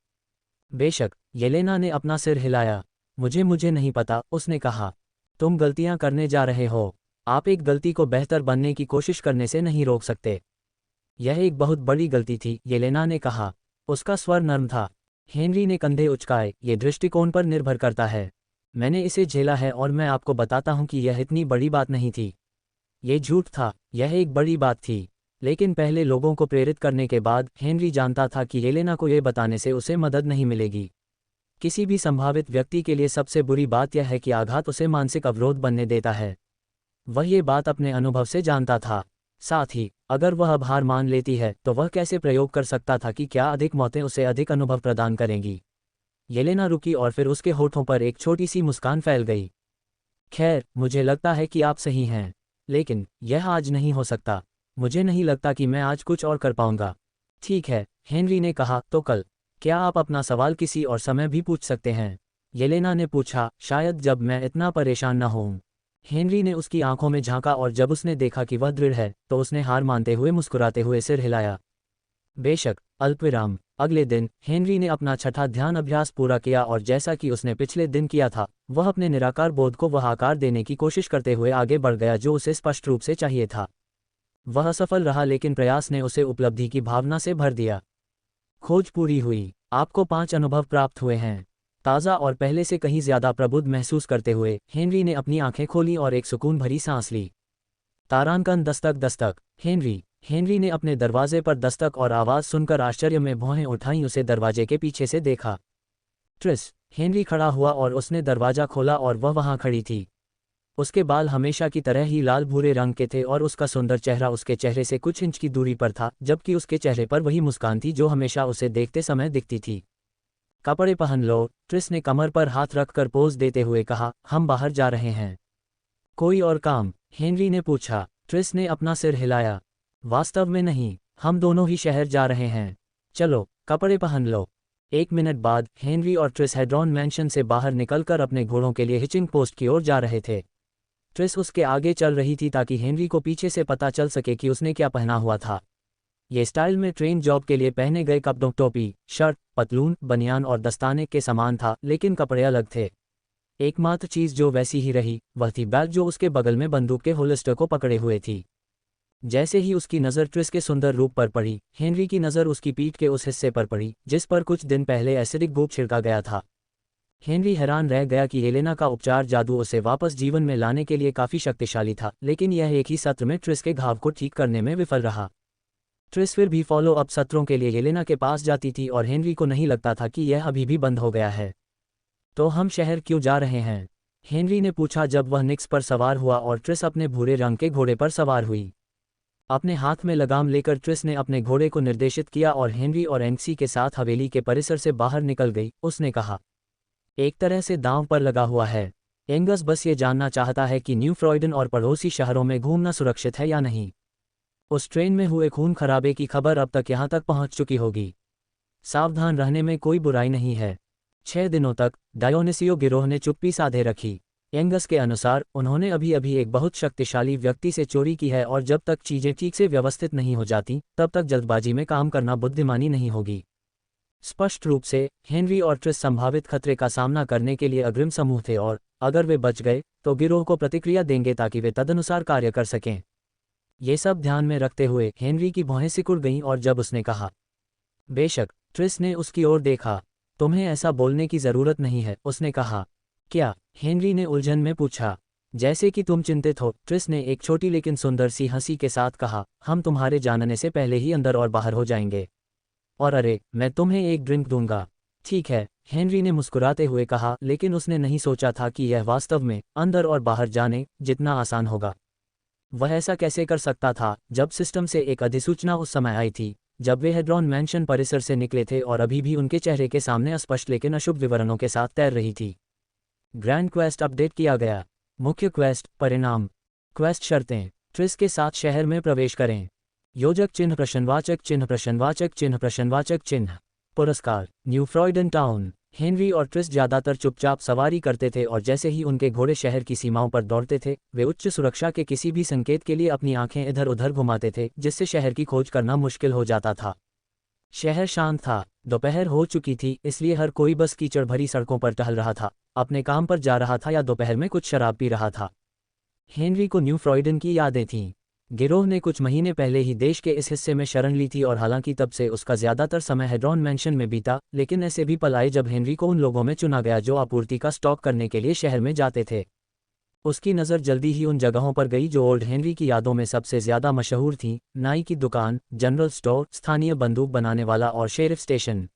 बेशक, येलेना ने अपना सिर हिलाया। मुझे नहीं पता, उसने कहा। तुम गलतियां करने जा रहे हो। आप एक गलती को बेहतर बनने की कोशिश करने से नहीं रोक सकते। यह एक बहुत बड़ी गलती थी, येलेना ने कहा। उसका स्वर नर्म था। हेनरी ने कंधे उचकाए। ये दृष्टिकोण पर निर्भर करता है। मैंने इसे झेला है और मैं आपको बताता हूं कि यह इतनी बड़ी बात नहीं थी। ये झूठ था, यह एक बड़ी बात थी। लेकिन पहले लोगों को प्रेरित करने के बाद हेनरी जानता था कि येलेना को यह बताने से उसे मदद नहीं मिलेगी। किसी भी संभावित व्यक्ति के लिए सबसे बुरी बात यह है कि आघात उसे मानसिक अवरोध बनने देता है। वह ये बात अपने अनुभव से जानता था। साथ ही, अगर वह अब हार मान लेती है तो वह कैसे प्रयोग कर सकता था कि क्या अधिक मौतें उसे अधिक अनुभव प्रदान करेंगी। येलेना रुकी और फिर उसके होठों पर एक छोटी सी मुस्कान फैल गई। खैर, मुझे लगता है कि आप सही हैं, लेकिन यह आज नहीं हो सकता। मुझे नहीं लगता कि मैं आज कुछ और कर पाऊंगा। ठीक है, हेनरी ने कहा, तो कल? क्या आप अपना सवाल किसी और समय भी पूछ सकते हैं? येलेना ने पूछा, शायद जब मैं इतना परेशान न होऊं। हेनरी ने उसकी आंखों में झांका और जब उसने देखा कि वह दृढ़ है तो उसने हार मानते हुए मुस्कुराते हुए सिर हिलाया। बेशक, अल्पविराम। अगले दिन हेनरी ने अपना छठा ध्यान अभ्यास पूरा किया और जैसा कि उसने पिछले दिन किया था, वह अपने निराकार बोध को वह आकार देने की कोशिश करते हुए आगे बढ़ गया जो उसे स्पष्ट रूप से चाहिए था। वह असफल रहा, लेकिन प्रयास ने उसे उपलब्धि की भावना से भर दिया। खोज पूरी हुई। आपको 5 अनुभव प्राप्त हुए हैं। ताज़ा और पहले से कहीं ज्यादा प्रबुद्ध महसूस करते हुए हेनरी ने अपनी आंखें खोली और एक सुकून भरी सांस ली। तारांकन दस्तक दस्तक। हेनरी ने अपने दरवाजे पर दस्तक और आवाज़ सुनकर आश्चर्य में भौहें उठाईं। उसे दरवाजे के पीछे से देखा। ट्रिस। हेनरी खड़ा हुआ और उसने दरवाजा खोला और वह वहां खड़ी थी। उसके बाल हमेशा की तरह ही लाल भूरे रंग के थे और उसका सुंदर चेहरा उसके चेहरे से कुछ इंच की दूरी पर था, जबकि उसके चेहरे पर वही मुस्कान थी जो हमेशा उसे देखते समय दिखती थी। कपड़े पहन लो, ट्रिस ने कमर पर हाथ रखकर पोज देते हुए कहा। हम बाहर जा रहे हैं। कोई और काम? हेनरी ने पूछा। ट्रिस ने अपना सिर हिलाया। वास्तव में नहीं, हम दोनों ही शहर जा रहे हैं। चलो, कपड़े पहन लो। 1 मिनट बाद हेनरी और ट्रिस हेड्रॉन मैंशन से बाहर निकलकर अपने घोड़ों के लिए हिचिंग पोस्ट की ओर जा रहे थे। ट्रिस उसके आगे चल रही थी ताकि हेनरी को पीछे से पता चल सके कि उसने क्या पहना हुआ था। ये स्टाइल में ट्रेन जॉब के लिए पहने गए कपड़ों, टोपी, शर्ट, पतलून, बनियान और दस्ताने के समान था, लेकिन कपड़े अलग थे। एकमात्र चीज जो वैसी ही रही वह थी बैग जो उसके बगल में बंदूक के होल्स्टर को पकड़े हुए थी। जैसे ही उसकी नज़र ट्रिस के सुंदर रूप पर पड़ी, हेनरी की नज़र उसकी पीठ के उस हिस्से पर पड़ी जिस पर कुछ दिन पहले एसिडिक गोप छिड़का गया था। हेनरी हैरान रह गया कि येलेना का उपचार जादू उसे वापस जीवन में लाने के लिए काफ़ी शक्तिशाली था, लेकिन यह एक ही सत्र में ट्रिस के घाव को ठीक करने में विफल रहा। ट्रिस फिर भी फॉलो अप सत्रों के लिए येलेना के पास जाती थी और हेनरी को नहीं लगता था कि यह अभी भी बंद हो गया है। तो हम शहर क्यों जा रहे हैं? हेनरी ने पूछा जब वह निक्स पर सवार हुआ और ट्रिस अपने भूरे रंग के घोड़े पर सवार हुई। अपने हाथ में लगाम लेकर ट्रिस ने अपने घोड़े को निर्देशित किया और हेनरी और एंक्सी के साथ हवेली के परिसर से बाहर निकल गई। उसने कहा, एक तरह से दांव पर लगा हुआ है। एंगस बस ये जानना चाहता है कि न्यू फ्रॉयडन और पड़ोसी शहरों में घूमना सुरक्षित है या नहीं। उस ट्रेन में हुए खून खराबे की खबर अब तक यहाँ तक पहुँच चुकी होगी। सावधान रहने में कोई बुराई नहीं है। 6 दिनों तक डायोनिसियो गिरोह ने चुप्पी साधे रखी। एंगस के अनुसार उन्होंने अभी अभी एक बहुत शक्तिशाली व्यक्ति से चोरी की है और जब तक चीजें ठीक से व्यवस्थित नहीं हो जाती तब तक जल्दबाजी में काम करना बुद्धिमानी नहीं होगी। स्पष्ट रूप से हेनरी और ट्रिस संभावित खतरे का सामना करने के लिए अग्रिम समूह थे और अगर वे बच गए तो गिरोह को प्रतिक्रिया देंगे ताकि वे तदनुसार कार्य कर सकें। ये सब ध्यान में रखते हुए हेनरी की भौहें सिकुड़ गईं और जब उसने कहा, बेशक, ट्रिस ने उसकी ओर देखा। तुम्हें ऐसा बोलने की जरूरत नहीं है, उसने कहा। क्या? हेनरी ने उलझन में पूछा। जैसे कि तुम चिंतित हो, ट्रिस ने एक छोटी लेकिन सुंदर सी हंसी के साथ कहा, हम तुम्हारे जानने से पहले ही अंदर और बाहर हो जाएंगे। और अरे, मैं तुम्हें एक ड्रिंक दूंगा। ठीक है, हेनरी ने मुस्कुराते हुए कहा, लेकिन उसने नहीं सोचा था कि यह वास्तव में अंदर और बाहर जाने जितना आसान होगा। वह ऐसा कैसे कर सकता था जब सिस्टम से एक अधिसूचना उस समय आई थी जब वे हेड्रॉन मैंशन परिसर से निकले थे और अभी भी उनके चेहरे के सामने अस्पष्ट लेकिन अशुभ विवरणों के साथ तैर रही थी। ग्रैंड क्वेस्ट अपडेट किया गया। मुख्य क्वेस्ट परिणाम। क्वेस्ट शर्तें। ट्रिस के साथ शहर में प्रवेश करें। योजक चिन्ह प्रश्नवाचक चिन्ह प्रश्नवाचक चिन्ह प्रश्नवाचक चिन्ह। पुरस्कार। New फ्रॉयडन town. हेनरी और ट्रिस ज्यादातर चुपचाप सवारी करते थे और जैसे ही उनके घोड़े शहर की सीमाओं पर दौड़ते थे वे उच्च सुरक्षा के किसी भी संकेत के लिए अपनी आंखें इधर उधर घुमाते थे जिससे शहर की खोज करना मुश्किल हो जाता था। शहर शांत था। दोपहर हो चुकी थी इसलिए हर कोई बस कीचड़ भरी सड़कों पर टहल रहा था, अपने काम पर जा रहा था या दोपहर में कुछ शराब पी रहा था। हेनरी को न्यू फ्रॉयडन की यादें थीं। गिरोह ने कुछ महीने पहले ही देश के इस हिस्से में शरण ली थी और हालांकि तब से उसका ज्यादातर समय हेड्रॉन मैंशन में बीता, लेकिन ऐसे भी पल आए जब हेनरी को उन लोगों में चुना गया जो आपूर्ति का स्टॉक करने के लिए शहर में जाते थे। उसकी नज़र जल्दी ही उन जगहों पर गई जो ओल्ड हेनरी की यादों में सबसे ज्यादा मशहूर थीं, नाई की दुकान, जनरल स्टोर, स्थानीय बंदूक बनाने वाला और शेरिफ स्टेशन।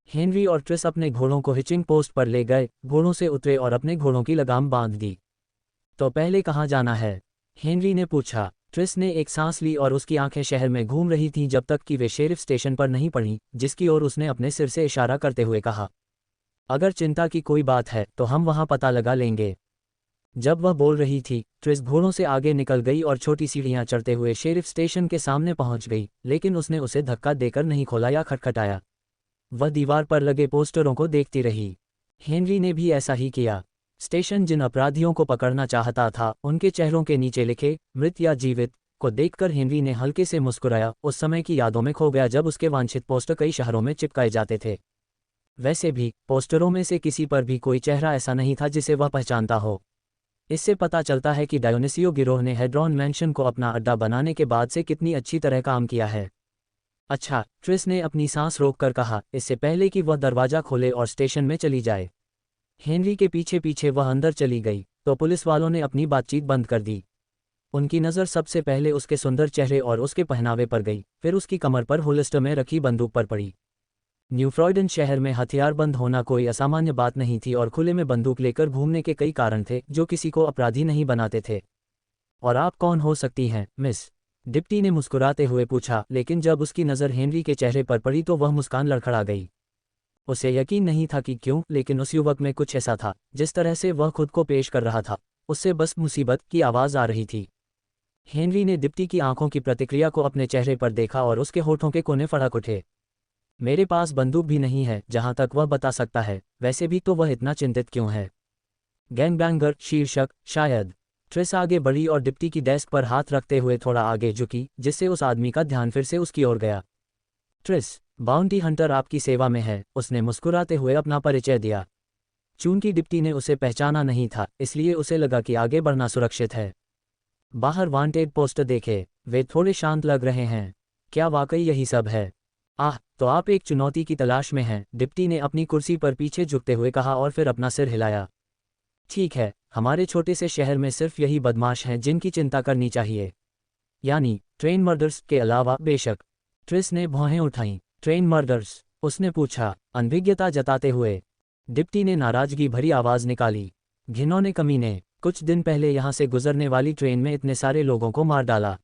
हेनरी और ट्रिस अपने घोड़ों को हिचिंग पोस्ट पर ले गए, घोड़ों से उतरे और अपने घोड़ों की लगाम बांध दी। तो पहले कहाँ जाना है? हेनरी ने पूछा। ट्रिस ने एक सांस ली और उसकी आंखें शहर में घूम रही थीं जब तक कि वे शेरिफ स्टेशन पर नहीं पड़ी, जिसकी ओर उसने अपने सिर से इशारा करते हुए कहा, अगर चिंता की कोई बात है तो हम वहां पता लगा लेंगे। जब वह बोल रही थी, ट्रिस घोड़ों से आगे निकल गई और छोटी सीढ़ियां चढ़ते हुए शेरिफ स्टेशन के सामने पहुंच गई, लेकिन उसने उसे धक्का देकर नहीं खोला या खटखटाया। वह दीवार पर लगे पोस्टरों को देखती रही। हेनरी ने भी ऐसा ही किया। स्टेशन जिन अपराधियों को पकड़ना चाहता था उनके चेहरों के नीचे लिखे मृत या जीवित को देखकर हेनरी ने हल्के से मुस्कुराया। उस समय की यादों में खो गया जब उसके वांछित पोस्टर कई शहरों में चिपकाए जाते थे। वैसे भी पोस्टरों में से किसी पर भी कोई चेहरा ऐसा नहीं था जिसे वह पहचानता हो। इससे पता चलता है कि डायोनिसियो गिरोह ने हेड्रॉन मैंशन को अपना अड्डा बनाने के बाद से कितनी अच्छी तरह काम किया है। अच्छा, ट्रिस ने अपनी सांस रोककर कहा, इससे पहले कि वह दरवाजा खोले और स्टेशन में चली जाए। हेनरी के पीछे पीछे वह अंदर चली गई तो पुलिस वालों ने अपनी बातचीत बंद कर दी। उनकी नज़र सबसे पहले उसके सुंदर चेहरे और उसके पहनावे पर गई, फिर उसकी कमर पर होलिस्टर में रखी बंदूक पर पड़ी। न्यू फ्रॉयडन शहर में हथियारबंद होना कोई असामान्य बात नहीं थी और खुले में बंदूक लेकर घूमने के कई कारण थे जो किसी को अपराधी नहीं बनाते थे। और आप कौन हो सकती हैं, मिस? डिप्टी ने मुस्कुराते हुए पूछा, लेकिन जब उसकी नज़र हेनरी के चेहरे पर पड़ी तो वह मुस्कान लड़खड़ा गई। उसे यकीन नहीं था कि क्यों, लेकिन उस युवक में कुछ ऐसा था, जिस तरह से वह खुद को पेश कर रहा था, उससे बस मुसीबत की आवाज़ आ रही थी। हेनरी ने डिप्टी की आंखों की प्रतिक्रिया को अपने चेहरे पर देखा और उसके होठों के कोने फड़क उठे। मेरे पास बंदूक भी नहीं है, जहां तक वह बता सकता है। वैसे भी तो वह इतना चिंतित क्यों है? गैंगबैंगर शीर्षक, शायद। ट्रिस आगे बढ़ी और डिप्टी की डेस्क पर हाथ रखते हुए थोड़ा आगे झुकी, जिससे उस आदमी का ध्यान फिर से उसकी ओर गया। ट्रिस, बाउंटी हंटर आपकी सेवा में है, उसने मुस्कुराते हुए अपना परिचय दिया। चूंकि डिप्टी ने उसे पहचाना नहीं था, इसलिए उसे लगा कि आगे बढ़ना सुरक्षित है। बाहर वांटेड पोस्टर देखे, वे थोड़े शांत लग रहे हैं। क्या वाकई यही सब है? आह, तो आप एक चुनौती की तलाश में हैं, डिप्टी ने अपनी कुर्सी पर पीछे झुकते हुए कहा और फिर अपना सिर हिलाया। ठीक है, हमारे छोटे से शहर में सिर्फ यही बदमाश हैं जिनकी चिंता करनी चाहिए। यानी ट्रेन मर्डर्स के अलावा? बेशक। ट्रिस ने भौहें उठाईं। Train murders? उसने पूछा, अनभिज्ञता जताते हुए। डिप्टी ने नाराजगी भरी आवाज निकाली। घिनौने कमीने, कुछ दिन पहले यहां से गुजरने वाली ट्रेन में इतने सारे लोगों को मार डाला।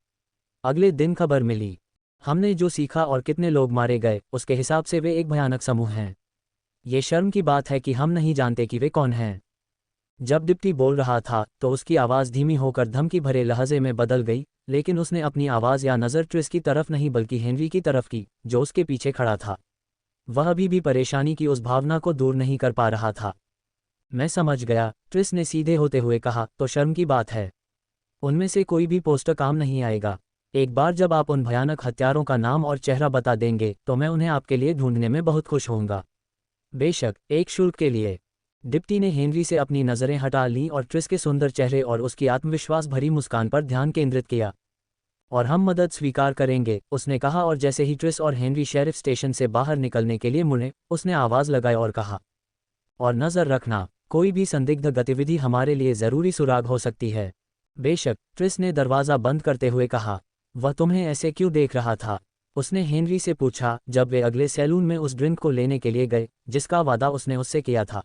अगले दिन खबर मिली। हमने जो सीखा और कितने लोग मारे गए, उसके हिसाब से वे एक भयानक समूह हैं। ये शर्म की बात है कि हम नहीं जानते कि वे कौन हैं। जब डिप्टी बोल रहा था तो उसकी आवाज़ धीमी होकर धमकी भरे लहजे में बदल गई, लेकिन उसने अपनी आवाज़ या नज़र ट्रिस की तरफ नहीं बल्कि हेनरी की तरफ की, जो उसके पीछे खड़ा था। वह अभी भी परेशानी की उस भावना को दूर नहीं कर पा रहा था। मैं समझ गया, ट्रिस ने सीधे होते हुए कहा, तो शर्म की बात है। उनमें से कोई भी पोस्टर काम नहीं आएगा। एक बार जब आप उन भयानक हत्यारों का नाम और चेहरा बता देंगे तो मैं उन्हें आपके लिए ढूंढने में बहुत खुश होऊंगा। बेशक, एक शुल्क के लिए। डिप्टी ने हेनरी से अपनी नज़रें हटा लीं और ट्रिस के सुंदर चेहरे और उसकी आत्मविश्वास भरी मुस्कान पर ध्यान केंद्रित किया। और हम मदद स्वीकार करेंगे, उसने कहा, और जैसे ही ट्रिस और हेनरी शेरिफ स्टेशन से बाहर निकलने के लिए मुड़े, उसने आवाज़ लगाई और कहा, और नज़र रखना, कोई भी संदिग्ध गतिविधि हमारे लिए ज़रूरी सुराग हो सकती है। बेशक, ट्रिस ने दरवाज़ा बंद करते हुए कहा। वह तुम्हें ऐसे क्यों देख रहा था? उसने हेनरी से पूछा जब वे अगले सैलून में उस ड्रिंक को लेने के लिए गए जिसका वादा उसने उससे किया था।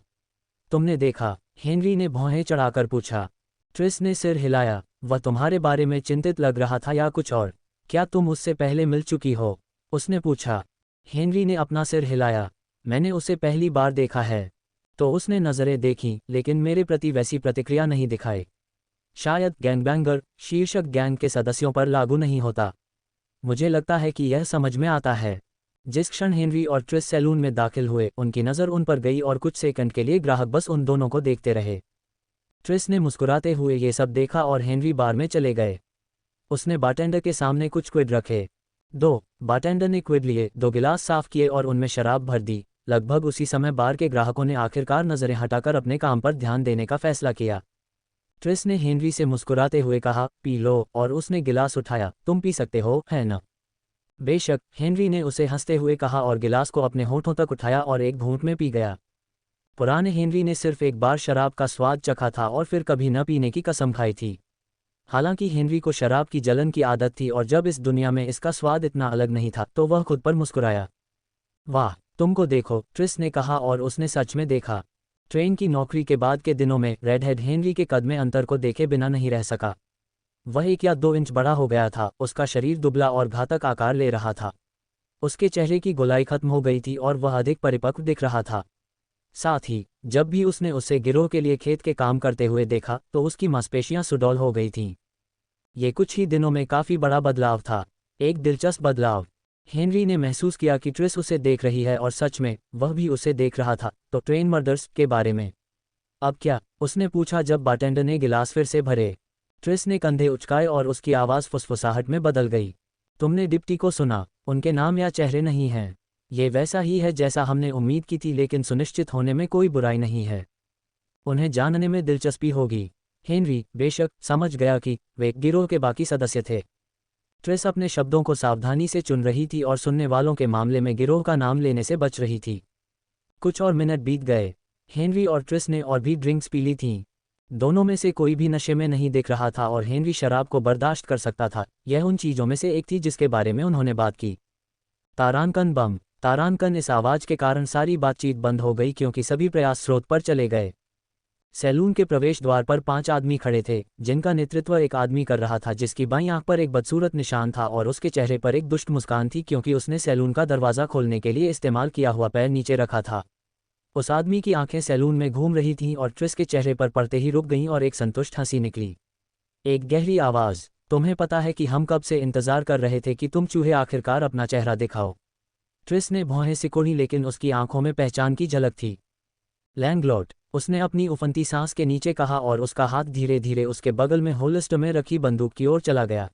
तुमने देखा? हेनरी ने भौहें चढ़ाकर पूछा। ट्रिस ने सिर हिलाया। वह तुम्हारे बारे में चिंतित लग रहा था या कुछ और? क्या तुम उससे पहले मिल चुकी हो? उसने पूछा। हेनरी ने अपना सिर हिलाया। मैंने उसे पहली बार देखा है। तो उसने नज़रें देखीं, लेकिन मेरे प्रति वैसी प्रतिक्रिया नहीं दिखाई। शायद गैंगबैंगर शीर्षक गैंग के सदस्यों पर लागू नहीं होता। मुझे लगता है कि यह समझ में आता है। जिस क्षण हेनरी और ट्रिस सैलून में दाखिल हुए, उनकी नज़र उन पर गई और कुछ सेकंड के लिए ग्राहक बस उन दोनों को देखते रहे। ट्रिस ने मुस्कुराते हुए ये सब देखा और हेनरी बार में चले गए। उसने बारटेंडर के सामने कुछ क्विड रखे। बारटेंडर ने क्विड लिए, 2 गिलास साफ किए और उनमें शराब भर दी। लगभग उसी समय बार के ग्राहकों ने आखिरकार नज़रें हटाकर अपने काम पर ध्यान देने का फैसला किया। ट्रिस ने हेनरी से मुस्कुराते हुए कहा, पी लो, और उसने गिलास उठाया। तुम पी सकते हो, है ना? बेशक, हेनरी ने उसे हंसते हुए कहा और गिलास को अपने होठों तक उठाया और एक घूंट में पी गया। पुराने हेनरी ने सिर्फ एक बार शराब का स्वाद चखा था और फिर कभी न पीने की कसम खाई थी। हालांकि हेनरी को शराब की जलन की आदत थी और जब इस दुनिया में इसका स्वाद इतना अलग नहीं था तो वह खुद पर मुस्कुराया। वाह, तुमको देखो, ट्रिस ने कहा और उसने सच में देखा। ट्रेन की नौकरी के बाद के दिनों में रेडहेड हेनरी के कद में अंतर को देखे बिना नहीं रह सका। वह 1 या 2 इंच बड़ा हो गया था, उसका शरीर दुबला और घातक आकार ले रहा था। उसके चेहरे की गोलाई खत्म हो गई थी और वह अधिक परिपक्व दिख रहा था। साथ ही, जब भी उसने उसे गिरोह के लिए खेत के काम करते हुए देखा तो उसकी मांसपेशियां सुडौल हो गई थीं। ये कुछ ही दिनों में काफ़ी बड़ा बदलाव था, एक दिलचस्प बदलाव। हेनरी ने महसूस किया कि ट्रिस उसे देख रही है और सच में, वह भी उसे देख रहा था। तो ट्रेन मर्डर्स के बारे में अब क्या? उसने पूछा जब बारटेंडर ने गिलास फिर से भरे। ट्रिस ने कंधे उचकाए और उसकी आवाज़ फुसफुसाहट में बदल गई। तुमने डिप्टी को सुना? उनके नाम या चेहरे नहीं हैं। ये वैसा ही है जैसा हमने उम्मीद की थी, लेकिन सुनिश्चित होने में कोई बुराई नहीं है। उन्हें जानने में दिलचस्पी होगी। हेनरी बेशक समझ गया कि वे गिरोह के बाकी सदस्य थे। ट्रिस अपने शब्दों को सावधानी से चुन रही थी और सुनने वालों के मामले में गिरोह का नाम लेने से बच रही थी। कुछ और मिनट बीत गए। हेनरी और ट्रिस ने और भी ड्रिंक्स पी ली थीं। दोनों में से कोई भी नशे में नहीं दिख रहा था और हेनरी शराब को बर्दाश्त कर सकता था। यह उन चीज़ों में से एक थी जिसके बारे में उन्होंने बात की। तारांकन बम। तारांकन। इस आवाज़ के कारण सारी बातचीत बंद हो गई क्योंकि सभी प्रयास स्रोत पर चले गए। सैलून के प्रवेश द्वार पर 5 आदमी खड़े थे, जिनका नेतृत्व एक आदमी कर रहा था जिसकी बाईं आंख पर एक बदसूरत निशान था और उसके चेहरे पर एक दुष्ट मुस्कान थी क्योंकि उसने सैलून का दरवाज़ा खोलने के लिए इस्तेमाल किया हुआ पैर नीचे रखा था। उस आदमी की आंखें सैलून में घूम रही थीं और ट्रिस के चेहरे पर पड़ते ही रुक गईं और एक संतुष्ट हंसी निकली। एक गहरी आवाज़, तुम्हें पता है कि हम कब से इंतज़ार कर रहे थे कि तुम चूहे आखिरकार अपना चेहरा दिखाओ। ट्रिस ने भौहें सिकोड़ी लेकिन उसकी आंखों में पहचान की झलक थी। लैंगलॉर्ड, उसने अपनी उफनती सांस के नीचे कहा और उसका हाथ धीरे धीरे उसके बगल में होल्स्टर में रखी बंदूक की ओर चला गया।